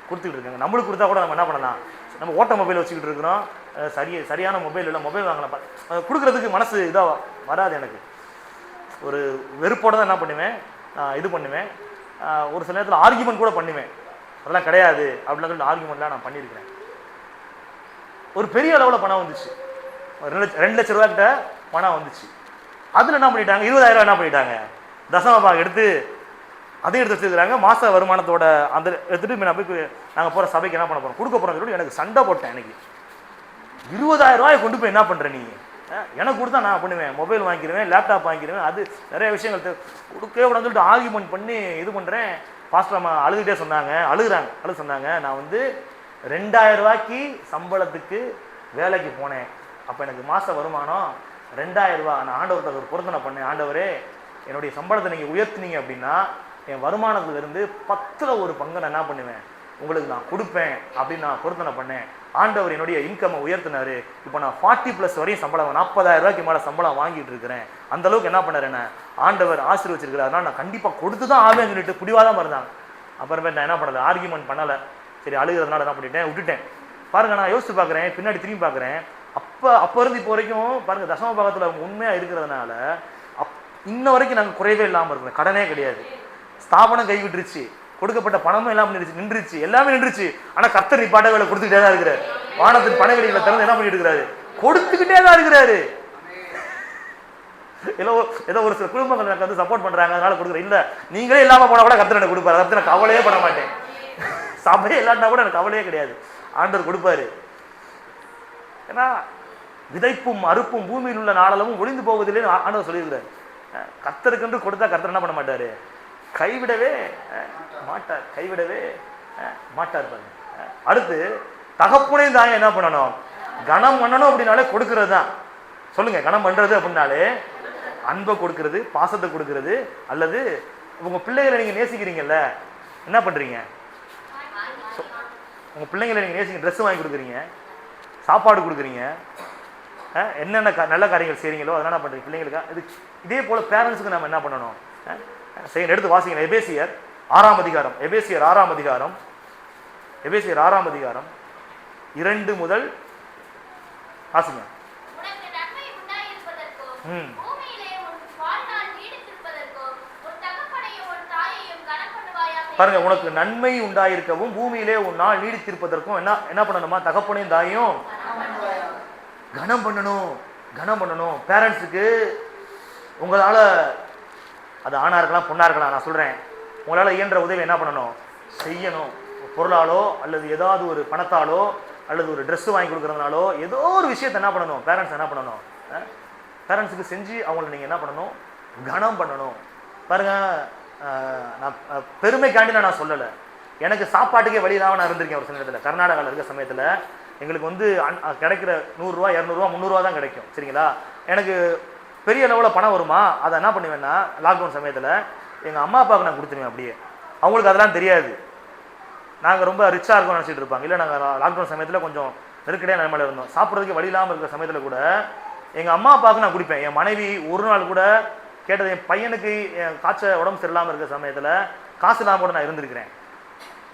கொடுத்துக்கிட்டு இருக்காங்க. நம்மளுக்கு கொடுத்தா கூட நம்ம என்ன பண்ணலாம்? நம்ம ஓட்ட மொபைல் வச்சுக்கிட்டு இருக்கிறோம், சரியான மொபைல் இல்லை, மொபைல் வாங்கலாம். கொடுக்குறதுக்கு மனசு இதாக வராது. எனக்கு ஒரு வெறுப்போடு தான் என்ன பண்ணுவேன், இது பண்ணுவேன். ஒரு சில நேரத்தில் ஆர்கியூமெண்ட் கூட பண்ணுவேன். அதெல்லாம் கிடையாது அப்படிலாம் சொல்லிட்டு ஆர்கியூமெண்ட்லாம் நான் பண்ணியிருக்கிறேன். ஒரு பெரிய அளவில் பணம் வந்துச்சு, 2 லட்ச ரூபா கிட்ட பணம் வந்துச்சு. அதில் என்ன பண்ணிட்டாங்க? 20,000 என்ன பண்ணிட்டாங்க? தசமபாகம் எடுத்து அதையும் எடுத்து வச்சுருக்காங்க. மாத வருமானத்தோட அந்த எடுத்துகிட்டு நான் போய் நாங்கள் போகிற சபைக்கு என்ன பண்ண போகிறோம், கொடுக்க போகிறோம்னு சொல்லிட்டு எனக்கு சண்டை போட்டேன். எனக்கு 20,000 ரூபாயை கொண்டு போய் என்ன பண்ணுற நீ? எனக்கு கொடுத்தா நான் பண்ணுவேன், மொபைல் வாங்கிடுவேன், லேப்டாப் வாங்கிடுவேன், அது நிறைய விஷயங்கள் கொடுக்கவே கூடாதுன்னு சொல்லிட்டு ஆர்கியூமெண்ட் பண்ணி இது பண்ணுறேன். பாஸ்டர் அம்மா அழுதுகிட்டே சொன்னாங்க, அழுது சொன்னாங்க, நான் வந்து 2,000 ரூபாய்க்கு சம்பளத்துக்கு வேலைக்கு போனேன். அப்போ எனக்கு மாத வருமானம் 2,000 ரூபா. நான் ஆண்டவர்கிட்ட ஒரு பொருத்தனை பண்ணேன், ஆண்டவரே என்னுடைய சம்பளத்தை நீங்கள் உயர்த்தினீங்க அப்படின்னா என் வருமானத்திலிருந்து 10ல் ஒரு பங்கு நான் என்ன பண்ணுவேன், உங்களுக்கு நான் கொடுப்பேன் அப்படின்னு நான் பொருத்தனை பண்ணேன். ஆண்டவர் என்னுடைய இன்கம்மை உயர்த்தினாரு. இப்போ நான் 40+ வரையும் சம்பளம், 40,000 ரூபாய்க்கு மேலே சம்பளம் வாங்கிட்டு இருக்கிறேன். அந்த அளவுக்கு என்ன பண்ணார், என்ன ஆண்டவர் ஆசீர்வச்சிருக்கிறார். அதனால் நான் கண்டிப்பாக கொடுத்து தான் ஆவேன்னு சொல்லிட்டு பிடிவாதான் இருந்தாங்க. அப்புறமே நான் என்ன பண்ணலை, ஆர்கியூமெண்ட் பண்ணலை. சரி, அழுகிறதுனால என்ன பண்ணிட்டேன், விட்டுட்டேன். பாருங்க, நான் யோசிச்சு பார்க்குறேன், பின்னாடி திரும்பி பார்க்குறேன், அப்போ இருந்து இப்போ வரைக்கும் பாருங்க, தசம பாகத்தில் அவங்க உண்மையாக இருக்கிறதுனால இன்ன வரைக்கும் நாங்கள் குறைவே இல்லாமல் இருக்கிறோம். கடனே கிடையாது. ஸ்தாபனம் கைவிட்டுருச்சு, கொடுக்கப்பட்ட பணமும் எல்லாம் நின்றுச்சு, எல்லாமே நின்றுச்சு. ஆனால் கர்த்தர் நிப்பாட்ட வேலை கொடுத்துக்கிட்டே தான் இருக்கிறார். வானத்தின் பணவெளிகளை திறந்து என்ன பண்ணிட்டு இருக்கிறாரு? கொடுத்துக்கிட்டே தான் இருக்கிறாரு. ஏதோ ஒரு சில குடும்பங்கள் எனக்கு வந்து சப்போர்ட் பண்றாங்க, அதனால கொடுக்குறேன். இல்ல, நீங்களே இல்லாம போனா கூட கர்த்தர் எனக்கு கொடுப்பாரு. கர்த்தர் எனக்கு கவலையே பண்ண மாட்டேன். சபையே இல்லாட்டா கூட எனக்கு கவலையே கிடையாது. ஆண்டவர் கொடுப்பாரு. ஏன்னா விதைப்பும் அறுப்பும் பூமியில் உள்ள நாளளவும் ஒளிந்து போவதில்லை ஆண்டவர் சொல்லியிருக்கிறார். கர்த்தருக்கென்று கொடுத்தா கர்த்தர் என்ன பண்ண மாட்டாரு? கைவிடவே மாட்டார். கைவிடவே மாட்டார். பாருங்க. அடுத்து தகப்பனே தாங்க என்ன பண்ணணும்? கனம் பண்ணணும். அப்படின்னாலே கொடுக்கறது தான். சொல்லுங்க, கனம் பண்றது அப்படின்னாலே அன்பை கொடுக்கறது, பாசத்தை கொடுக்கறது. அல்லது உங்க பிள்ளைகளை நீங்க நேசிக்கிறீங்கல்ல, என்ன பண்றீங்க? உங்க பிள்ளைங்களை நீங்க நேசிக்க ட்ரெஸ் வாங்கி கொடுக்குறீங்க, சாப்பாடு கொடுக்குறீங்க, என்னென்ன நல்ல காரியங்கள் செய்றீங்களோ அதெல்லாம் என்ன பண்றீங்க பிள்ளைங்களுக்கு. இதே போல பேரண்ட்ஸுக்கு நம்ம என்ன பண்ணணும்? எடுத்து வாசிங்க. எபேசியர் 6ஆம் அதிகாரம். எபேசியர் 6ஆம் அதிகாரம். எபேசியர் 6ஆம் அதிகாரம் 2 முதல் வாசிங்க. பாருங்க, உனக்கு நன்மை உண்டாயிருக்கவும் பூமியிலே உன் நாள் நீடித்திருப்பதற்கும் என்ன பண்ணணுமா? தகப்பனையும் தாயும் கனம் பண்ணணும். கனம் பண்ணணும். பேரண்ட்ஸுக்கு உங்களால, அது ஆணா இருக்கலாம் பொண்ணா இருக்கலாம், நான் சொல்றேன், உங்களால இயன்ற உதவி என்ன பண்ணணும்? செய்யணும். பொருளாலோ அல்லது ஏதாவது ஒரு பணத்தாலோ அல்லது ஒரு ட்ரெஸ் வாங்கி கொடுக்கறதுனாலோ ஏதோ ஒரு விஷயத்தை என்ன பண்ணணும்? பேரண்ட்ஸ் என்ன பண்ணணும்? பேரண்ட்ஸுக்கு செஞ்சு அவங்களை நீங்க என்ன பண்ணணும்? கனம் பண்ணணும். பாருங்க, நான் பெருமைக்காண்டி நான் சொல்லலை. எனக்கு சாப்பாட்டுக்கே வழி இல்லாமல் நான் இருந்திருக்கேன். ஒரு சில நேரத்தில் கர்நாடகாவில் இருக்கிற சமயத்தில் எங்களுக்கு வந்து கிடைக்கிற 100 ரூபா 200 ரூபா 300 ரூபா தான் கிடைக்கும். சரிங்களா? எனக்கு பெரிய லெவலில் பணம் வருமா? அதை என்ன பண்ணுவேன்னா, லாக்டவுன் சமயத்தில் எங்கள் அம்மா அப்பாவுக்கு நான் கொடுத்துருவேன். அப்படியே அவங்களுக்கு அதெல்லாம் தெரியாது. நாங்கள் ரொம்ப ரிச்சாக இருக்கோம்னு நினச்சிட்டு இருப்பாங்க. இல்லை, நாங்கள் லாக்டவுன் சமயத்தில் கொஞ்சம் நெருக்கடியாக நிலைமையில இருந்தோம். சாப்பிட்றதுக்கு வழி இல்லாமல் இருக்கிற சமயத்தில் கூட எங்கள் அம்மா அப்பாவுக்கு நான் குடிப்பேன். என் மனைவி ஒரு நாள் கூட கேட்டது, என் பையனுக்கு என் உடம்பு சரியில்லாமல் இருக்கிற சமயத்தில் காசு இல்லாமல் கூட நான் இருந்திருக்கிறேன்.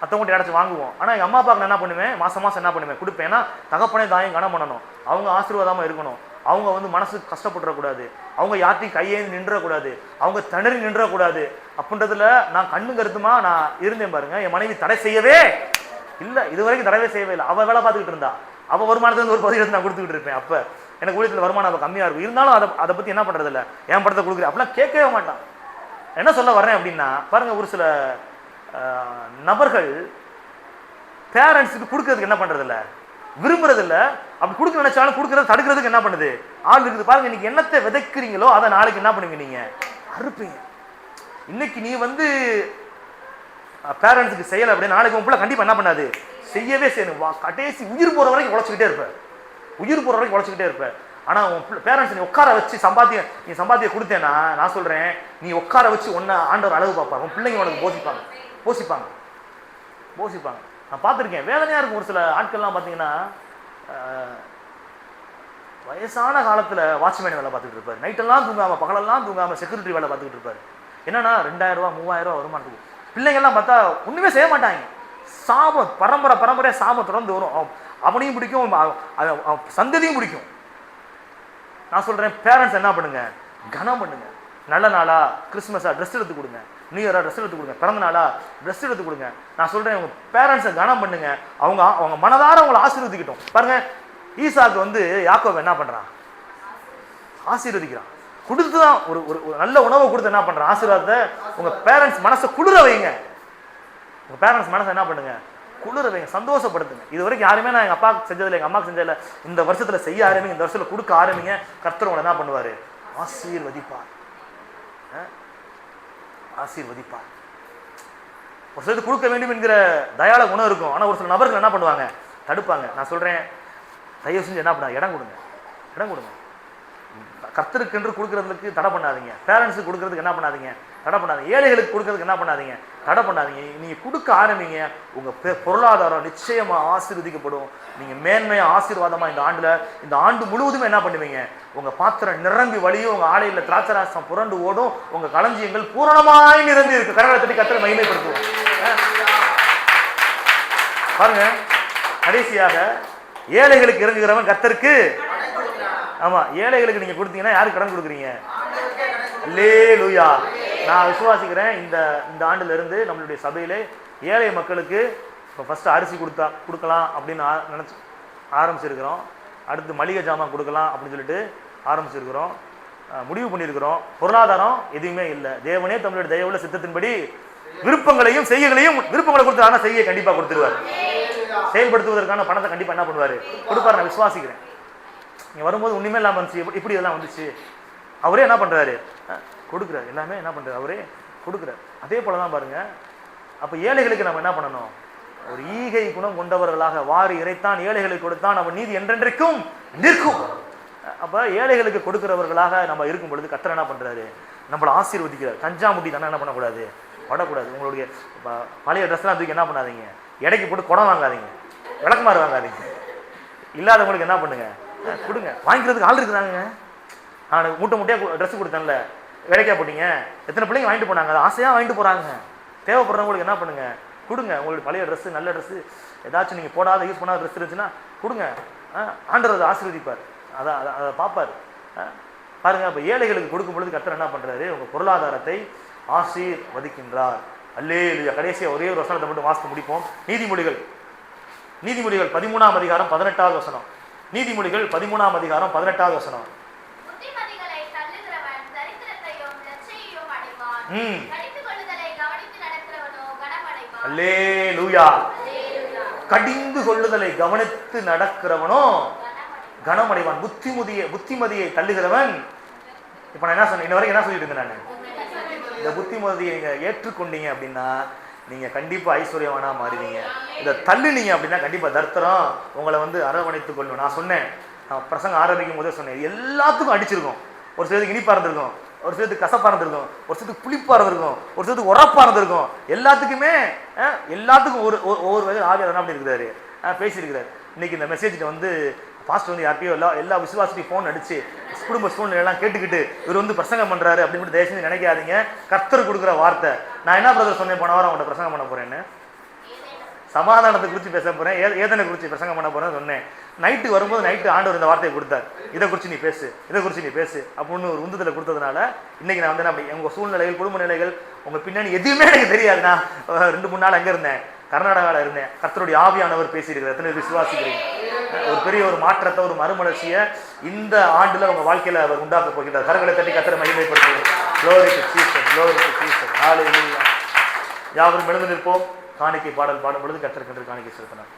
மற்றவங்கள்ட்ட யாராச்சும் வாங்குவோம். ஆனால் எங்கள் அம்மா அப்பாவுக்கு நான் என்ன பண்ணுவேன்? மாதம் மாதம் என்ன பண்ணுவேன்? கொடுப்பேன். ஏன்னா தகப்பனே தாயும் கனம் பண்ணணும். அவங்க ஆசீர்வாதமாக இருக்கணும். அவங்க வந்து மனசுக்கு கஷ்டப்பட்டுறக்கூடாது. அவங்க யார்ட்டையும் கையேந்து நின்றக்கூடாது. அவங்க திணறி நின்றக்கூடாது. அப்படின்றதுல நான் கண்ணு கருத்துமா நான் இருந்தேன். பாருங்க, என் மனைவி தடை செய்யவே இல்லை. இது வரைக்கும் தடவே செய்யவே இல்லை. அவள் வேலை பார்த்துக்கிட்டு இருந்தா. அவள் வருமானத்துலேருந்து ஒரு 10 நான் கொடுத்துக்கிட்டு இருப்பேன். அப்போ எனக்கு ஊழியத்தில் வருமானம் அப்போ கம்மியாக இருக்கும். இருந்தாலும் அதை பற்றி என்ன பண்ணுறதில்ல, என் படத்தை கொடுக்குறேன் அப்படிலாம் கேட்கவே மாட்டான். என்ன சொல்ல வர்றேன் அப்படின்னா, பாருங்கள், ஒரு சில நபர்கள் பேரண்ட்ஸுக்கு கொடுக்கறதுக்கு என்ன பண்ணுறதில்ல, விரும்புறதில்ல. அப்படி கொடுக்க நினைச்சாலும் கொடுக்கறது தடுக்கிறதுக்கு என்ன பண்ணுது? ஆள் இருக்குது. பாருங்க, இன்னைக்கு என்னத்தை விதைக்கிறீங்களோ அதை நாளைக்கு என்ன பண்ணுவீங்க? நீங்கள் அறுப்பீங்க. இன்னைக்கு நீ வந்து பேரண்ட்ஸுக்கு செய்யலை அப்படின்னா நாளைக்கு உன் பிள்ளை கண்டிப்பாக என்ன பண்ணாது? செய்யவே செய்யணும். கடைசி உயிர் போகிற வரைக்கும் உழைச்சிக்கிட்டே இருப்பேன். உயிர் போகிற வரைக்கும் உழைச்சிக்கிட்டே இருப்பேன். ஆனால் உன் பேரண்ட்ஸ் நீ உட்கார வச்சு நீ சம்பாத்தியம் கொடுத்தேன்னா, நான் சொல்கிறேன், நீ உட்கார வச்சு ஒன்றா ஆண்டவர் அளவு பார்ப்பாங்க. உன் பிள்ளைங்க உனக்கு போசிப்பாங்க. நான் பார்த்துருக்கேன். வேதனையாக இருக்கும். ஒரு சில ஆட்கள்லாம் பார்த்தீங்கன்னா வயசான காலத்தில் வாட்ச்மேன் வேலை பார்த்துக்கிட்டு இருப்பார். நைட்டெல்லாம் தூங்காமல் பகலெல்லாம் தூங்காமல் செக்யூரிட்டி வேலை பார்த்துக்கிட்டு இருப்பார். என்னன்னா 2000 ரூபா 3000 ரூபா வருமானத்துக்கு. பிள்ளைங்கள்லாம் பார்த்தா ஒன்றுமே செய்ய மாட்டாங்க. சாபம் பரம்பரையாக சாபம் தொடர்ந்து வரும். அவனையும் பிடிக்கும், சந்ததியும் பிடிக்கும். நான் சொல்கிறேன், பேரண்ட்ஸ் என்ன பண்ணுங்க? கனம் பண்ணுங்க. நல்ல நாளா கிறிஸ்மஸா ட்ரெஸ் எடுத்து கொடுங்க, நியூ இயரா ட்ரெஸ் எடுத்து கொடுங்க, பிறந்த நாளா ட்ரெஸ் எடுத்து கொடுங்க. நான் சொல்கிறேன், உங்கள் பேரண்ட்ஸை கனம் பண்ணுங்க. அவங்க மனதார அவங்களை ஆசீர்வதிக்கட்டும். பாருங்க, ஈசாக்கு வந்து யாக்கோபு என்ன பண்ணுறான்? ஆசீர்வதிக்கிறான். கொடுத்து தான் ஒரு நல்ல உணவை கொடுத்து என்ன பண்ணுறான்? ஆசீர்வாதத்தை. உங்கள் பேரண்ட்ஸ் மனசை குளிர வைங்க. உங்கள் பேரண்ட்ஸ் மனசை என்ன பண்ணுங்க? குளிர வைங்க, சந்தோஷப்படுத்துங்க. இது வரைக்கும் யாருமே நான் எங்கள் அப்பாவுக்கு செஞ்சதில்லை, எங்கள் அம்மாவுக்கு செஞ்சதில்லை. இந்த வருஷத்தில் செய்ய ஆரம்பிங்க, இந்த வருஷத்தில் கொடுக்க ஆரம்பிங்க. கர்த்தர் உங்களை என்ன பண்ணுவார்? ஆசீர்வதிப்பார். ஆசீர்வதிப்பார். ஒரு சிலருக்கு கொடுக்க வேண்டும் என்கிற தயாள குணம் இருக்கும். ஆனால் ஒரு சில நபர்கள் என்ன பண்ணுவாங்க? தடுப்பாங்க. நான் சொல்கிறேன், தயவு செஞ்சு என்ன பண்ணாங்க? இடம் கொடுங்க. கர்த்தருக்கு என்று கொடுக்கறதுக்கு தடை பண்ணாதீங்க. பேரண்ட்ஸுக்கு கொடுக்கறதுக்கு என்ன பண்ணாதீங்க? தடை பண்ணாதீங்க. ஏழைகளுக்கு கொடுக்கறதுக்கு என்ன பண்ணாதீங்க? தடை பண்ணாதீங்க. நீங்க கொடுக்க ஆரம்பிங்க, உங்க பொருளாதாரம் நிச்சயமா ஆசீர்வதிக்கப்படும். நீங்க மேன்மையா ஆசீர்வாதமா இந்த ஆண்டு முழுவதுமே என்ன பண்ணுவீங்க? உங்க பாத்திரம் நிரம்பி வழியும், உங்க ஆலையில திராட்சராசம் புரண்டு ஓடும், உங்க களஞ்சியங்கள் பூரணமாய் நிரம்பி இருக்கு. கரங்களை தட்டி கர்த்தரை மகிமைப்படுத்துவோம். பாருங்க, கடைசியாக ஏழைகளுக்கு இறங்குகிறவன் கர்த்தருக்கு ஆமா, ஏழைகளுக்கு நீங்க கொடுத்தீங்கன்னா யாருக்கு கடன் கொடுக்குறீங்க? ஆண்டவருக்கே கடன் கொடுக்கிறோம். அல்லேலூயா. நான் விசுவாசிக்கிறேன் இந்த ஆண்டுல இருந்து நம்மளுடைய சபையிலே ஏழை மக்களுக்கு இப்போ ஃபர்ஸ்ட் அரிசி கொடுக்கலாம் அப்படின்னு நினைச்சு ஆரம்பிச்சிருக்கிறோம். அடுத்து மளிகை ஜாமான் கொடுக்கலாம் அப்படின்னு சொல்லிட்டு ஆரம்பிச்சிருக்கிறோம், முடிவு பண்ணியிருக்கிறோம். பொருளாதாரம் எதுவுமே இல்லை. தேவனே தம்முடைய தயவுள்ள சித்தத்தின்படி விருப்பங்களையும் செய்கைகளையும் விருப்பங்களை கொடுத்தாருன்னா செய்ய கண்டிப்பா கொடுத்துருவார். செயல்படுத்துவதற்கான பணத்தை கண்டிப்பா என்ன பண்ணுவாரு? கொடுப்பாரு. நான் விசுவாசிக்கிறேன். நீங்க வரும்போது ஒண்ணுமே இல்லாம வந்துச்சு, இப்படி இதெல்லாம் வந்துச்சு, அவரே என்ன பண்றாரு? கொடுக்குறாரு. எல்லாமே என்ன பண்றாரு? அவரே கொடுக்குறாரு. அதே போலதான் பாருங்க. அப்ப ஏழைகளுக்கு நம்ம என்ன பண்ணணும்? ஒரு ஈகை குணம் கொண்டவர்களாக வாரி இறைத்தான் ஏழைகளுக்கு கொடுத்தான் அவன் நீதி என்றென்றைக்கும் நிற்கும். அப்ப ஏழைகளுக்கு கொடுக்கிறவர்களாக நம்ம இருக்கும் பொழுது கர்த்தர் என்ன பண்றாரு? நம்மளை ஆசீர்வதிக்கிறார். கஞ்சா முட்டி தானே என்ன பண்ணக்கூடாது? படக்கூடாது. உங்களுடைய பழைய ட்ரெஸ்லாம் தூக்கி என்ன பண்ணாதீங்க, எடைக்கு போட்டு குடம் வாங்காதீங்க, விளக்குமாறு வாங்காதீங்க. இல்லாதவங்களுக்கு என்ன பண்ணுங்க? கொடுங்க. வாங்கிக்கிறதுக்கு ஆள் இருக்குதாங்க. நான் மூட்டை மூட்டையாக ட்ரெஸ் கொடுத்தேன்ல, விலைக்கா போட்டீங்க, எத்தனை பிள்ளைங்க வாங்கிட்டு போனாங்க, அதை ஆசையாக வாங்கிட்டு போகிறாங்க. தேவைப்படுறவங்களுக்கு என்ன பண்ணுங்க? கொடுங்க. உங்களுக்கு பழைய ட்ரெஸ்ஸு, நல்ல ட்ரெஸ்ஸு, ஏதாச்சும் நீங்கள் போடாத யூஸ் பண்ணாத ட்ரெஸ் இருந்துச்சுன்னா கொடுங்க. ஆண்டவர் அதை ஆசீர்வதிப்பார். அதை பார்ப்பார். பாருங்க. அப்போ ஏழைகளுக்கு கொடுக்கும் பொழுது கர்த்தர் என்ன பண்ணுறாரு? உங்கள் பொருளாதாரத்தை ஆசீர்வதிக்கின்றார். அல்லேலூயா. கடைசியாக ஒரே ஒரு வசனத்தை மட்டும் வாசித்து முடிப்போம். நீதிமொழிகள் 13ஆம் அதிகாரம் 18வது வசனம். நீதிமொழிகள் 13ஆம் அதிகாரம் 18வது வசனம். அல்லேலூயா. கடிந்து கொள்ளுதலை கவனித்து நடக்கிறவனோ கனமடைவான். புத்திமதியை தள்ளுகிறவன். இப்ப நான் என்ன சொன்னேன்? இன்ன வரைக்கும் என்ன சொல்லிட்டு இருக்கேன் நான்? இந்த புத்திமதியை நீங்க ஏற்றுக்கொண்டீங்க அப்படின்னா நீங்க கண்டிப்பா ஐஸ்வர்யவானா மாறுவீங்க. இதை தள்ளுனீங்க அப்படின்னா கண்டிப்பா தர்த்தரம் உங்களை அரவணைத்துக் கொள்ளும். நான் சொன்னேன், பிரசங்கம் ஆரம்பிக்கும் போதே சொன்னேன், எல்லாத்துக்கும் அடிச்சிருக்கும். ஒரு சிலருக்கு இனிப்பா இருந்திருக்கும், ஒரு சிலத்துக்கு கசப்பா இருந்திருக்கும், ஒரு சிலத்துக்கு புளிப்பா இருந்திருக்கும், ஒரு சிலத்துக்கு உரப்பா இருந்திருக்கும். எல்லாத்துக்கும் ஒவ்வொரு வகை ஆவியார் அப்படி இருக்கிறாரு, பேசியிருக்கிறார். இன்னைக்கு இந்த மெசேஜ்கிட்ட பாஸ்டர் யார்ட்டையோ எல்லா விசுவாசிட்டையும் ஃபோன் அடிச்சு குடும்ப சூழ்நிலையெல்லாம் கேட்டுக்கிட்டு இவர் பிரசங்கம் பண்றாரு அப்படின்னு தயவு செஞ்சு நினைக்காதீங்க. கர்த்தர் கொடுக்குற வார்த்தை. நான் என்ன பிரதர் சொன்னேன்? போன வாரம் அவங்கள்ட்ட பிரசங்கம் பண்ண போறேன்னு, சமாதானத்தை குறித்து பேச போறேன், ஏதனை குறித்து பிரசங்கம் பண்ண போறேன்னு சொன்னேன். நைட்டு வரும்போது ஆண்டவர் இந்த வார்த்தையை கொடுத்தார். இதை குறித்து நீ பேசு, இதை குறித்து நீ பேசு அப்படின்னு ஒரு உந்துதலை கொடுத்ததுனால இன்னைக்கு நான் அப்படி உங்க சூழ்நிலைகள், குடும்ப நிலைகள், உங்க பின்னாடி எதுவுமே எனக்கு தெரியாது. நான் 2-3 நாள் அங்கே இருந்தேன், கர்நாடகாவில் இருந்தேன். கர்த்தருடைய ஆவியானவர் பேசியிருக்கிறார். எத்தனை விசுவாசிக்கிறீங்க? ஒரு பெரிய ஒரு மாற்றத்தை, ஒரு மறுமலர்ச்சியை இந்த ஆண்டுல உங்க வாழ்க்கையில அவர் உண்டாக்க போகிறார். கரங்களை தட்டி கர்த்தரை மகிமைப்படுத்துவோம். Glory to Jesus, glory to Jesus. Hallelujah. யாவரும் எழுந்து நிற்போம். காணிக்கை பாடல் பாடும் பொழுது கர்த்தருக்கு காணிக்கை செலுத்தினார்.